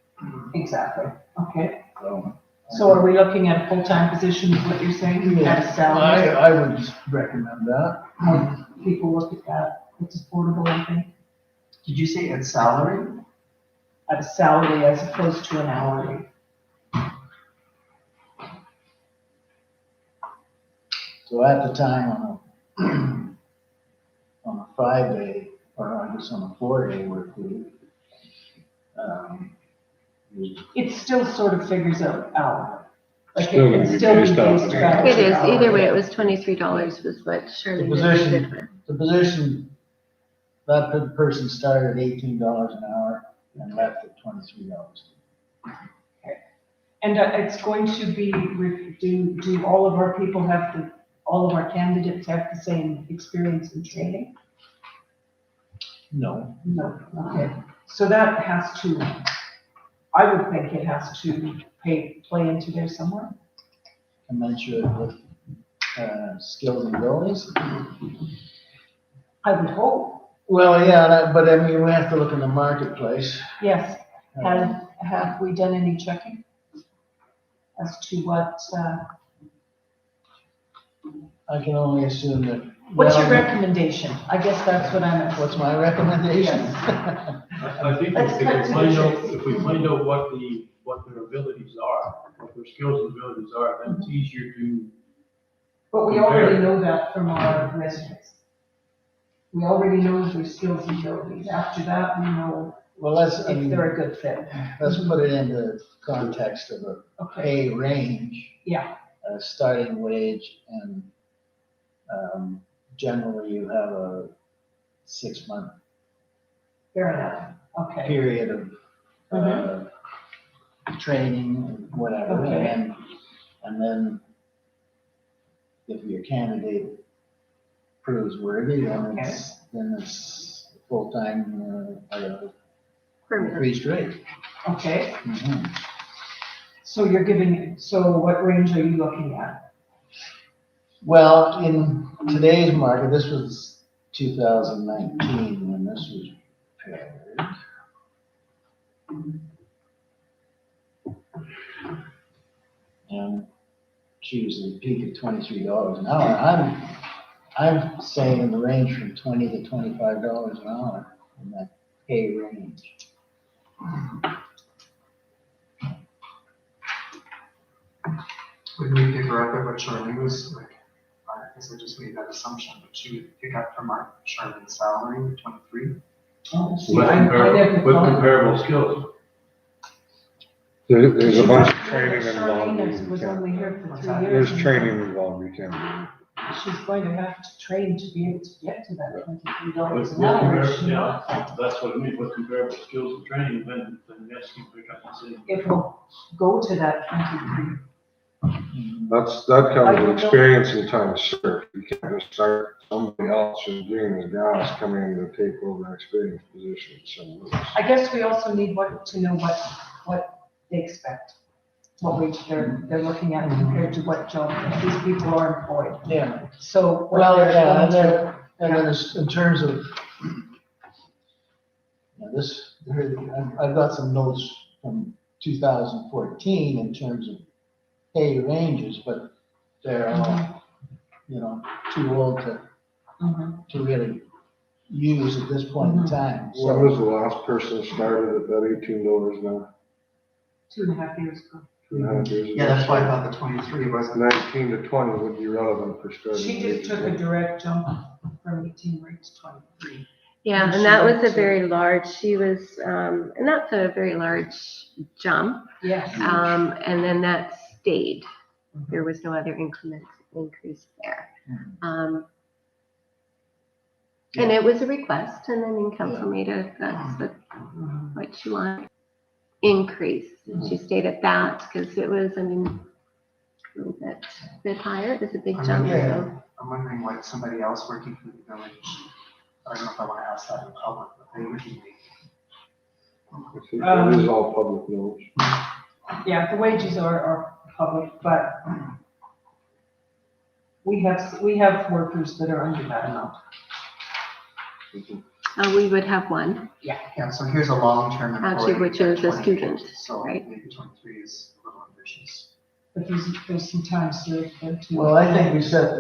exactly, okay. So. So are we looking at a full-time position, is what you're saying, at a salary? I would recommend that. How people look at that, it's affordable, I think, Did you say at salary? at a salary as opposed to an hourly. So at the time on a 5-day, or I guess on a 4-day work week, It still sort of figures out hourly. Like Still it gonna can be still be based off based of- around It is, hourly. either way, it was $23 was what Shirley The did position- with. the position, that person started at $18 an hour and left at $23. And it's going to be, do all of our people have all of our candidates have the same experience and training? No, No, okay. So that has to, I would think it has to play into there somewhere. commensurate with skills and abilities. I would hope, Well, yeah, but I mean, we have to look in the marketplace. yes. Have we done any checking as to what, I can only assume that. what's your well, recommendation? I guess that's what I'm asking. What's my recommendation? I think Let's if cut to the chase. if we find out what their abilities are, what their skills and abilities are, then it's easier to, But we already know that from our resumes. We already know their skills and abilities. After that, we know Well, I if mean, they're a good fit. let's put it into context of a Okay, pay range, yeah, a starting wage, and generally you have a 6-month fair enough. Okay. period of training, whatever, Okay. and then if your candidate proves worthy, then it's full-time, Permanent. increased rate. Okay, Mhm. so so what range are you looking at? Well, in today's market, this was 2019 when this was prepared. And she was at a peak of $23 an hour. I'm saying in the range from $20 to $25 an hour in that pay range. Would we pick her up at what Charlie was like? I guess I just made that assumption, but she would pick up from our Charlie's salary, 23. Oh, see, with I never thought- comparable skills. There's a bunch of Charlene training involved. was only here for 3 There's years. training involved, you can't. She's going to have to train to be able to get to that $23 With an hour. is comparable, she not? yeah, that's what I mean, with comparable skills and training, then yes, you pick up the same. It will go to that 23. That comes with experience and time served. You can't just start somebody else who's doing the grass coming in to take over an experienced position. So I guess we also need to know what they expect. what wage they're looking at compared to what job these people are employed. Yeah. So. what Well, they're yeah, going and to- then, in terms of, this, I've got some notes from 2014 in terms of pay ranges, but they're all, too old Mhm. to really use at this point in time, When so. was the last person started at that $18 now? 2.5 years ago. 2.5 years ago? Yeah, that's why I thought the 23 wasn't. 19 to 20 would be relevant for starting. She just took a direct jump from 18 right to 23. Yeah, And and she that was went a to- very large, she was, and that's a very large jump. Yes. And then that stayed. There was no other increase there. And it was a request, and then council made that's what she wanted, increase. And she stayed at that, because it was, a little bit higher, it was a big jump, so. I'm wondering what somebody else working for the village, I don't know if I want to ask that in public, but they would be making. I think that is all public knowledge. Yeah, the wages are public, but we have workers that are under that amount. We would have one, Yeah, so here's a long-term employee. Actually, which is a 28, student, So right? maybe 23 is a little ambitious. But there's some time served there too. Well, I think we set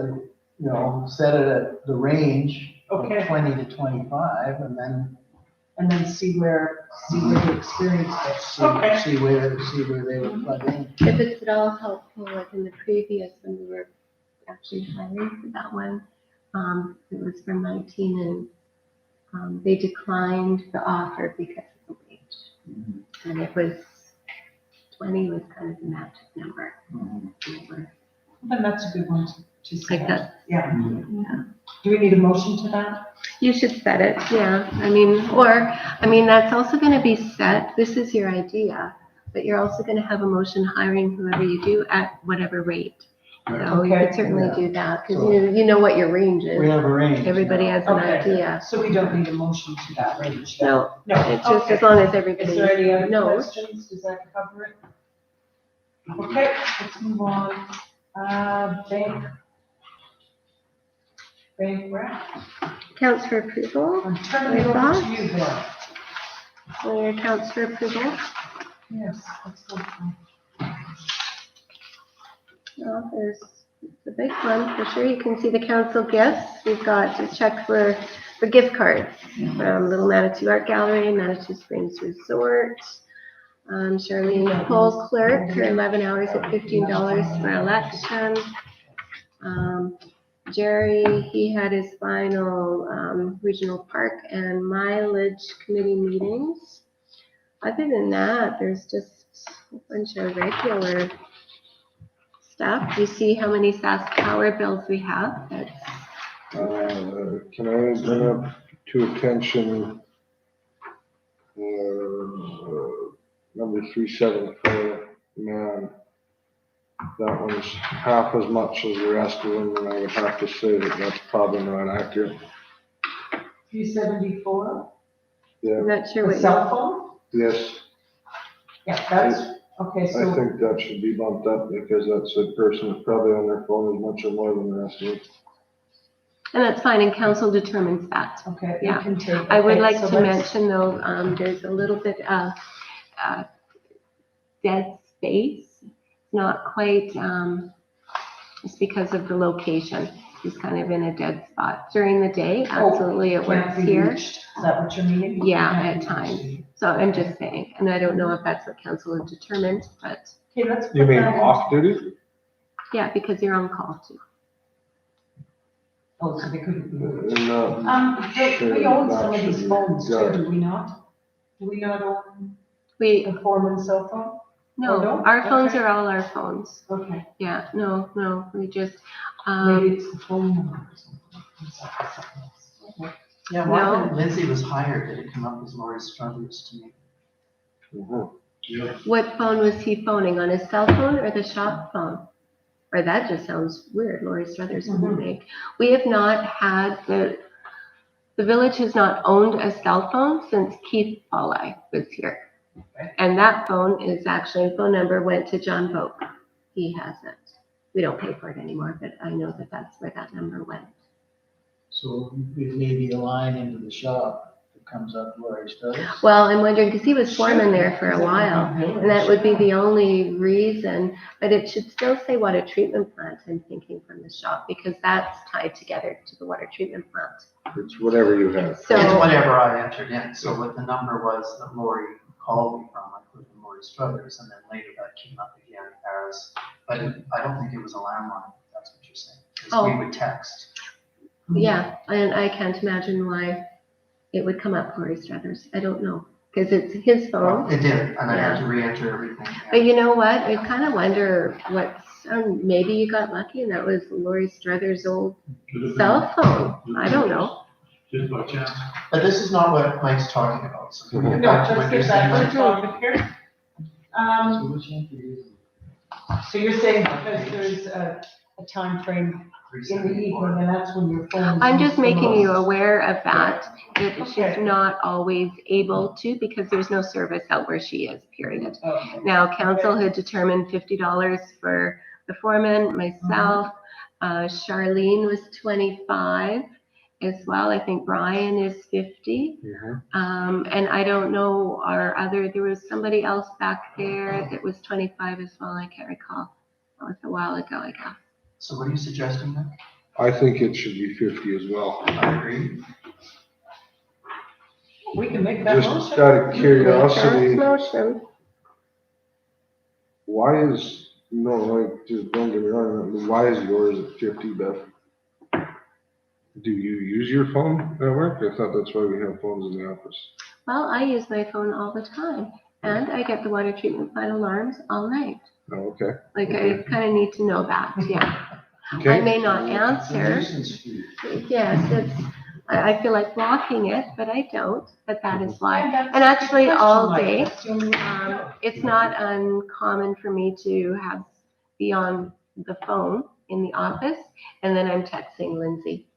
set it at the range of Okay. 20 to 25, and then And then see where the experience gets. see where they would plug in. if it's at all helpful, like in the previous, when we were actually hiring for that one, it was from 19, and they declined the offer because of the wage. And it was 20 was kind of the magic number. Then that's a good one to say. Like that. Yeah. Yeah. Do we need a motion to that? You should set it, yeah. That's also going to be set. This is your idea, but you're also going to have a motion hiring whoever you do at whatever rate. So you Okay. could certainly Yeah. do that, because So- you know what your range We is. have a range. Everybody has an Okay. idea. So we don't need a motion to that range then? No, No, it's just okay. as long as Is everybody there any other knows. questions? Does that cover it? Okay, let's move on. Bank rep. Counts for approval. I'm turning it over to you, Bill. All your counts for approval. Yes, let's go. Well, there's the big one, for sure. You can see the council gifts. We've got a check for gift cards from Little Manitou Art Gallery, Manitou Springs Resort. Charlene Cole Clerk for 11 hours at $15 for election. Jerry, he had his final regional park and mileage committee meetings. Other than that, there's just a bunch of regular stuff. You see how many SAS Power bills we have? That's Can I bring up to attention, number 374, man, that one's half as much as the rest of them, and I would have to say that that's probably not accurate. 374, I'm not sure the what. cell phone? Yes, Yeah, that's, okay, I so, think that should be bumped up because that's a person that's probably on their phone as much or more than the rest of them. And that's fine, and council determines that. okay, you Yeah. can take. I would okay, like so to let's- mention though, there's a little bit of dead space. Not quite, it's because of the location. It's kind of in a dead spot. During the day, absolutely it Can't works be here. reached. Is that what you're meaning? Yeah, Can't at be times. reached. So I'm just saying, and I don't know if that's what council has determined, but Okay, let's. You put mean that in. off duty? yeah, because you're on call too. Oh, so they couldn't be reached. Sure, We own that some of should these be phones too, good. do we not? Do we not own We, the foreman's cell phone? no, no? our phones Okay. are all our phones. Okay, Yeah, no, we just, maybe it's the phone number or something. Okay. Yeah, why No. when Lindsay was hired, did it come up as Lori Struthers to me? Mhm. what phone was he phoning? On his cell phone or the shop phone? Or that just sounds weird, Lori Struthers wouldn't make. We have not had, the village has not owned a cell phone since Keith Paulai was here. And that phone is actually, phone number went to John Boak. He has it. We don't pay for it anymore, but I know that that's where that number went. So it may be a line into the shop that comes up where I started. Well, I'm wondering, because he was foreman there for a while, and that would be the only reason, but it should still say water treatment plant, I'm thinking, from the shop, because that's tied together to the water treatment plant. It's whatever you have. It's So, whatever I entered in, so what the number was that Lori called me from, I put in Lori Struthers, and then later that came up again as, but I don't think it was a landline, if that's what you're saying. Because we would text. yeah, and I can't imagine why it would come up Corey Struthers. I don't know, because it's his phone. It did, and I had to re-enter everything. But you know what? I kind of wonder what's, maybe you got lucky and that was Lori Struthers' old Could have been- cell phone. I don't know. Just by chance. But this is not what Mike's talking about, so can we get No, back to let's what you're get back saying? to the topic here. So which one do you use? So you're saying because there's a timeframe in the evening, and that's when your phone. is I'm used just the making you most. aware of that she's Okay. not always able to because there's no service out where she is, period. Okay. Now, council had determined $50 for the foreman, myself. Charlene was 25 as well. I think Brian is 50. And I don't know there was somebody else back there that was 25 as well. I can't recall. That was a while ago, I guess. So what are you suggesting then? I think it should be 50 as well. I agree. We can make that Just motion. out of curiosity, Motion. why is, no, like, just don't get me wrong, why is yours at 50, Beth? Do you use your phone at work? I thought that's why we have phones in the office. Well, I use my phone all the time, and I get the water treatment plant alarms all night. Oh, okay. Like, I kind of need to know that, yeah. I Okay. may not answer. Nuisance fee. Yes, I feel like blocking it, but I don't, but that is why. And that's And actually, a good all question, day, Mike. That's the only way to go. it's not uncommon for me to be on the phone in the office, and then I'm texting Lindsay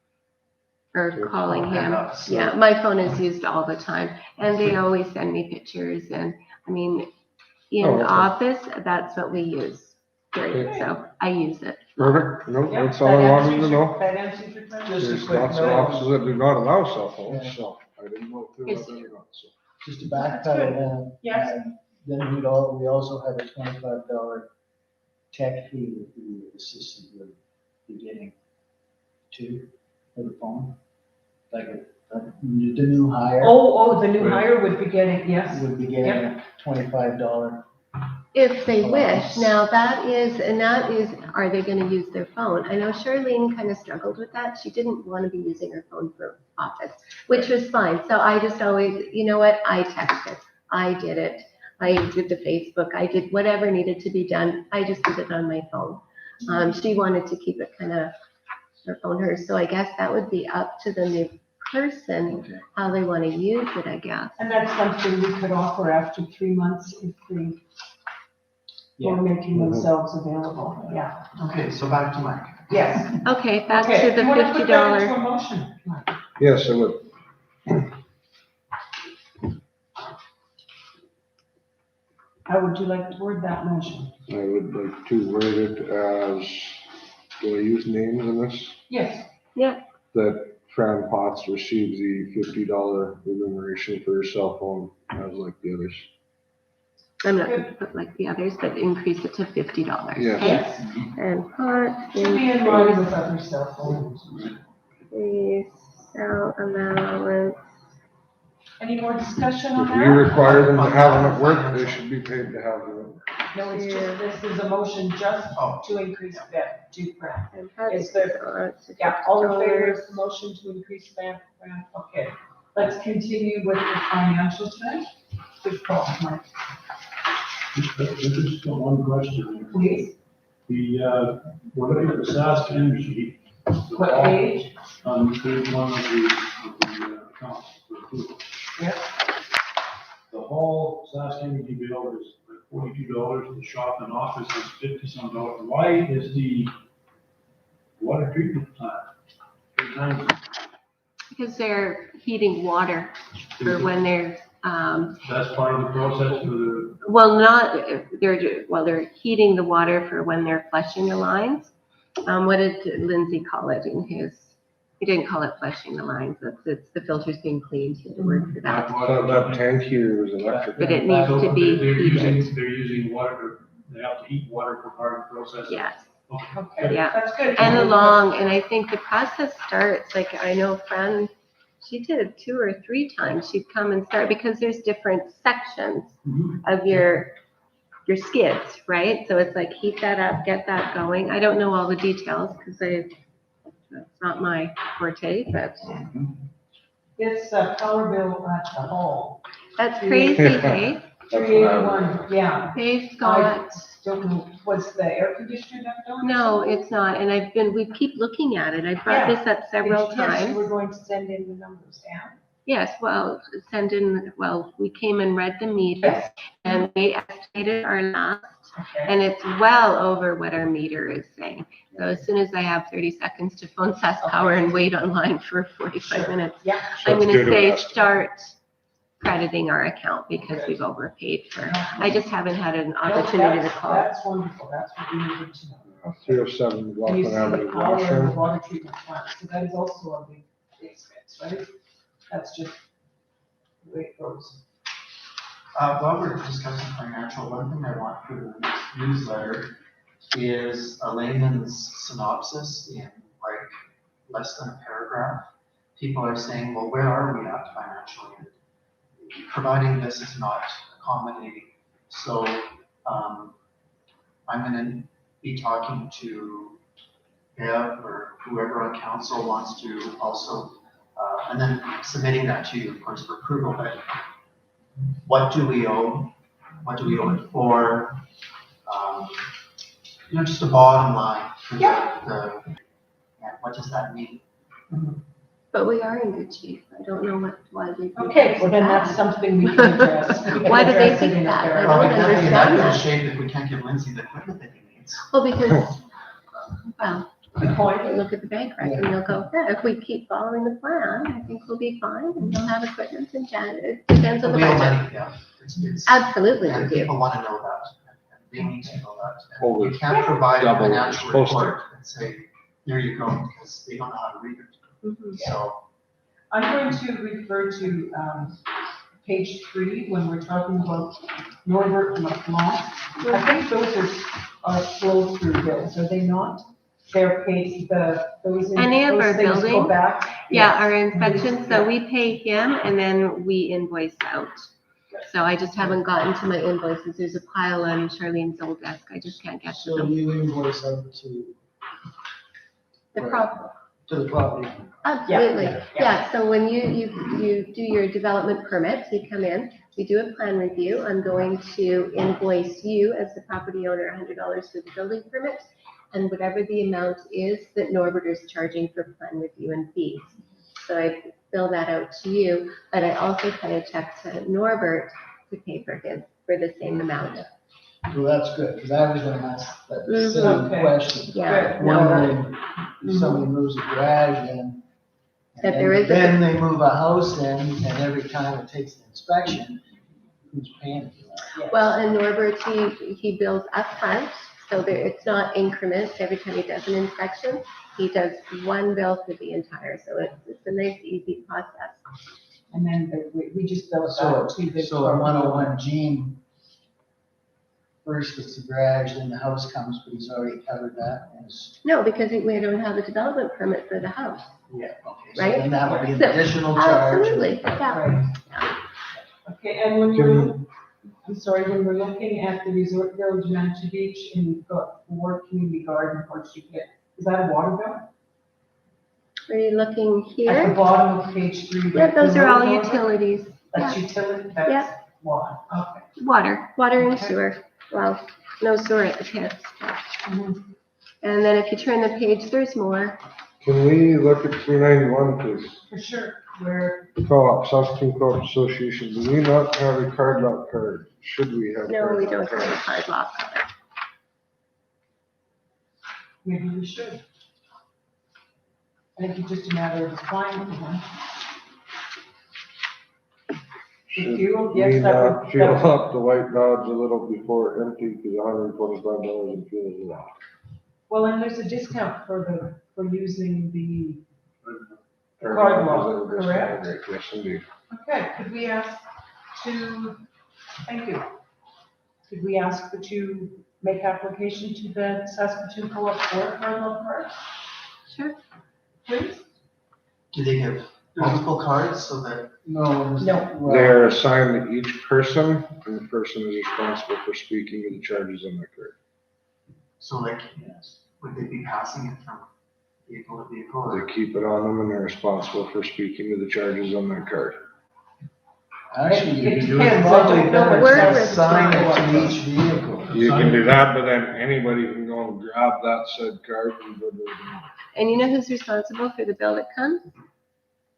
or calling him. Yeah, my phone is used all the time, and they always send me pictures, and I mean, in Oh, okay. office, that's what we use, period, so I use it. Perfect. No, Yep, that's all I that wanted to answers know. your- That answers your question. Just a There's quick lots of note. offices that do not allow cell phones, so I didn't know if they Yes. were or not, so. Just to That's backpedal good. then. Yes. Then we also have a $25 tech fee with the assistant with beginning too, for the phone. Like the new hire Oh, the new hire would be getting, yes. would be getting a $25. If they wish. Now, that is, are they gonna use their phone? I know Charlene kind of struggled with that. She didn't want to be using her phone for office, which was fine. So I just always, you know what? I texted. I did it. I did the Facebook. I did whatever needed to be done. I just did it on my phone. She wanted to keep it kind of her phone hers. So I guess that would be up to the new person, how they want to use it, I guess. And that's something we could offer after 3 months if they were making themselves available, yeah. Okay, so back to Mike. Yes. Okay, back Okay, to the you wanna put that into $50. a motion? Mike? Yes, I would. How would you like to word that motion? I would like to word it as, do I use names in this? Yes. That Fran Potts receives the $50 remuneration for her cell phone as like the others. I'm not gonna put like the others, but increase it to $50. Yes. Okay? Yes. And part Should be in line with other cell phones. increase cell allowance. Any more discussion on If we that? require them to have them at work, they should be paid to have them. No, it's just, this is a motion just to increase that to Fran. And part Is there- allowance to Yeah, all in favor $50. of the motion to increase that, Fran? Okay. Let's continue with the financials then. Good call, Mike. Just one question. Please. We're looking at the Sask Energy. What page? On page one of the accounts for approval. Yep. The whole Sask Energy bill is like $42, the shop and office is $50-some. Why is the water treatment plant 3 times? Because they're heating water for when they're That's part of the process for the, Well, they're heating the water for when they're flushing the lines. What did Lindsay call it in his? He didn't call it flushing the lines. It's the filters being cleaned. He had a word for that. I thought that tank here was electric. But it needs to be heated. they're using water, they have to heat water for part of the process. Yes. Okay, Yeah. that's good. And I think the process starts, like, I know Fran, she did it 2 or 3 times. She'd come and start, because there's different sections of your skids, right? So it's like heat that up, get that going. I don't know all the details because that's not my forte, but It's a power bill at the hall, that's crazy, hey? That's what I 381, yeah. They've I got, don't know, was the air conditioner left on? or no, something? it's not. And we keep looking at it. I brought Yeah. this up several Yes, you times. were going to send in the numbers down. Yes, well, we came and read the meters and we estimated our last, Okay. and it's well over what our meter is saying. So as soon as I have 30 seconds to phone SAS Power and wait online for 45 minutes, Yeah. I'm So it's gonna due to say us. start crediting our account because we've overpaid for, I just haven't had an opportunity to call. That's wonderful, that's what we needed to know. 307 And you Rockland see the Avenue, power and the Washington. water treatment plant, so that is also a big expense, right? That's just the way it goes. While we're discussing financial, one thing I want for the next newsletter is a layman's synopsis in like less than a paragraph. People are saying, well, where are we at financially? Providing this is not accommodating. So I'm gonna be talking to Bev or whoever on council wants to also, and then submitting that to you, of course, for approval, but what do we owe? What do we owe it for? Just a bottom line for what does that mean? But we are in good shape. I don't know why they. Okay, well then that's something we can address. We can Why do they address it think in a that? I paragraph. Well, we don't can't be in that understand good that. shape if we can't give Lindsay the equipment that he needs. Well, because, well, Good point. you look at the bank record and you'll go, yeah, if we keep following the plan, I think we'll be fine and we'll have equipment in January. It depends on the We owe budget. money, yeah. It's- Absolutely we And do. people want to know that, and they need to know that. Oh, And you can't provide a double what financial you're supposed to. report and say, here you go, because they don't know how to read it. Mhm. So, I'm going to refer to, page 3 when we're talking about Norbert LeBlanc. I think those are flow through bills, are they not? They're paid, those Any of those our things go buildings? back? Yeah, Yes. our inspections, so we pay him and then we invoice out. So I just haven't gotten to my invoices. There's a pile on Charlene's old desk. I just can't get to So them. you invoice out The problem. to the property. Absolutely, yeah. yeah, so when you do your development permits, you come in, we do a plan review, I'm going to invoice you as the property owner $100 for the building permit, and whatever the amount is that Norbert is charging for plan review and fees. So I bill that out to you, but I also kind of check to Norbert to pay for the same amount. Well, that's good, because I was gonna ask that Mhm. same Okay. question. Yeah, no, Wondering if somebody moves a garage in, That and there is a- then they move a house in, and every time it takes an inspection, who's paying for that? well, and Norbert, he bills upfront, so it's not increments every time he does an inspection. He does one bill for the entire, so it's a nice, easy process. And then we just bill it So, back to the. so in 101 Gene, first it's the garage, then the house comes, but he's already covered that, and it's, No, because we don't have a development permit for the house. okay, so Right? then that would be an So, additional charge. Absolutely, yeah. Right. Okay, and when we're, I'm sorry, when we're looking at the Resort Village Manatee Beach and we've got Ward Community Garden, Horseshoe Pit, is that a water bill? Are you looking At the here? bottom of page 3. Yeah, those are all below Norbert? utilities. That's Yeah. utility, Yeah. that's water, okay. Water and Okay. sewer. Well, no sewer at the pits. Mhm. And then if you turn the page, there's more. Can we look at 391, please? For sure, where, Co-op, Saskatoon Co-op Association, do we not have a card lock card? Should we have? No, card we lock don't have a card? card lock. maybe we should. I think it's just a matter of applying for one. The fuel, Should yes, we that not would, fuel that would- up the White Dodge a little before empty, because $125 in fuel is a lot. well, and there's a discount for using the card lock, correct? Yes, indeed. Okay, could we ask to, thank you. Could we ask that you make application to the Saskatoon Co-op for cardlock card, Sure. please? Do they give multiple cards so that, No. No. well, They're assigned to each person, and the person is responsible for speaking to the charges on their card. so like, would they be passing it from vehicle to vehicle? Or They keep it on them, and they're responsible for speaking to the charges on their card. Actually, you It can do depends. it I probably don't know better what to size assign it card to was. each vehicle. You can do that, but then anybody can go and grab that said card and go to the. And you know who's responsible for the bill that comes?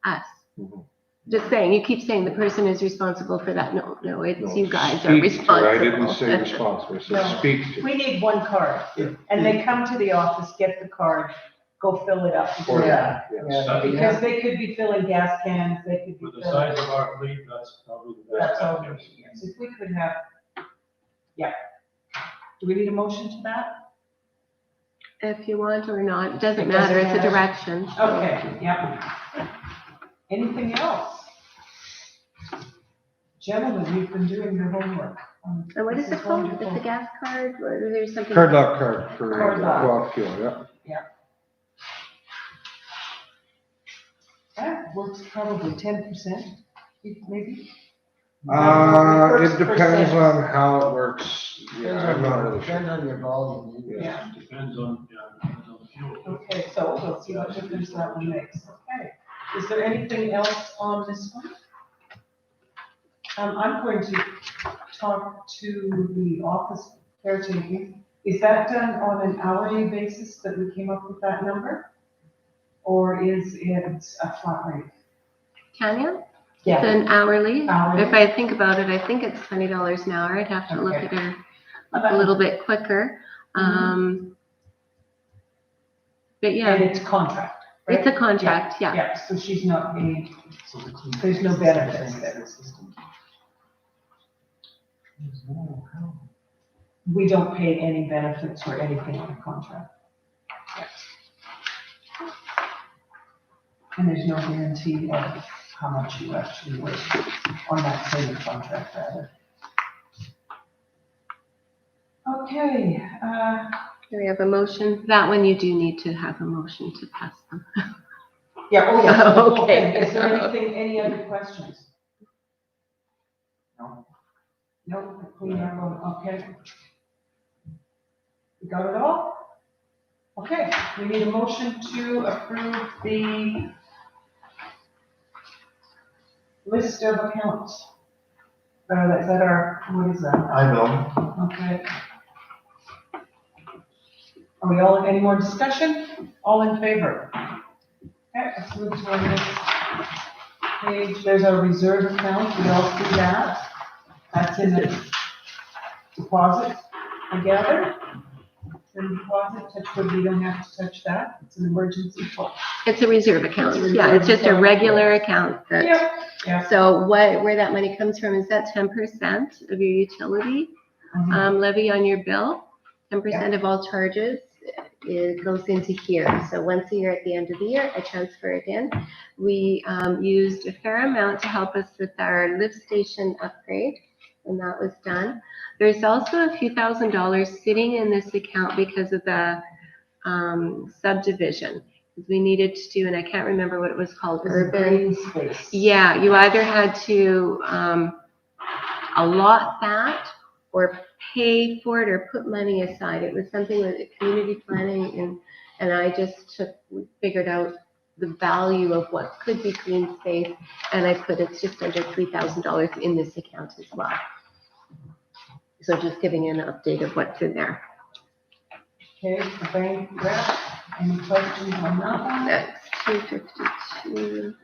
Us. Mhm. Just saying, you keep saying the person is responsible for that. No, No, it's you guys are speaks to. I didn't say responsible. responsible, I said No. speaks to. We need one card, and they come to the office, get the card, go fill it up. Or- Yeah, Yes. yeah. Because they could be filling gas cans, they could be With the filling. size of our fleet, that's probably the That's best. all we need, yes. If we could have, yeah. Do we need a motion to that? If you want or not, it doesn't It doesn't matter, it's a matter. direction. Okay, yeah. Anything else? Gentlemen, you've been doing your homework. And what is This it called? wonderful. It's a gas card, or there's something? Card lock card for Card lock. co-op fuel, yeah. That works probably 10%, maybe? It depends Percent. on how it works. Yeah, I'm not really sure. Depends on your volume. Yeah. Depends on the fuel. Okay, so we'll see what difference that one makes. Okay. Is there anything else on this one? I'm going to talk to the office caretaking. Is that done on an hourly basis that we came up with that number? Or is it a flat rate? Tanya? It's Yeah. an hourly. Hourly. If I think about it, I think it's $20 an hour. I'd have to look Okay. at her a little bit quicker. But And yeah, it's contract, right? it's a contract, yeah. Yeah, so she's not paid, so the clean. There's no benefits there. System. we don't pay any benefits or anything on the contract. And there's no guarantee of how much you actually work on that same contract rather. Okay, Do we have a motion? That one you do need to have a motion to pass them. yeah, oh yeah. Okay. Is there any other questions? No. No, clean up on, okay. We got it all? Okay, we need a motion to approve the list of accounts. Is that our, what is that? I will. Okay. Are we all, any more discussion? All in favor? Okay, let's move to our next page. There's our reserve account. We all see that. That's in the deposit, I gather. In deposit, touch wood, we don't have to touch that. It's an emergency fund. It's a reserve account. It's a Yeah, it's just a reserve account. regular account that, Yep, yeah. so where that money comes from is that 10% of your utility levy on your bill. 10% of all charges, it goes into here. So once a year at the end of the year, I transfer it in. We used a fair amount to help us with our lift station upgrade, and that was done. There's also a few $1,000s sitting in this account because of the subdivision. We needed to do, and I can't remember what it was called, urban. Green space. Yeah, you either had to allot that or pay for it or put money aside. It was something with community planning, and I just figured out the value of what could be green space, and I put it's just under $3,000 in this account as well. So just giving you an update of what's in there. Okay, the bank rep, any questions on that one? That's 252.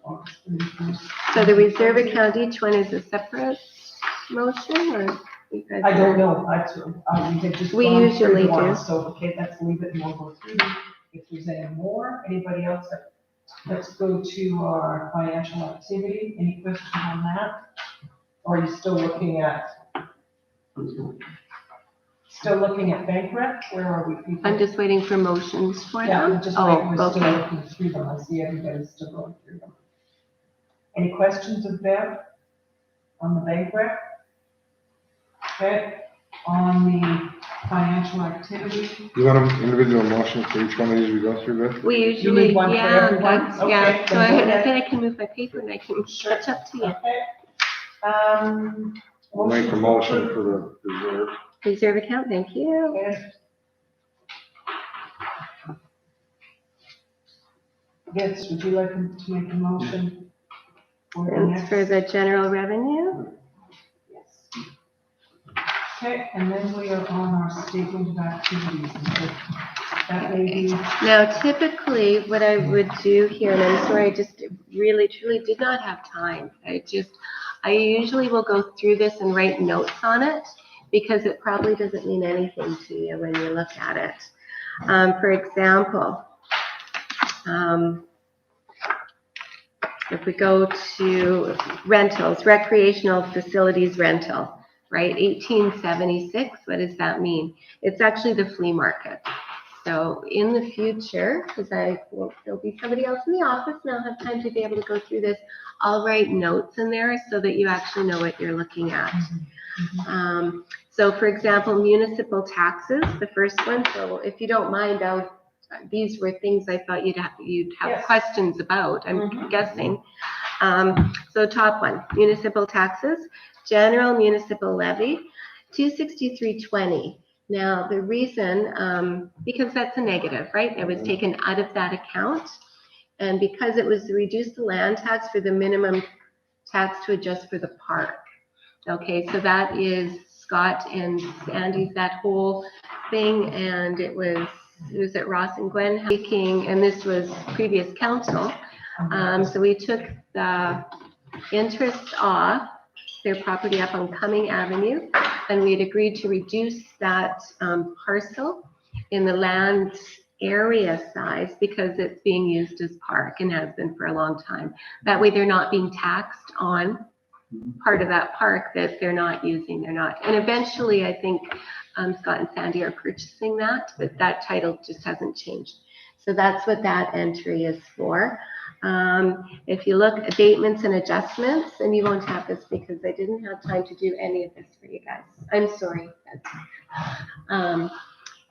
August 31st. So the reserve account, each one is a separate motion, or you guys? I don't know, we had just We gone through usually the one, do. so, okay, let's leave it and we'll go through. If there's any more, anybody else, let's go to our financial activity, any questions on that? Or are you still looking at bank rec? Where are we? People? I'm just waiting for motions for Yeah, them. I'm just Oh, waiting, we're still okay. looking through them, I see everybody's still going through them. Any questions of Bev on the bank rec? Okay, on the financial activity? You want an individual motion for each one of these we go through with? We You usually, need one for yeah, everyone? that's, Okay, yeah. then So go ahead. then I can move my paper and I can Sure. catch up to you. Okay. We'll make a to motion approve. for the reserve. Reserve account, thank you. Okay. Vince, would you like to make a motion? For the And next? for the general revenue. Yes. Okay, and then we are on our statement of activities. And so that may be, Now typically what I would do here, and I'm sorry, I just really truly did not have time. I usually will go through this and write notes on it because it probably doesn't mean anything to you when you look at it. For example, if we go to rentals, recreational facilities rental, right? 1876, what does that mean? It's actually the flea market. So in the future, because there'll be somebody else in the office and I'll have time to be able to go through this, I'll write notes in there so that you actually know what you're looking at. So for example, municipal taxes, the first one. So if you don't mind, these were things I thought you'd have Yes. questions about, I'm Mhm. guessing. So top one, municipal taxes, general municipal levy, 263.20. Now, the reason, because that's a negative, right? It was taken out of that account. And because it was reduced the land tax for the minimum tax to adjust for the park. Okay, so that is Scott and Sandy's, that whole thing. And it was at Ross and Gwen speaking, and this was previous council. So we took the interest off their property up on Cumming Avenue, and we had agreed to reduce that parcel in the land area size because it's being used as park and has been for a long time. That way they're not being taxed on part of that park that they're not using, and eventually I think Scott and Sandy are purchasing that, but that title just hasn't changed. So that's what that entry is for. If you look at abatements and adjustments, and you won't have this because I didn't have time to do any of this for you guys. I'm sorry.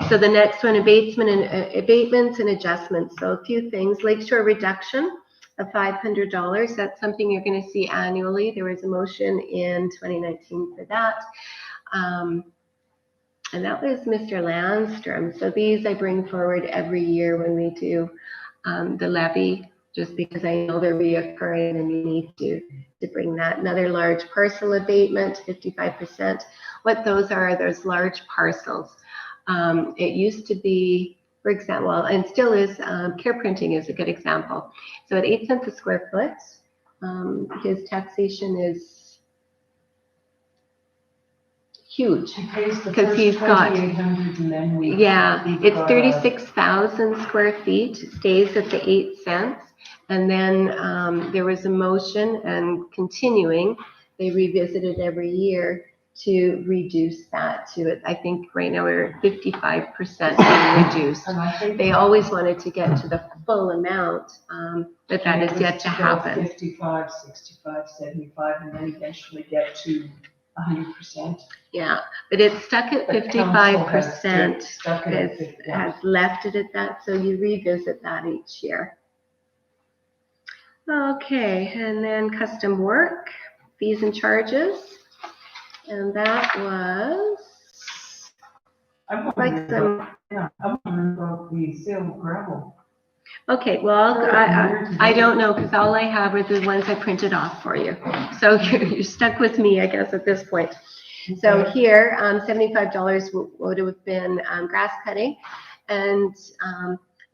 So the next one, abatements and adjustments. So a few things, Lakeshore reduction of $500. That's something you're going to see annually. There was a motion in 2019 for that. And that was Mr. Landstrom. So these I bring forward every year when we do the levy, just because I know they're reoccurring and you need to bring that. Another large parcel abatement, 55%. What those are those large parcels. It used to be, for example, and still is, Care Printing is a good example. So at 8 cents a square foot, his taxation is huge. He pays the Because first he's got- 2,800 and then we. Yeah, we've it's got, 36,000 square feet, stays at the 8 cents. And then there was a motion and continuing, they revisited every year to reduce that to, I think right now we're at 55% being reduced. And I think. They always wanted to get to the full amount, but that is yet to happen. 55, 65, 75, and then eventually get to 100%. Yeah, but it's stuck at But council has 55%. stuck it at 50, yeah. Has left it at that, so you revisit that each year. Okay, and then custom work, fees and charges. And that was I'm like wondering about, some, yeah, I'm wondering about the sale of gravel. okay, well, I don't know, because all I have are the ones I printed off for you. So you're stuck with me, I guess, at this point. So Okay. here, $75 would have been grass cutting. And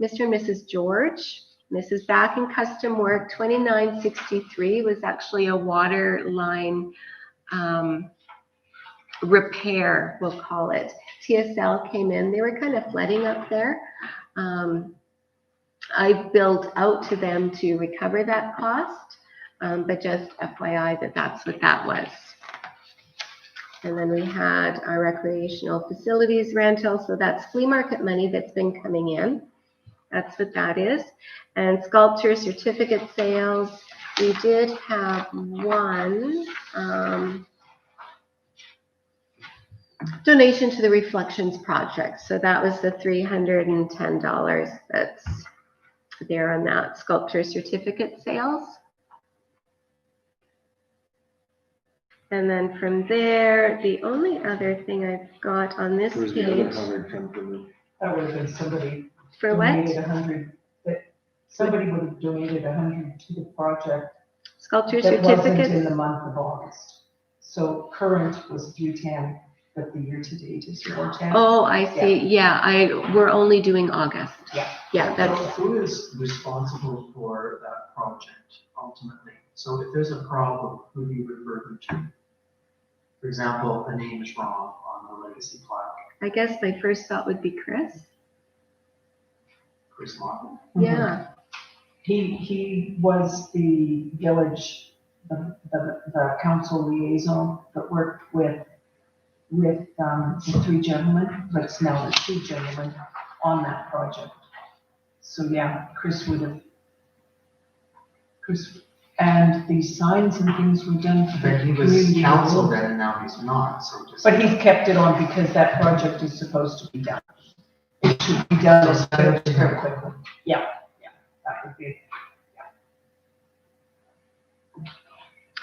Mr. and Mrs. George, this is back in custom work, $29.63 was actually a water line repair, we'll call it. TSL came in, they were kind of flooding up there. I billed out to them to recover that cost, but just FYI that's what that was. And then we had our recreational facilities rental, so that's flea market money that's been coming in. That's what that is. And sculpture certificate sales, we did have one donation to the Reflections Project. So that was the $310 that's there on that sculpture certificate sales. And then from there, the only other thing I've got on this Where's the other page, 100 come from? That would have been somebody for what? donated 100, that somebody would have donated 100 to the project Sculpture that wasn't in the certificates? month of August. So current was 310, but the year-to-date is 410. Oh, I see. Yeah, we're only doing August. Yeah. Yeah, that's, Who is responsible for that project ultimately? So if there's a problem, who do you refer them to? For example, a name is wrong on the legacy plaque. I guess my first thought would be Chris. Chris Martin? Yeah. He was the village, the council liaison that worked with the three gentlemen, but it's now the two gentlemen on that project. So yeah, Chris, and the signs and things were done for the But he was community. council then and now he's not, so just. But he's kept it on because that project is supposed to be done. It should be done very quickly. Yeah, that would be.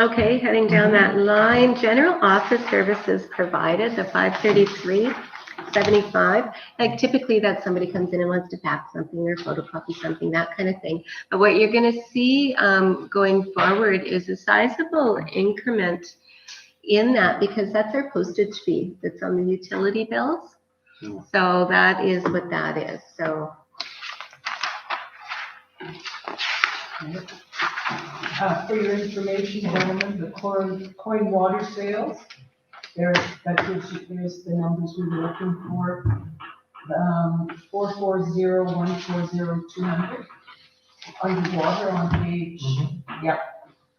Okay, heading down that line, general office services provided, the 533.75. Like typically that somebody comes in and wants to fax something or photocopy something, that kind of thing. But what you're going to see going forward is a sizable increment in that because that's our postage fee that's on the utility bills. So that is what that is. So For your information, gentlemen, the coin water sales, there's the numbers we were looking for. 440-140-200 underwater on page,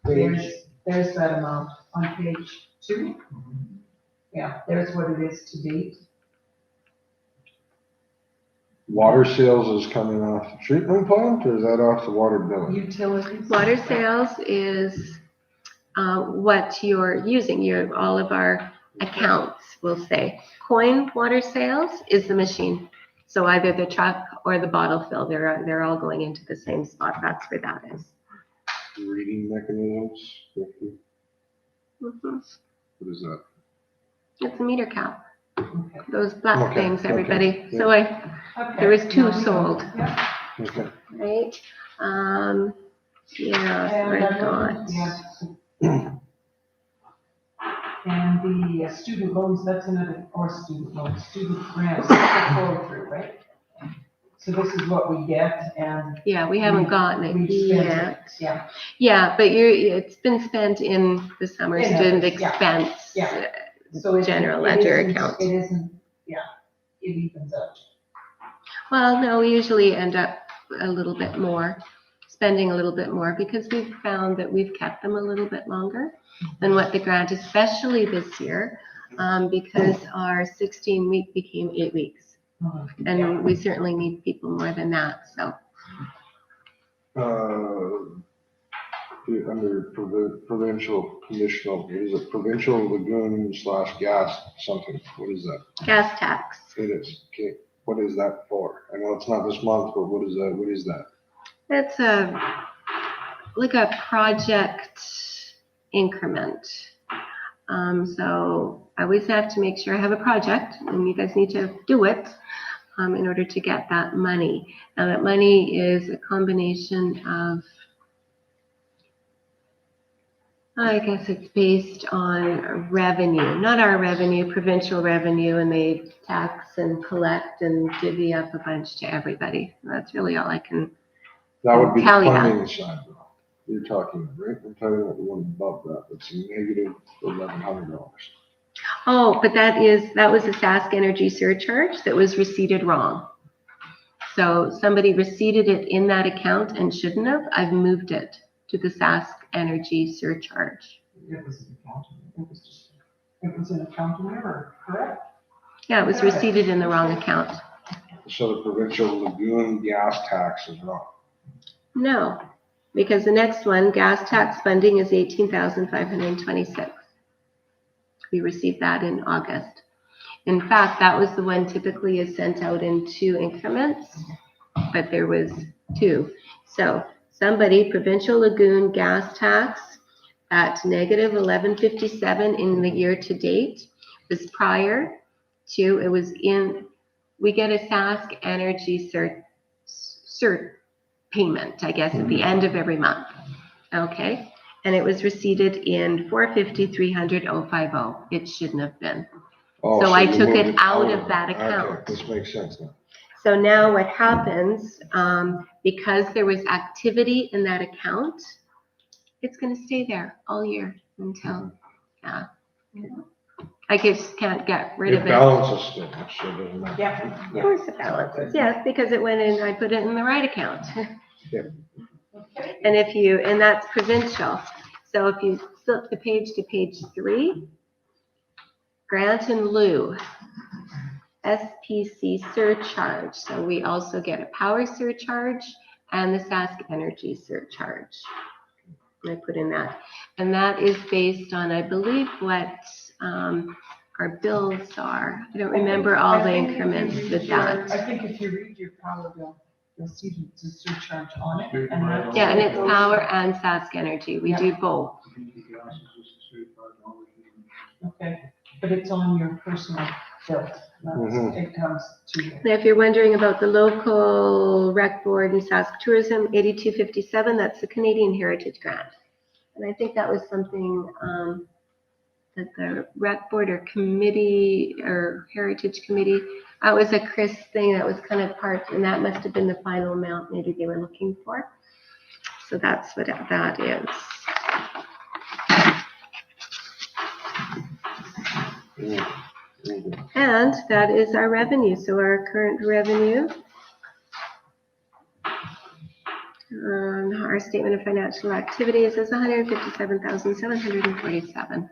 there's that amount on page 2. Yeah, there's what it is to date. Water sales is coming off the treatment plant, or is that off the water billing? Utilities. water sales is what you're using, all of our accounts will say. Coin water sales is the machine. So either the truck or the bottle fill, they're all going into the same spot. That's where that is. Reading mechanisms, 50. Mhm. What is that? It's a meter cap. Okay. Those black Okay, things, okay, everybody. yeah. So there was 2 sold, Yeah. Okay. right? Yeah, so And I've got. And the student loans, that's another, or student loans, student grants, that's a flow through, right? So this is what we get and. Yeah, we haven't gotten it we've spent yet. it, Yeah, Yeah, but it's been spent in the summer In student others, yeah, expense. yeah. so it. General it ledger isn't- account. It isn't, it evens out. Well, no, we usually end up a little bit more, spending a little bit more because we've found that we've kept them a little bit longer than what the grant, especially this year, because our 16-week became 8 weeks. Yeah. And we certainly need people more than that, so. Under provincial conditional, what is it? Provincial lagoon / gas something. What is that? Gas tax. It is. Okay. What is that for? I know it's not this month, but what is that? What is that? It's like a project increment. So I always have to make sure I have a project and you guys need to do it in order to get that money. Now that money is a combination of, I guess it's based on revenue, not our revenue, provincial revenue, and they tax and collect and divvy up a bunch to everybody. That's really all I can. That would be the Tally that. funding side, though. You're talking, right? I'm talking about the one above that. That's negative $1,100. Oh, but that was a Sask Energy surcharge that was receipted wrong. So somebody receipted it in that account and shouldn't have. I've moved it to the Sask Energy surcharge. It was an accounting, it was an accounting error, correct? Yeah, it was receipted in the wrong account. So the provincial lagoon gas tax is wrong. No, because the next one, gas tax funding is 18,526. We received that in August. In fact, that was the one typically is sent out in 2 increments, but there was 2. So somebody, provincial lagoon gas tax at negative 1157 in the year to date was prior to, it was in, we get a Sask Energy cert payment, I guess, at the end of every month. Okay. And it was receipted in 450,300,050. It shouldn't have been. Oh, So I you took moved it out of that Okay, account. this makes sense now. So now what happens, because there was activity in that account, it's going to stay there all year until, I just can't get rid of It it. balances still, so it doesn't matter. Yeah. Of course it balances, yes, because it went in, I put it in the right account. Okay. And if you, and that's provincial. So if you flip the page to page 3, grant in lieu, SPC surcharge. So we also get a power surcharge and the Sask Energy surcharge. And I put in that. And that is based on, I believe, what our bills are. I don't remember all the increments with that. I think if you read your power bill, you'll see the surcharge on it. And that's Yeah, and it's what goes- power and Sask Energy. We do both. Okay, but it's on your personal bill. Mhm. It comes to you. Now, if you're wondering about the local rec board and Sask Tourism, 8257, that's the Canadian Heritage Grant. And I think that was something that the rec board or committee or heritage committee, that was a Chris thing that was kind of part, and that must have been the final amount maybe they were looking for. So that's what that is. And that is our revenue. So our current revenue, our statement of financial activities is 157,747.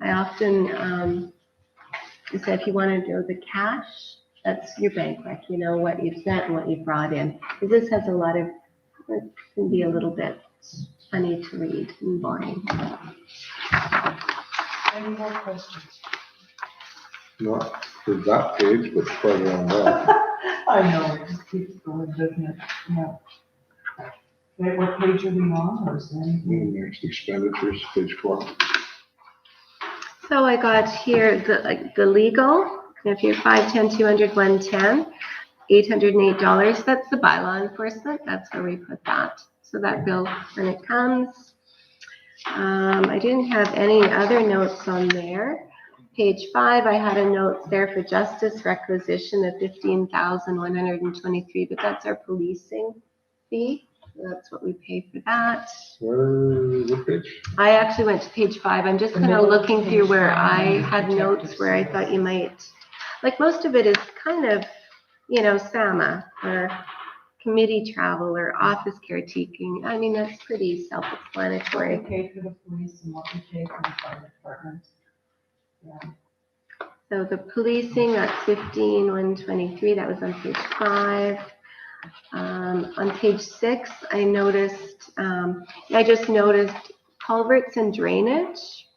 I often say if you want to know the cash, that's your bank rec. You know what you've sent and what you've brought in. Because this has a lot of, it can be a little bit funny to read and boring. Any more questions? Not for that page, but further on that. I know, it just keeps going, doesn't it? Yeah. Okay, what page are we on, or is there anything? Next expenditures, page 4. So I got here the legal, if you're 510, 200, 110, $808, that's the bylaw enforcement, that's where we put that. So that bill, when it comes, I didn't have any other notes on there. Page 5, I had a note there for justice requisition of 15,123, but that's our policing fee. So that's what we pay for that. What page? I actually went to page 5. I'm just The kind of middle of looking page through where 5 I under had protective notes where I thought you services. might, like most of it is kind of, SAMA or committee travel or office caretaking. I mean, that's pretty What self-explanatory. we pay for the police and what we pay for the fire department. Yeah. So the policing, that's 15,123. That was on page 5. On page 6, I noticed, I just noticed culverts and drainage,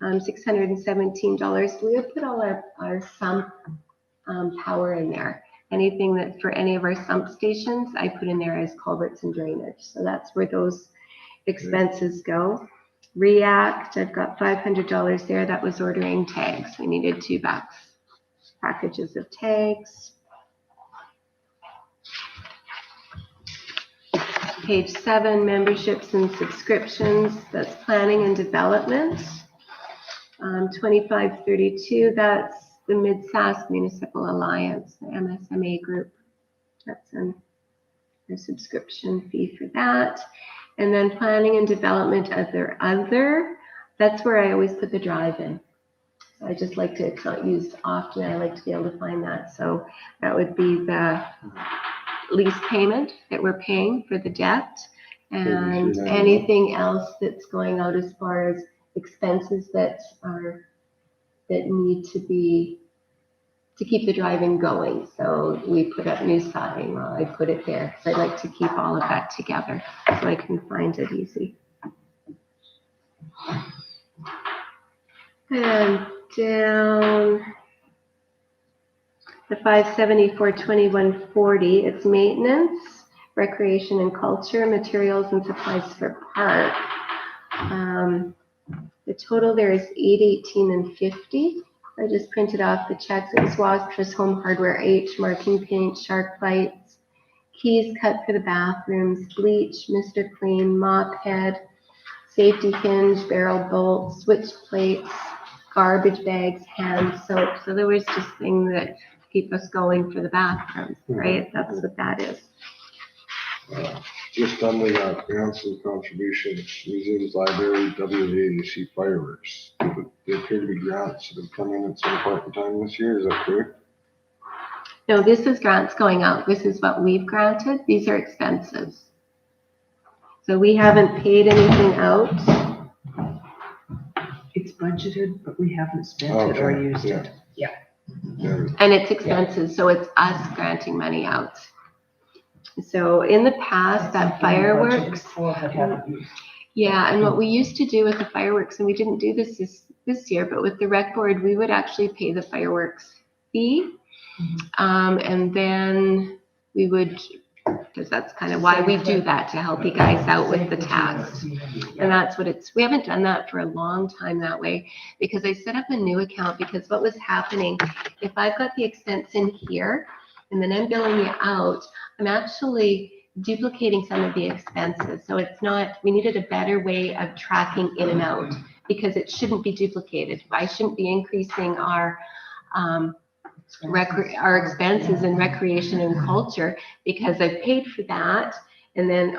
$617. We have put all our sump power in there. Anything that for any of our sump stations, I put in there as culverts and drainage. So that's where those expenses go. React, I've got $500 there. That was ordering tags. We needed 2 packages of tags. Page 7, memberships and subscriptions, that's planning and development. 2532, that's the Mid-Sask Municipal Alliance, the MSMA group. That's a subscription fee for that. And then planning and development other, that's where I always put the drive in. I just like to, it's not used often, I like to be able to find that. So that would be the lease payment that we're paying for the debt and anything else that's going out as far as expenses that need to keep the driving going. So we put up new siding, well, I put it there. So I'd like to keep all of that together so I can find it easy. And down the 574-2140, it's maintenance, recreation and culture, materials and supplies for park. The total there is $818 and $50. I just printed off the checks. It was Wastrous Home Hardware H, marking paint, shark bites, keys cut for the bathrooms, bleach, Mr. Clean, mop head, safety hinge, barrel bolts, switch plates, garbage bags, hand soap. So there was just things that keep us going for the bathrooms, right? That's what that is. Just under that, grants and contributions, museums, library, WAAC fireworks. There appear to be grants that have come in at some point in time this year, is that correct? No, this is grants going out. This is what we've granted. These are expenses. So we haven't paid anything out. It's budgeted, but we haven't spent it or Okay, used yeah. it. Yeah. Yeah. And it's expenses, so it's us granting money out. So in the past, that fireworks, Before, but haven't used. yeah, and what we used to do with the fireworks, and we didn't do this year, but with the rec board, we would actually pay the fireworks fee. And then we would, because that's kind of why we do that, to help you guys out with the tax. And that's what it's, we haven't done that for a long time that way, because I set up a new account, because what was happening, if I've got the expense in here, and then I'm billing you out, I'm actually duplicating some of the expenses. So it's not, we needed a better way of tracking in and out, because it shouldn't be duplicated. I shouldn't be increasing our expenses in recreation and culture, because I've paid for that, and then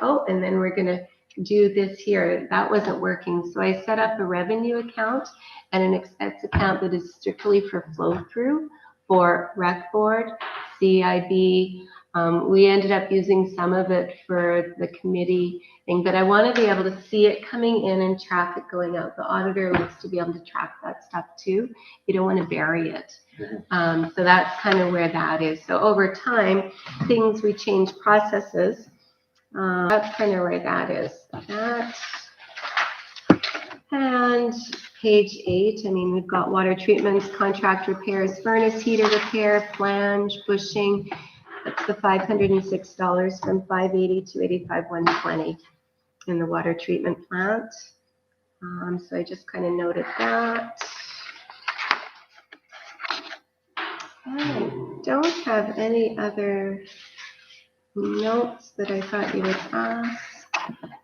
we're gonna do this here. That wasn't working. So I set up a revenue account and an expense account that is strictly for flow through for rec board, CIB. We ended up using some of it for the committee thing, but I want to be able to see it coming in and track it going out. The auditor likes to be able to track that stuff too. You don't want to bury it. So that's kind of where that is. So over time, we change processes. That's kind of where that is. And page 8, I mean, we've got water treatments, contract repairs, furnace heater repair, flange, bushing. That's the $506 from $580 to $85,120 in the water treatment plant. So I just kind of noted that. I don't have any other notes that I thought you would ask,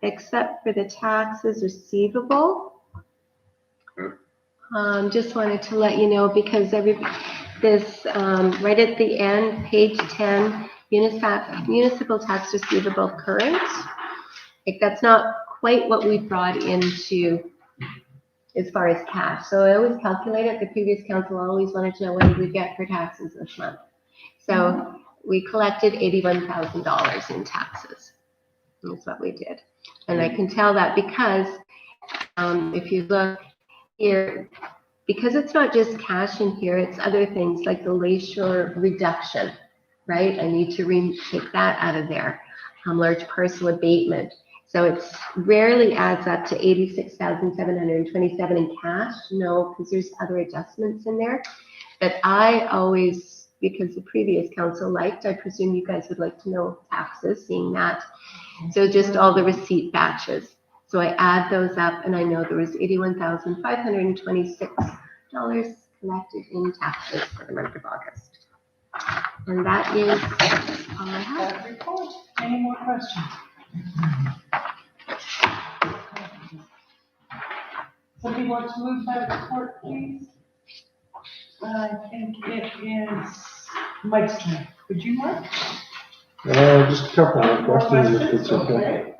except for the taxes receivable. Just wanted to let you know, because right at the end, page 10, municipal tax receivable current. Like, that's not quite what we brought into as far as cash. So I always calculate it. The previous council always wanted to know what did we get for taxes this month. So we collected $81,000 in taxes. That's what we did. And I can tell that because if you look here, because it's not just cash in here, it's other things like the Lakeshore reduction, right? I need to take that out of there. Large parcel abatement. So it's rarely adds up to $86,727 in cash. No, because there's other adjustments in there. But I always, because the previous council liked, I presume you guys would like to know taxes, seeing that. So just all the receipt batches. So I add those up, and I know there was $81,526 collected in taxes for the month of August. And that is all I have. That report. Any more questions? Somebody want to move that report, please? I think it is Mike's turn. Would you, Mike? Just a couple of questions, if it's okay.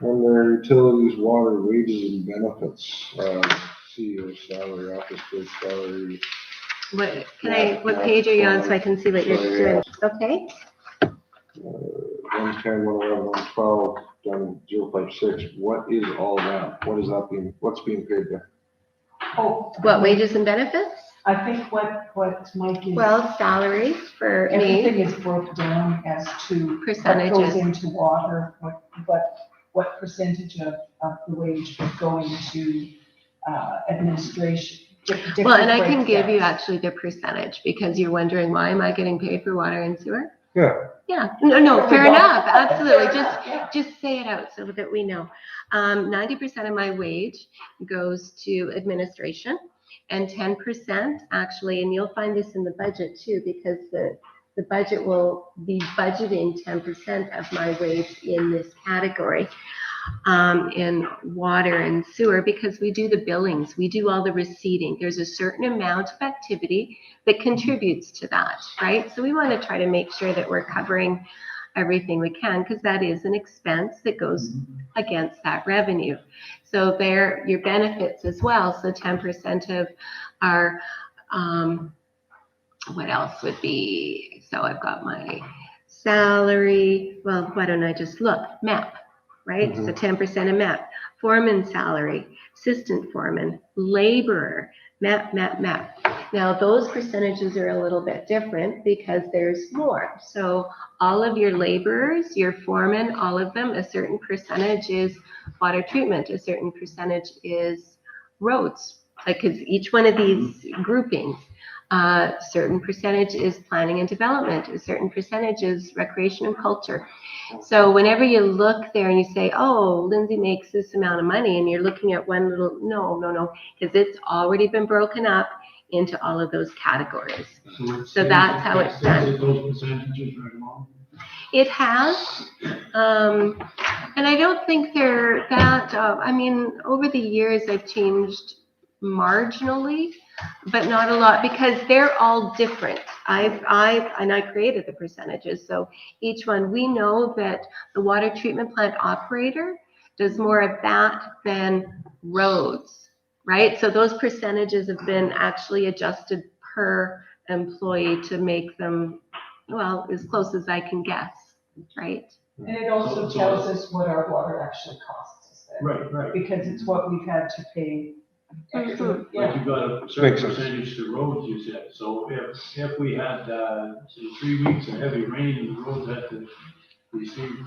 Under utilities, water, wages and benefits, CEO salary, office space salary. What page are you on, so I can see what you're doing? Okay. 110, 111, 112, down 056. What is all that? What's being paid there? Oh. What, wages and benefits? I think what Mike is. Well, salaries for Everything me, is broke down as to what goes percentages. into water, what percentage of the wage would go into administration. Well, and I can give you breakdowns. actually the percentage, because you're wondering, why am I getting paid for water and sewer? Yeah. Yeah, no, There we fair go. enough, absolutely, Fair just, enough, yeah. just say it out so that we know. 90% of my wage goes to administration, and 10% actually, and you'll find this in the budget too, because the budget will be budgeting 10% of my wage in this category, in water and sewer, because we do the billings, we do all the receipting. There's a certain amount of activity that contributes to that, right? So we want to try to make sure that we're covering everything we can, because that is an expense that goes against that revenue. So there, your benefits as well. So 10% of our, what else would be, so I've got my salary, well, why don't I just look, MAP, right? So 10% of MAP, foreman salary, assistant foreman, laborer, MAP. Now, those percentages are a little bit different because there's more. So all of your laborers, your foremen, all of them, a certain percentage is water treatment, a certain percentage is roads. Like, because each one of these groupings, a certain percentage is planning and development, a certain percentage is recreation and culture. So whenever you look there and you say, oh, Lindsay makes this amount of money, and you're looking at one little, no, because it's already been broken up into all of those categories. So that's how it's done. Those percentages right along. It has, and I don't think they're that, I mean, over the years I've changed marginally, but not a lot, because they're all different. I created the percentages, so each one, we know that the water treatment plant operator does more of that than roads, right? So those percentages have been actually adjusted per employee to make them, well, as close as I can guess, right? And it also tells us what our water actually costs us then. Right. Because it's what we've had to pay extra. But you've got a certain percentage to roads, you said, so if we had, say, 3 weeks of heavy rain and the roads had to receive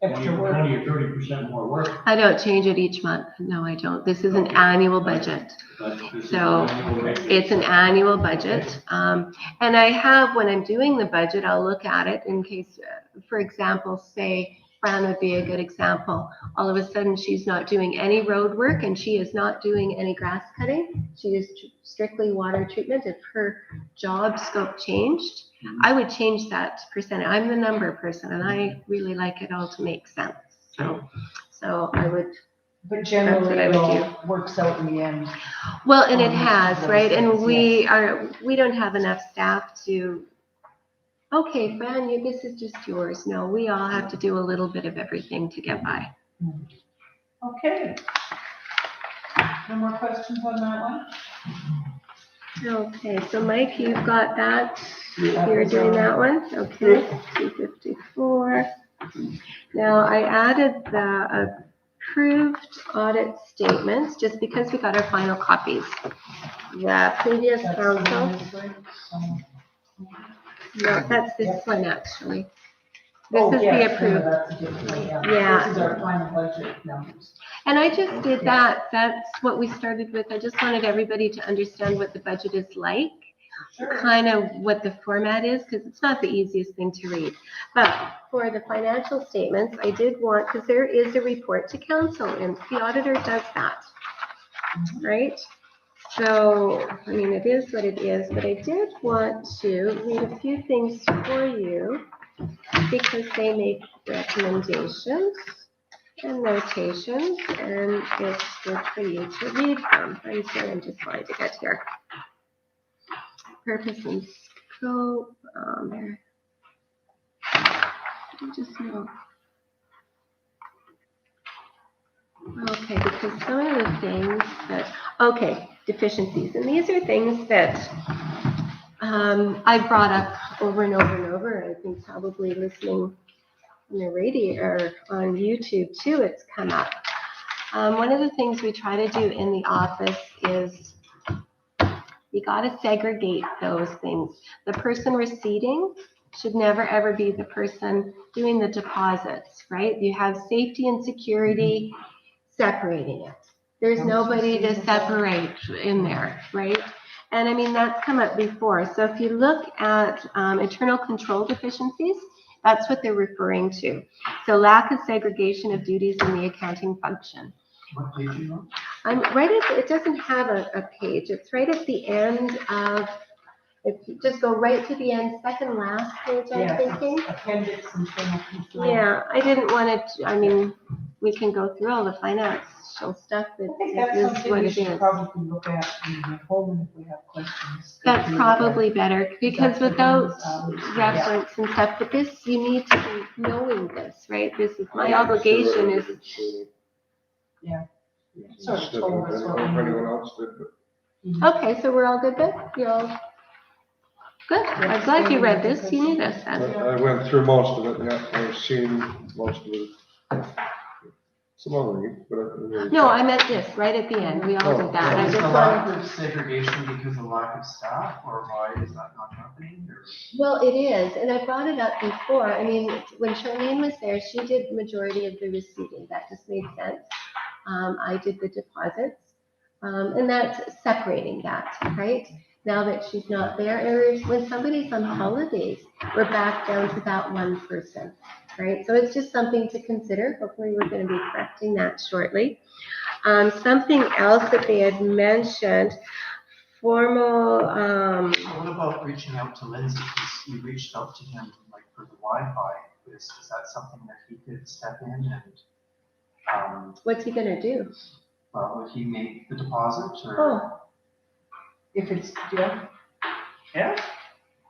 20 Extra work. or 30% more work. I don't change it each month. No, I don't. This is an annual budget. But this is So, an annual rate. It's an annual budget. And I have, when I'm doing the budget, I'll look at it in case, for example, say, Fran would be a good example. All of a sudden, she's not doing any road work and she is not doing any grass cutting. She is strictly water treatment. If her job scope changed, I would change that percent. I'm the number person and I really like it all to make sense. So I would. But generally, That's what I it would all works out in the end. Well, and it On has, those right? And things, we don't have enough staff to, okay, Fran, this is just yours. No, we all have to do a little bit of everything to get by. Okay. No more questions on that one? Okay, so Mike, you've got that. That You're was doing on- that one? Okay, 254. Now, I added the approved audit statements just because we got our final copies. The previous That's the council. one that's right. No, that's this one, actually. This Oh, is the yes, approved. that's a different one, yeah. Yeah. This is our final budget numbers. And I just did that. That's what we started with. I just wanted everybody to understand what the budget is like, kind of what the format is, because it's not the easiest thing to read. But for the financial statements, I did want, because there is a report to council, and the auditor does that, right? So, I mean, it is what it is, but I did want to read a few things for you because they make recommendations and notations, and it's good for you to read them. I'm sorry, I'm just trying to get here. Purpose and scope, there. I just know. Okay, because some of the things that, okay, deficiencies, and these are things that I brought up over and over and over. I think probably listening on the radio or on YouTube too, it's come up. One of the things we try to do in the office is you gotta segregate those things. The person receiving should never, ever be the person doing the deposits, right? You have safety and security separating it. There's nobody to separate in there, right? And I mean, that's come up before. So if you look at internal control deficiencies, that's what they're referring to. So lack of segregation of duties in the accounting function. What page are you on? I'm right at, it doesn't have a page. It's right at the end of, if you just go right to the end, second last page, I'm Yeah, thinking. appendix internal control. Yeah, I didn't want to, I mean, we can go through all the financial stuff, but I think that's it is something what we it should is. probably look at in the home if we have questions. That's probably better, because That's without yeah. reference and stuff, but this, you need to be knowing this, right? This is, my Yeah, obligation is, Yeah. Sort of Just told us if what we anyone knew. else did, but okay, so we're all good then? You all? Good, I'm glad you read this, you knew this then. I went through most of it, yeah, I've seen most of it. Some other, but. No, I meant this, right at the end, we all did that, I Is just the wanted. lack of segregation because of lack of staff, or why is that not happening, or? Well, it is, and I brought it up before. I mean, when Charlene was there, she did the majority of the receiving. That just made sense. I did the deposits, and that's separating that, right? Now that she's not there, or when somebody's on holidays, we're back down to that one person, right? So it's just something to consider. Hopefully, we're going to be correcting that shortly. Something else that they had mentioned, formal, What about reaching out to Lindsay, because you reached out to him like for the Wi-Fi, is that something that he could step in and, what's he gonna do? would he make the deposit, or? Oh, If it's, yeah. Yeah,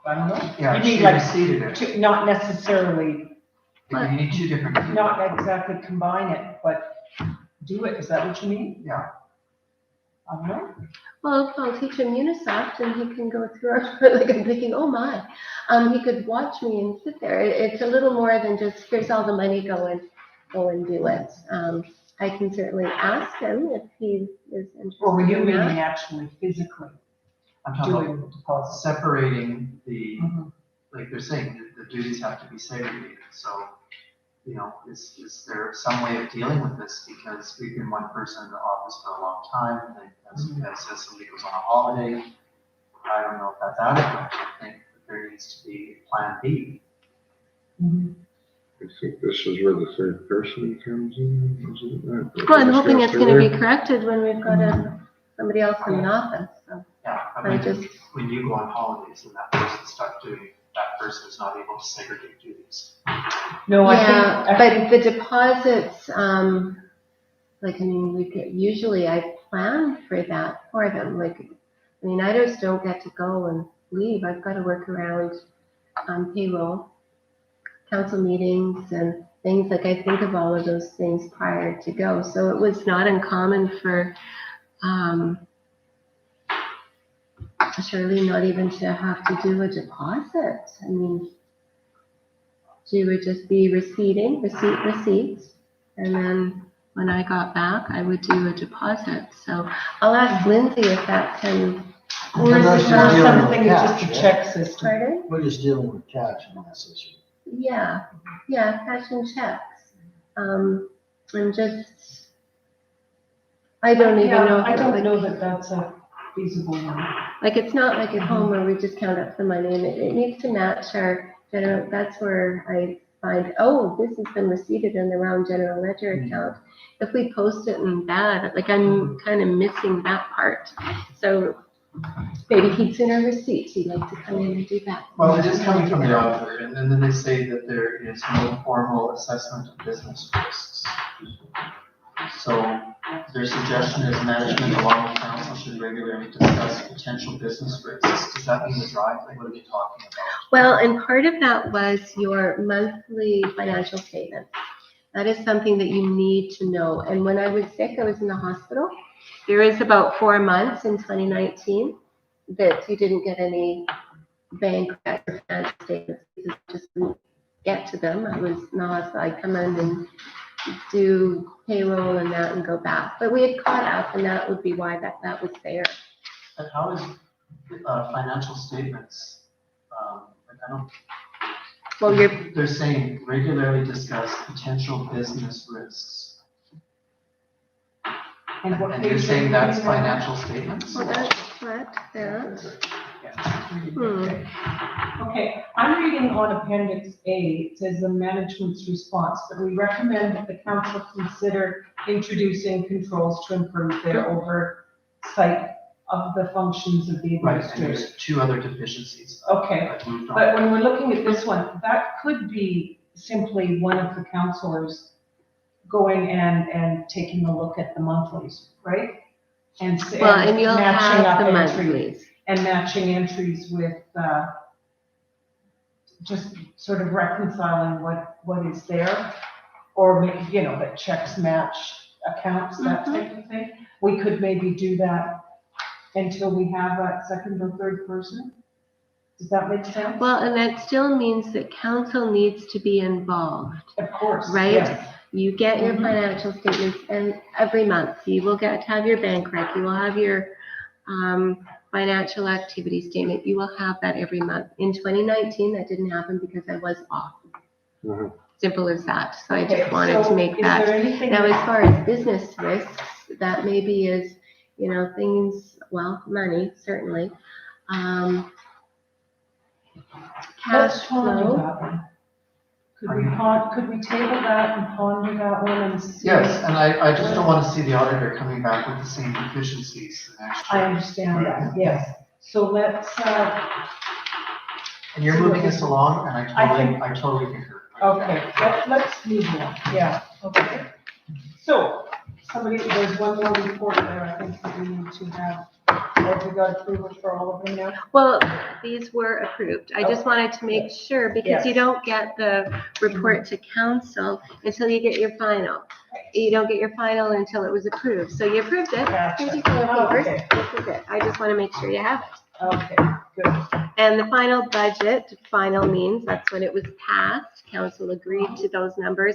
I don't know. Yeah, You she need like, received it, to, not necessarily, you need two different people. not exactly combine it, but do it, is that what you mean? Yeah, I don't know. well, I'll teach him Unisoft and he can go through, like I'm thinking, oh my. He could watch me and sit there. It's a little more than just, here's all the money, go and do it. I can certainly ask him if he is interested Or were you in meaning that. actually physically I'm talking about doing the deposit? separating the, Mhm. like they're saying, the duties have to be segregated, so, you know, is there some way of dealing with this? Because we've been one person in the office for a long time, and then as somebody goes on a holiday, I don't know if that's adequate. I think that there needs to be plan B. Mhm. I think this is where the third person comes in, isn't it? Well, I'm hoping it's gonna be There. corrected when we've got somebody else in the office, so. Yeah, I I mean, just- when you go on holidays and that person's stuck doing, that person is not able to segregate duties. No, I Yeah, think, but the deposits, like, I mean, usually I plan for that for them, like, I mean, I just don't get to go and leave, I've got to work around, payroll, council meetings and things, like, I think of all of those things prior to go, so it was not uncommon for, Shirley not even to have to do a deposit, I mean, she would just be receipts, and then when I got back, I would do a deposit. So I'll ask Lindsay if that can, or is it Dealing with something that's just a cash, check system? pardon? We're just dealing with cash on this issue. Yeah, cash and checks. I'm just, I don't even know. I if it don't would know be- that that's a feasible one. Like, it's not like at home where we just count up the money, and it needs to match our general, that's where I find, oh, this has been receipted in the round general ledger account. If we post it in that, like, I'm kind of missing that part. So maybe he'd sooner receipts, he'd like to come in and do that. Well, it is coming from the auditor, and then they say that there is no formal assessment of business risks. So their suggestion is management along with council should regularly discuss potential business risks. Does that mean the drive? Like, what are they talking about? Well, and part of that was your monthly financial statement. That is something that you need to know. And when I was sick, I was in the hospital. There is about 4 months in 2019 that you didn't get any bank or financial statements because I just didn't get to them. I was in the hospital. I'd come in and do payroll and that and go back. But we had caught up and that would be why that was there. And how is, financial statements, like I don't, Well, they're saying regularly discuss potential business risks. And what And page you're are saying you that's reading on? financial statements? well, that's what, that. Okay, I'm reading on Appendix A, it says the management's response, that we recommend that the council consider introducing controls to improve their oversight of the functions of the Right, and administrator. there's two other deficiencies. Okay, I've moved on. but when we're looking at this one, that could be simply one of the counselors going and taking a look at the monthlies, right? And Well, and you'll matching up have the entries. monthlies. And matching entries with, just sort of reconciling what is there. Or maybe, you know, that checks match accounts, that type of thing. We could maybe do that until we have that second or third person. Does that make sense? Well, and that still means that council needs to be involved. Of course, Right? yes. You get your Mhm. financial statements and every month you will get to have your bank rec, you will have your financial activity statement. You will have that every month. In 2019, that didn't happen because I was off. Mhm. Simple as that. So I Okay, just wanted so to make is that. there anything Now, as that- far as business risks, that maybe is, you know, things, well, money, certainly. Let's Cash ponder flow. that one. Could we table that and ponder that one and see? Yes, and I just don't want to see the auditor coming back with the same deficiencies the next I year. understand that, yes. So let's, And you're moving us along, and I totally concur. okay, let's move on, yeah, okay. So, there's one more report there, I think that we need to have, have we got approval for all of them now? Well, these were approved. I just wanted to make sure because you Yes. don't get the report to council until you get your final. You don't get your final until it was approved. So you approved it. Here's your final papers. Okay, This is it. I just want to make sure you have it. okay, good. And the final budget, final means that's when it was passed. Council agreed to those numbers.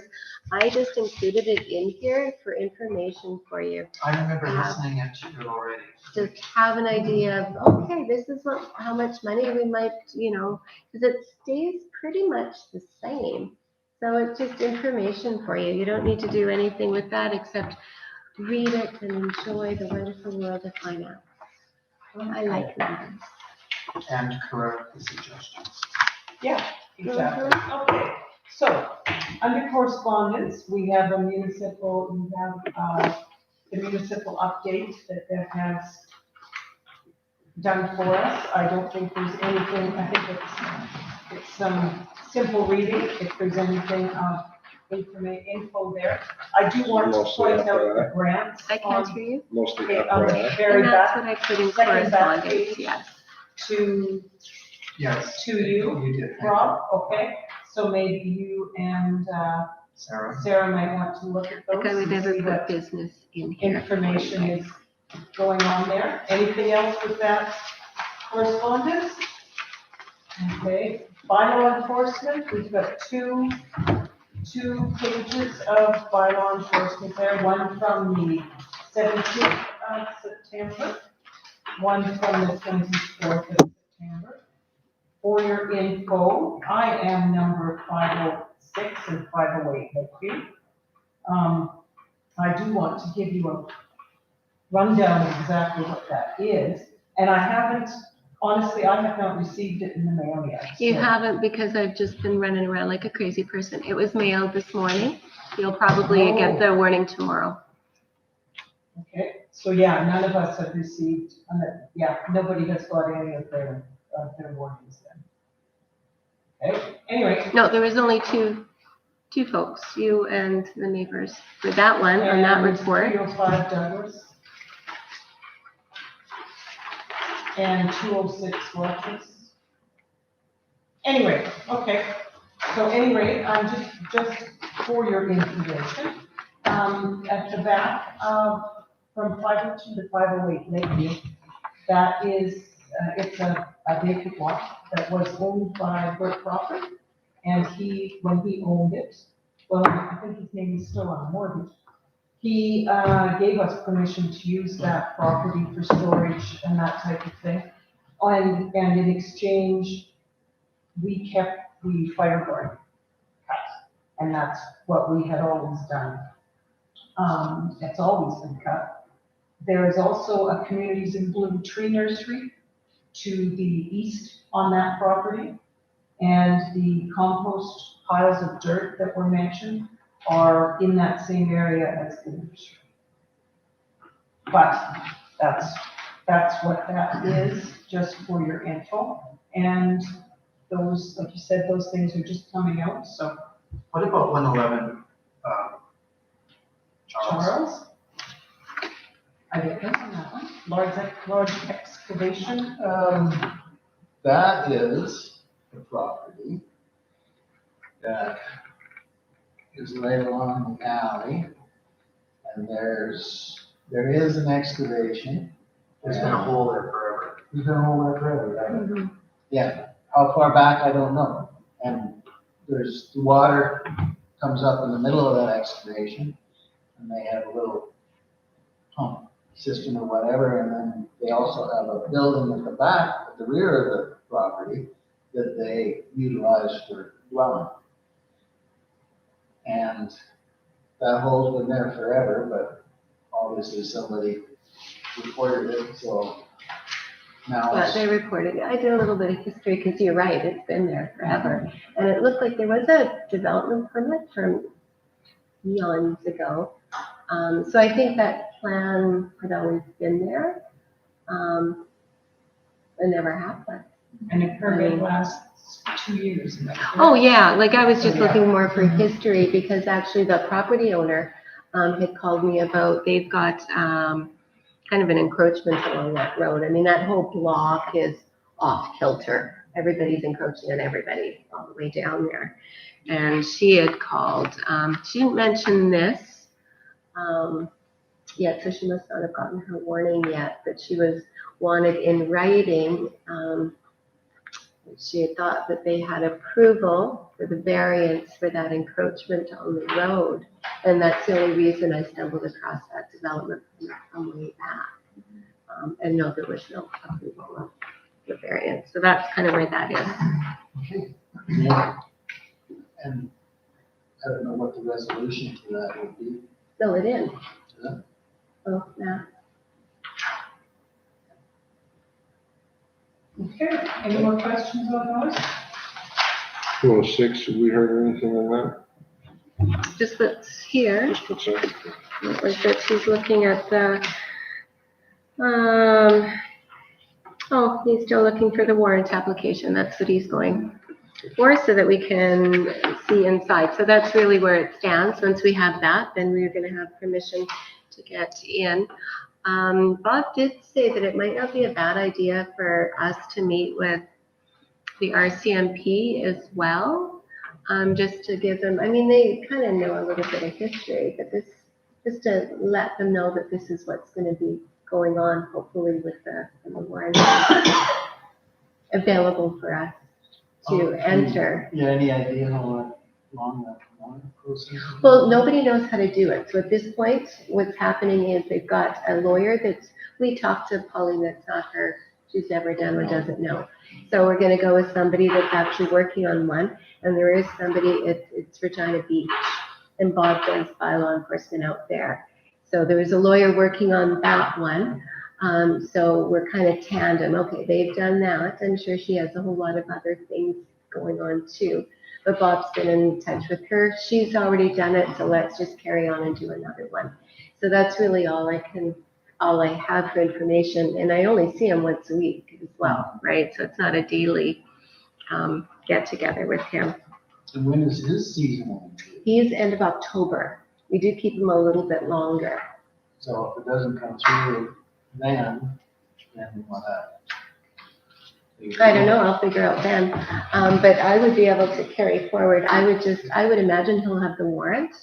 I just included it in here for information for you. I remember listening to it already. Just have an idea of, okay, this is how much money we might, you know, because it stays pretty much the same. So it's just information for you. You don't need to do anything with that except read it and enjoy the wonderful world of finance. I like numbers. And correct the suggestions. Yeah, exactly. Okay, so, under correspondence, we have the municipal update that Beth has done for us. I don't think there's anything, I think it's some simple reading, if there's anything of info there. I do want to point out the grants. I can't hear you. Mostly Okay, up on the there. very And that's back what I put in second back correspondence, page. yes. to Yes. To you, You did. thank you. Rob, okay? So maybe you and Sarah? Sarah might want to look at those Like I would and never see put what business in here. information is going on there. Anything else with that correspondence? Okay, bylaw enforcement, we've got two pages of bylaw enforcement there, one from the 17th of September, one from the 24th of September. For your info, I am number 506 and 508 Lakeview. I do want to give you a rundown of exactly what that is, and honestly, I have not received it in the mail yet. You so- haven't because I've just been running around like a crazy person. It was mailed this morning. You'll probably get the warning tomorrow. Okay, so yeah, none of us have received, nobody has got any of their warnings then. Okay, anyway. No, there was only two folks, you and the neighbors, for that one, on that And report. 305 Douglas. And 206 Rogers. Anyway, okay, so anyway, just for your information, at the back, from 502 to 508 Lakeview, that is, it's a vacant lot that was owned by Bert Crawford. And when he owned it, well, I think his name is still on the mortgage. He gave us permission to use that property for storage and that type of thing. And in exchange, we kept the fireboard cut, and that's what we had always done. It's always been cut. There is also a Communities in Bloom tree nursery to the east on that property. And the compost piles of dirt that were mentioned are in that same area as the nursery. But that's what that is, just for your info. And those, like you said, those things are just coming out, so. What about 111, Charles? Charles? I didn't mention that one. Large excavation. That is the property that is right along the alley. And there is an excavation. There's been a hole there forever. There's been a hole there forever, right? Mhm. Yeah, how far back, I don't know. And the water comes up in the middle of that excavation, and they have a little pump system or whatever, and then they also have a building at the back, at the rear of the property, that they utilize for dwelling. And that hole's been there forever, but obviously somebody reported it, so now Yeah, it's. they reported it. I did a little bit of history because you're right, it's been there forever. And it looked like there was a development permit from eons ago. So I think that plan had always been there. It never happened. And a permit lasts 2 years. Isn't that correct? Oh, yeah, like I was just Yeah. looking more for history because actually the property owner had called me about, they've got kind of an encroachment along that road. I mean, that whole block is off kilter. Everybody's encroaching on everybody all the way down there. And she had called, she didn't mention this yet, so she must not have gotten her warning yet, but she was wanted in writing. She had thought that they had approval for the variance for that encroachment on the road. And that's the only reason I stumbled across that development on the way back. And no, there was no approval of the variance. So that's kind of where that is. Yeah. And I don't know what the resolution to that would be. Fill it in. Yeah. Oh, yeah. Okay, any more questions on those? 206, have we heard anything on Just what's here. that? Just what's that? It was that she's looking at the, he's still looking for the warrant application. That's what he's going for, so that we can see inside. So that's really where it stands. Once we have that, then we're gonna have permission to get in. Bob did say that it might not be a bad idea for us to meet with the RCMP as well, just to give them, I mean, they kind of know a little bit of history, but this, just to let them know that this is what's going to be going on, hopefully with the warrant available for us to enter. Yeah, any idea how long that process is? Well, nobody knows how to do it. So at this point, what's happening is they've got a lawyer we talked to Pauline, that's not her, she's never done or doesn't know. So we're gonna go with somebody that's actually working on one, and there is somebody, it's Regina Beach, and Bob does bylaw enforcement out there. So there is a lawyer working on that one. So we're kind of tandem. Okay, they've done that. I'm sure she has a whole lot of other things going on too. But Bob's been in touch with her. She's already done it, so let's just carry on and do another one. So that's really all I have for information. And I only see him once a week as well, right? So it's not a daily get together with him. And when is his season? He's end of October. We do keep him a little bit longer. So if it doesn't come through then what happens? I don't know, I'll figure out then. But I would be able to carry forward. I would imagine he'll have the warrant.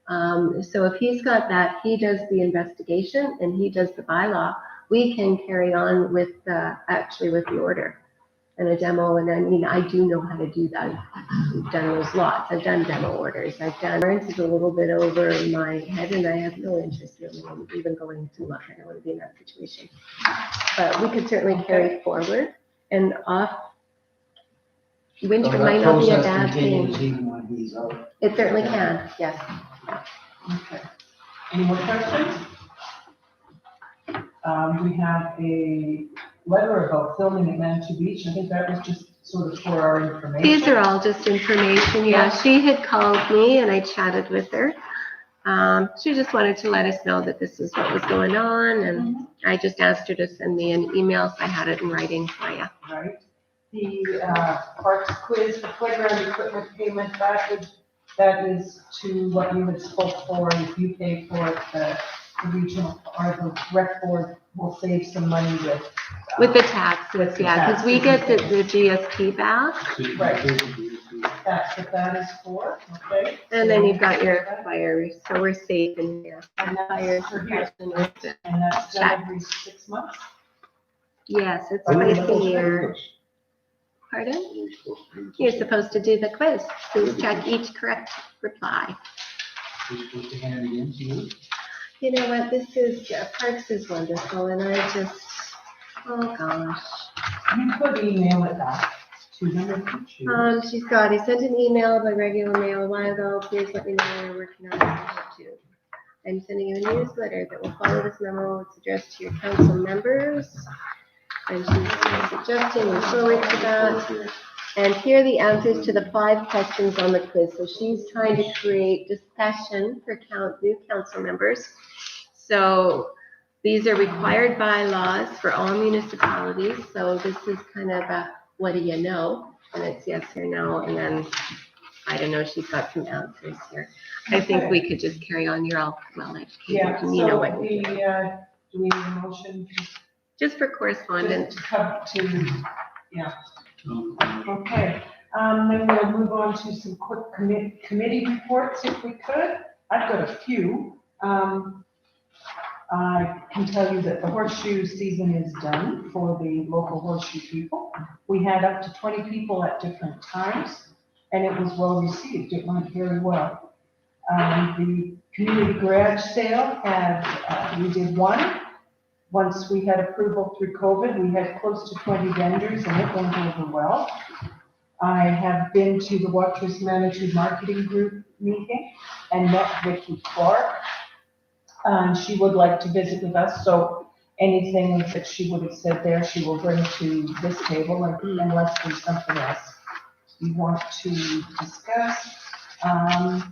So if he's got that, he does the investigation and he does the bylaw, we can carry on with with the order. and a demo, and I mean, I do know how to do that. I've done those lots, I've done demo orders, warrants is a little bit over my head, and I have no interest really in even going to look, I don't want to be in that situation. But we could certainly carry forward, and winter So might that not be a process bad continues thing. even when he's out. It certainly can, yes. Okay. Any more questions? We have a letter about filming at Manitou Beach. I think that was just sort of for our information. These are all just information, yeah. She had called me and I chatted with her. She just wanted to let us know that this is what was going on, and I just asked her to send me an email, so I had it in writing for you. Right. The parks quiz, the playground equipment payment, that is to what you had spoke for. If you pay for it, the regional or the rec board will save some money With the taxes, With the yeah, because we get taxes. the GST back, Right. That's what that is for, okay? and then you've got your fire, so we're safe in here. And Fire that's for here. suppression is the- And that's done every 6 months? Yes, it's Are we twice a supposed to year. Pardon? You're supposed to do the quiz. Please check each correct reply. We're supposed to hand it in to you. You know what, this is, Parks is wonderful, and I just, oh gosh. You could email it back to them if you choose. She's got, I sent an email by regular mail a while ago, please let me know when you're working on it too. I'm sending you a newsletter that will follow this memo. It's addressed to your council members. And she's suggesting we forward to that. And here are the answers to the 5 questions on the quiz. So she's trying to create discussion for new council members. So these are required bylaws for all municipalities. So this is kind of a, what do you know? And it's yes or no. And then, I don't know, she's got some answers here. I think we could just carry on. You're all well educated. Yeah, and you know so what you're doing. do we need a motion Just for to correspondence. come to, yeah. Okay, then we'll move on to some quick committee reports if we could. I've got a few. I can tell you that the horseshoe season is done for the local horseshoe people. We had up to 20 people at different times, and it was well received. It went very well. The community garage sale we did one. Once we had approval through COVID, we had close to 20 vendors, and it went over well. I have been to the Watrous Manitou Marketing Group meeting and met Vicki Clark. She would like to visit with us, so anything that she would have said there, she will bring to this table unless there's something else you want to discuss. And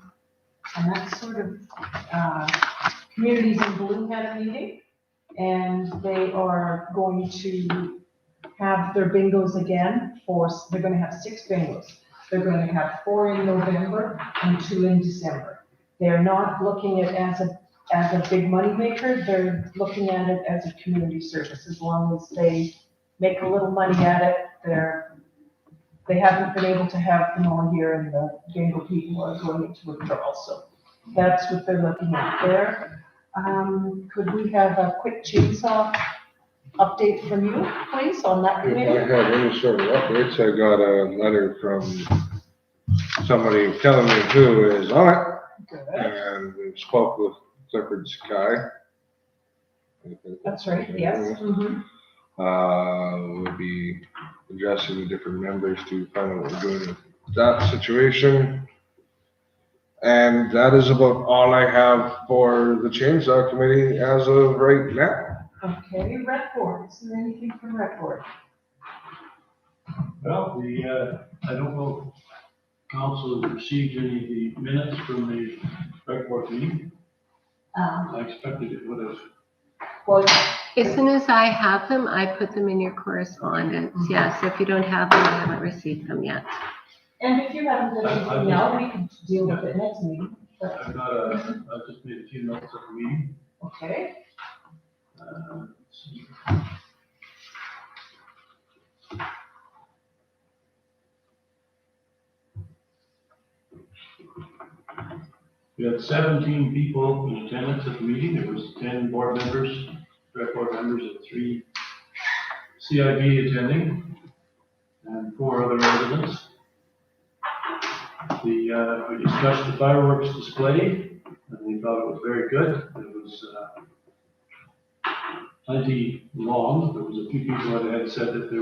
that's sort of, Communities in Bloom had a meeting, and they are going to have their bingos again they're gonna have 6 bingos. They're gonna have 4 in November and 2 in December. They're not looking at it as a big money maker. They're looking at it as a community service. As long as they make a little money at it, they haven't been able to have them all year, and the bingo people are going into withdrawal. So that's what they're looking at there. Could we have a quick chainsaw update from you, please, on that If I committee? have any sort of updates, I got a letter from somebody telling me who is on it, Good. and we spoke with Clifford Sky. That's right, yes. Mhm. We'll be addressing the different members to find out what we're doing with that situation. And that is about all I have for the chainsaw committee as of right now. Okay, rec board, is there anything from rec board? Well, I don't know if council has received any of the minutes from the rec board meeting. I expected it would have. Well, As soon as I have them, I put them in your correspondence. Yes, if you don't have them, I haven't received them yet. and if you haven't done anything now, we can deal with it next meeting. But, I've just made a few notes of the meeting. okay, Let's see. We had 17 people in attendance at the meeting. There was 10 board members, direct board members, and 3 CIB attending. and 4 other residents. We discussed the fireworks display, and we thought it was very good. It was plenty long. There was a few people that had said that they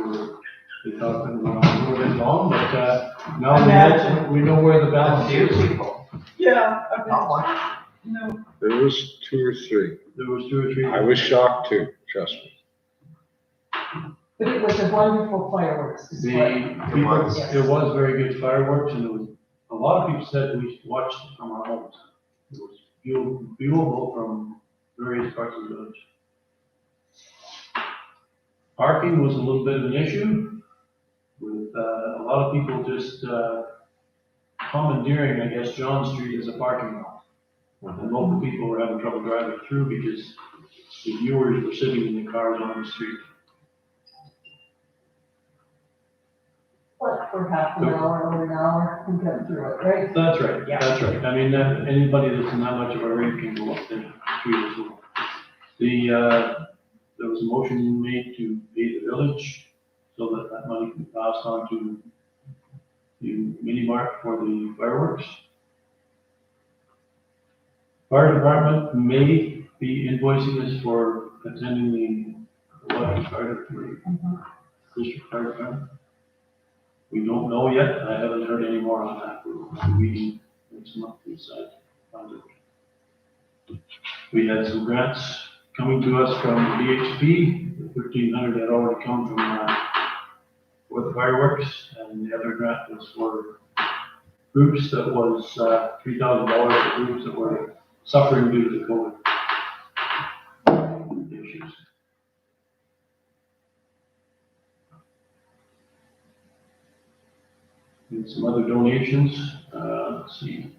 thought it was a little bit long, but now we know where the balance is. Yeah. Not one. No. There was 2 or 3. There was 2 or 3. I was shocked too, trust me. But it was a wonderful fireworks display. It was very good fireworks, and it was, a lot of people said we watched it from our homes. It was viewable from various parts of the village. Parking was a little bit of an issue, with a lot of people just commandeering, I guess, John Street as a parking lot. And local people were having trouble driving through because the viewers were sitting in the cars on the street. What, for half an hour or an hour, and get through it, right? That's right, Yeah. that's right. I mean, anybody that's in that much of a hurry can go up the street as well. There was a motion made to pay the village so that that money can be passed on to the mini mart for the fireworks. Fire department may be invoicing us for attending the Waterloo Fire District Fire Department. We don't know yet. I haven't heard any more on that. We're meeting next month to decide on it. We had some grants coming to us from DHP. The 1,300 had already come from for the fireworks, and the other grant was for groups that was $3,000 for groups that were suffering due to the COVID issues. And some other donations, let's see.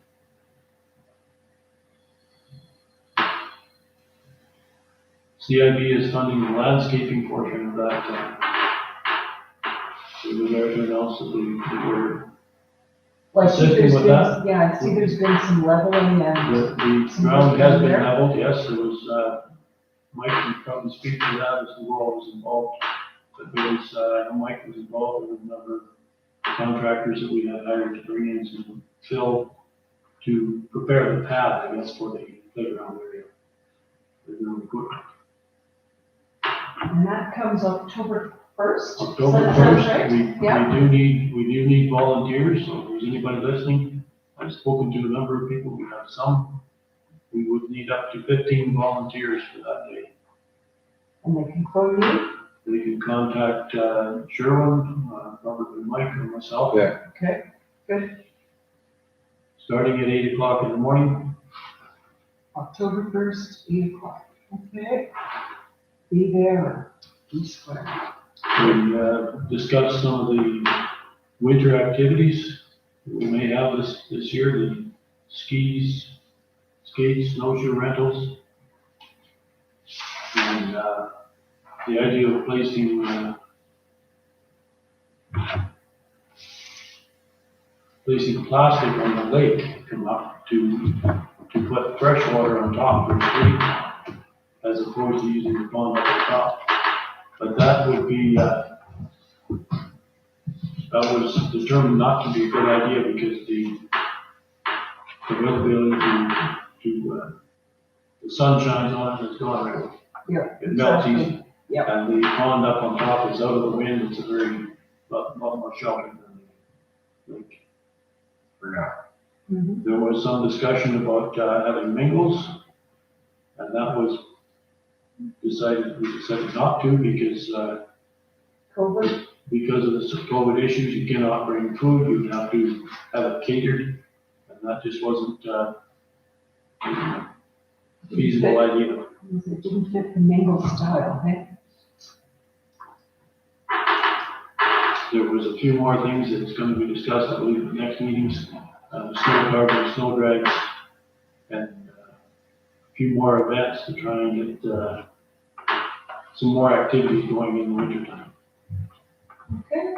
CIB is funding the landscaping portion of that. With everything else that we were, Well, I see Assisting there's with been, that? yeah, I see there's been some leveling and, the ground has been leveled, yes, there was, Mike can probably speak to that as the world was involved. But there was, I know Mike was involved with a number of contractors that we had hired to bring in some fill to prepare the path, I guess, for the playground area. and that comes October 1st? October Does that sound 1st, right? we Yeah. do need volunteers, so if there's anybody listening, I've spoken to a number of people, we have some. We would need up to 15 volunteers for that day. And they can phone you? They can contact Sherwin, probably Mike or myself. Yeah. Okay, good. Starting at 8 o'clock in the morning. October 1st, 8 o'clock. Okay. Be there or be square. We discussed some of the winter activities that we may have this year, the skates, snowshoe rentals. And the idea of placing plastic on the lake come up to put fresh water on top for free, as opposed to using the pond at the top. But that would be, that was determined not to be a good idea because the ability to the sun shines on it, it's gone right away. Yeah. It melts exactly. easy. Yep. And the pond up on top is out of the wind, it's a lot more sheltered than the lake. For now. Mhm. There was some discussion about having mingles, and that was we decided not to because COVID? because of the COVID issues, you cannot bring food, you have to have it catered, and that just wasn't a feasible idea. It didn't fit the mingle style, eh? There was a few more things that's going to be discussed, I believe, at the next meetings, snow carving, snow drags, and a few more events to try and get some more activities going in the wintertime. Okay.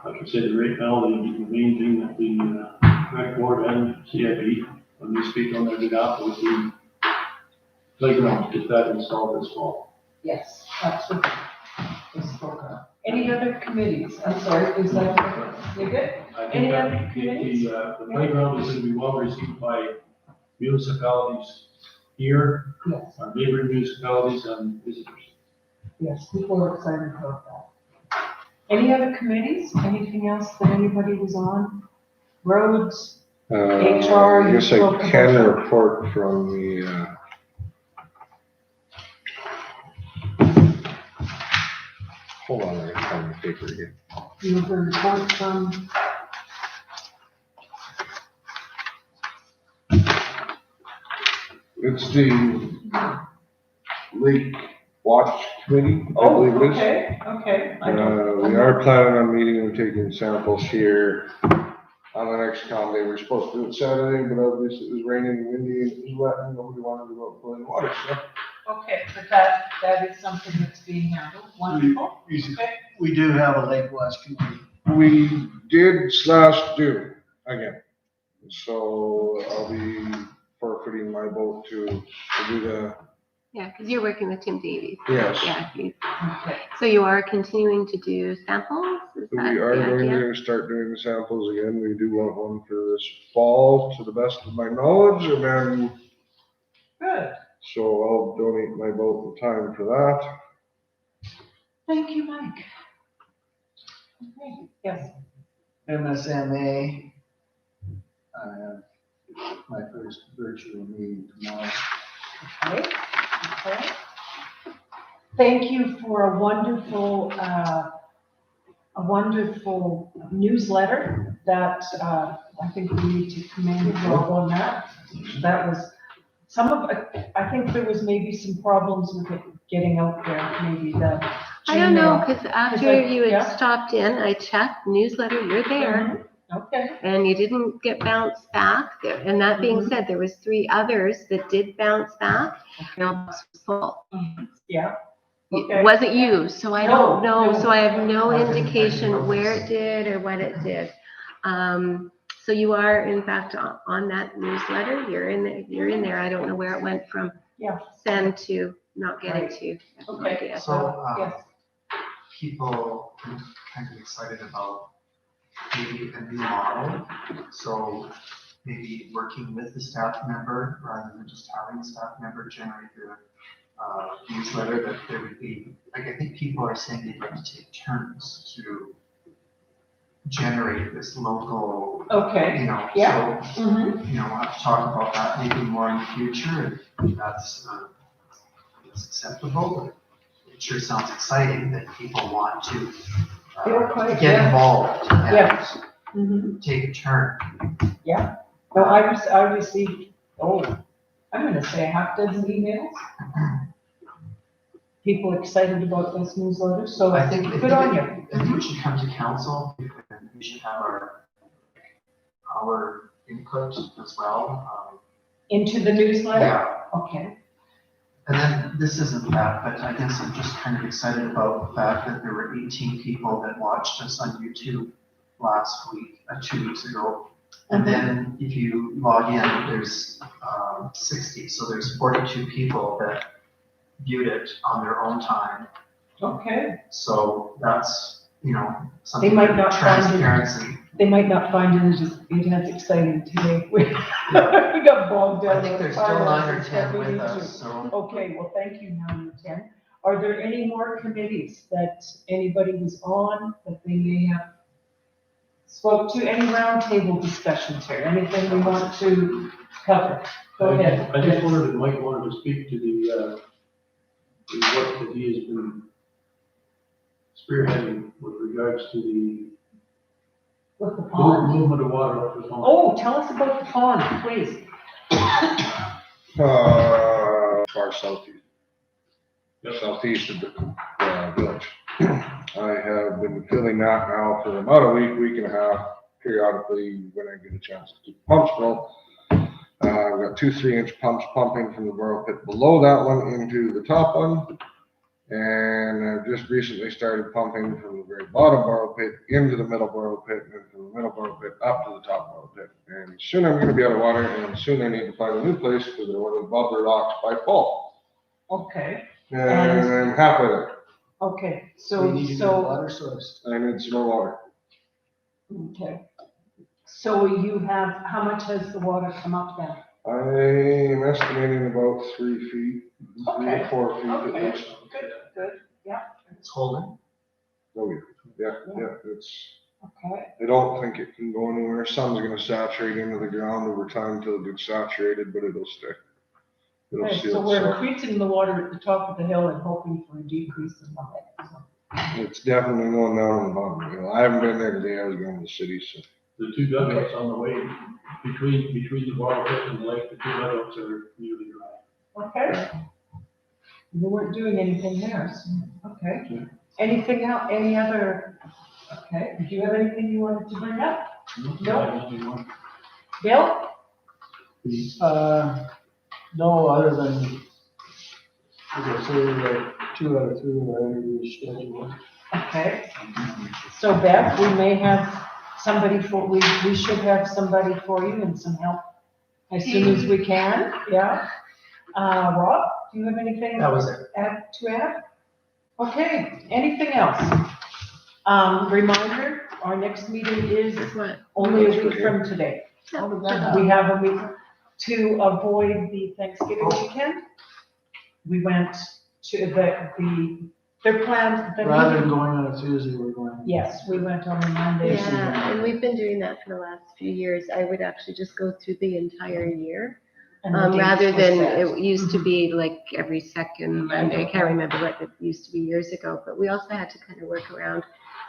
Like I said, right now, the main thing that the rec board and CIB, when we speak on their behalf, was the playground, to get that installed this fall. Yes, absolutely. We spoke of. Any other committees? I'm sorry, is that, you good? I think Any that other committees? the playground is going to be well received by municipalities here, Yes, our neighboring municipalities and visitors. yes, people are excited about that. Any other committees? Anything else that anybody was on? Roads? HR, I you guess I spoke can about- report from the, hold on, I found the paper again. You have a report from, It's the Lake Watch Committee, I oh, believe it is. okay. I don't- We are planning on meeting and taking samples here on the next calm day. We're supposed to do it Saturday, but obviously it was raining and windy and it was wet and nobody wanted to go out and play in the water, so. Okay, but that is something that's being handled. Wonderful. Okay. We do have a Lake Watch committee. We did / do again. So I'll be forfeiting my vote to do the, Yeah, because you're working with Tim Davies. yes. Yeah, Okay. so you are continuing to do samples? Is We that are the going idea? to start doing the samples again. We do want one for this fall, to the best of my knowledge, and then, Good. so I'll donate my vote and time for that. Thank you, Mike. Okay, yes. MSMA, I have my first virtual meeting tomorrow. Okay, okay. Thank you for a wonderful newsletter that, I think we need to commend you all on that. That was, I think there was maybe some problems with it getting out there, maybe the. I don't know, Gmail. because Is after that- you had yeah? stopped in, I checked newsletter, you're there, Okay, and you didn't get bounced back. And that being Mhm. said, there was 3 others that did bounce back. Mailbox was full. yeah, It Okay. wasn't you, so I don't No, know, no. so I have no I didn't indication notice. where it did or what it did. So you are in fact on that newsletter, you're in there, I don't know where it went from Yeah. send to not getting Right. to. I have no Okay. idea. So, yes, people are kind of excited about maybe a new model. So maybe working with the staff member rather than just having a staff member generate the newsletter, that there would be, like, I think people are saying they'd like to take turns to generate this local, okay, you know, Yeah. so, mhm, you know, we'll have to talk about that maybe more in the future, if that's acceptable. But it sure sounds exciting that people want to Yeah, quite, get yeah. involved and Yeah. mhm. take a turn. No, I received, I'm gonna say a half dozen emails. People excited about this newsletter, so I think good on you. I think we should come to council, and we should have our input as well. Into the newsletter? Yeah, Okay, and then this isn't that, but I guess I'm just kind of excited about the fact that there were 18 people that watched us on YouTube last week, 2 weeks ago. And then if you log in, there's 60, so there's 42 people that viewed it on their own time. okay. So that's, you know, something might not find it- transparency. They might not find it as exciting today. We got bogged down. I think there's with still 9 finance or and 10 stuff we with need to- us, so. Okay, well, thank you, 9 or 10. Are there any more committees that anybody was on that they may have spoke to? Any roundtable discussions here? Anything we want to cover? Go ahead. I just wondered if Mike wanted to speak to the work that he has been spearheading with regards to the With the pond. movement of water up the pond. Oh, tell us about the pond, please. Far southeast. Southeast of the village. I have been filling that now for about a week and a half, periodically when I get a chance to keep pumps full. I've got 2 3-inch pumps pumping from the borrow pit below that one into the top one. And I've just recently started pumping from the very bottom borrow pit into the middle borrow pit, and from the middle borrow pit up to the top borrow pit. And soon I'm gonna be out of water, and soon I need to find a new place because I want to above the rocks by fall. Okay, And I'm halfway there. Okay, We so, need to get a so, water source. I need some more water. okay. So you have, how much has the water come up then? I'm estimating about 3 feet, 3 Okay. or 4 feet at Okay. least. Good, It's holding. Oh, yeah, it's, okay. I don't think it can go anywhere. Some's gonna saturate into the ground over time till it gets saturated, but it'll stay. It'll Okay, seal so we're itself. increasing the water at the top of the hill and hoping for a decrease in the height. It's definitely going down on the bottom. You know, I haven't been there today. I was going to the city, so. The two dugouts on the way, between the water pit and the lake, the two dugouts are nearly dry. Okay. You weren't doing anything there, so, okay. Anything else, any other, okay, do you have anything you wanted to bring up? No. Bill? No, other than, as I say, like 2 out of 3 are already scheduled. Okay. So Beth, we may have somebody for, we should have somebody for you and some help as soon as we can, yeah. Rob, do you have anything? That was it. To add? Okay, anything else? Reminder, our next meeting is What? only a week from today. How did that happen? We have a week to avoid the Thanksgiving weekend. We went to they're planned, the Rather than meeting, going on a Tuesday, we're going. yes, we went on the Monday. Yeah, and we've been doing that for the last few years. I would actually just go through the entire year. and the dates Rather were than, set. it used to be like every second Monday. I can't remember what it used to be years ago, but we also had to kind of work around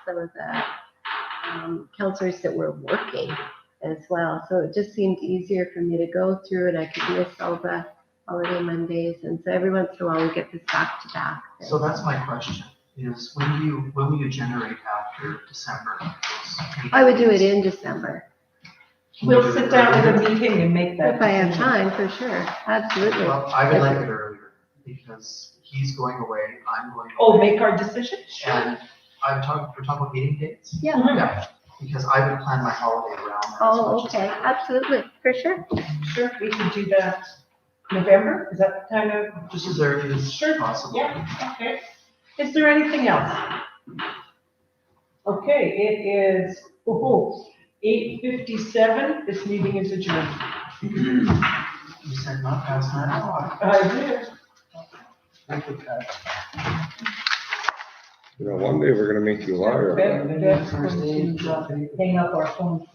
some of the counselors that were working as well. So it just seemed easier for me to go through it. I could miss all the holiday Mondays. And so every once in a while we get this back to back. So that's my question, is when will you generate after December? I would do it in December. Can you We'll do sit it down at earlier? a meeting and make that. If I have decision. time, for sure. Absolutely. Well, I would like it earlier, because he's going away, I'm going away. Oh, make our decision? And we're talking about meeting dates? Yeah. Yeah, because I would plan my holiday around that as Oh, much as okay. I could. Absolutely. For sure. Sure, we could do that November, is that kind of? Just as early as Sure, possible. Yeah, okay. Is there anything else? Okay, it is, 8:57, this meeting is adjourned. You said not past 9 o'clock. I did. Look at that. You know, one day we're gonna make you a liar. Beth- First aid, shop paper. Hang up our phone.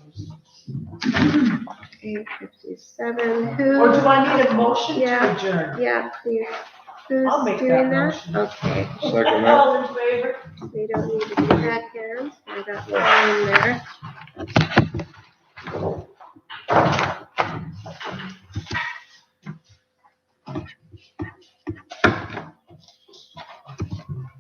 8:57. Or do I need a motion Yeah. to adjourn? Yeah, please. Who's I'll make doing that that? motion. Okay, Second that. All in favor? we don't need to do that, Karen. I got one in there.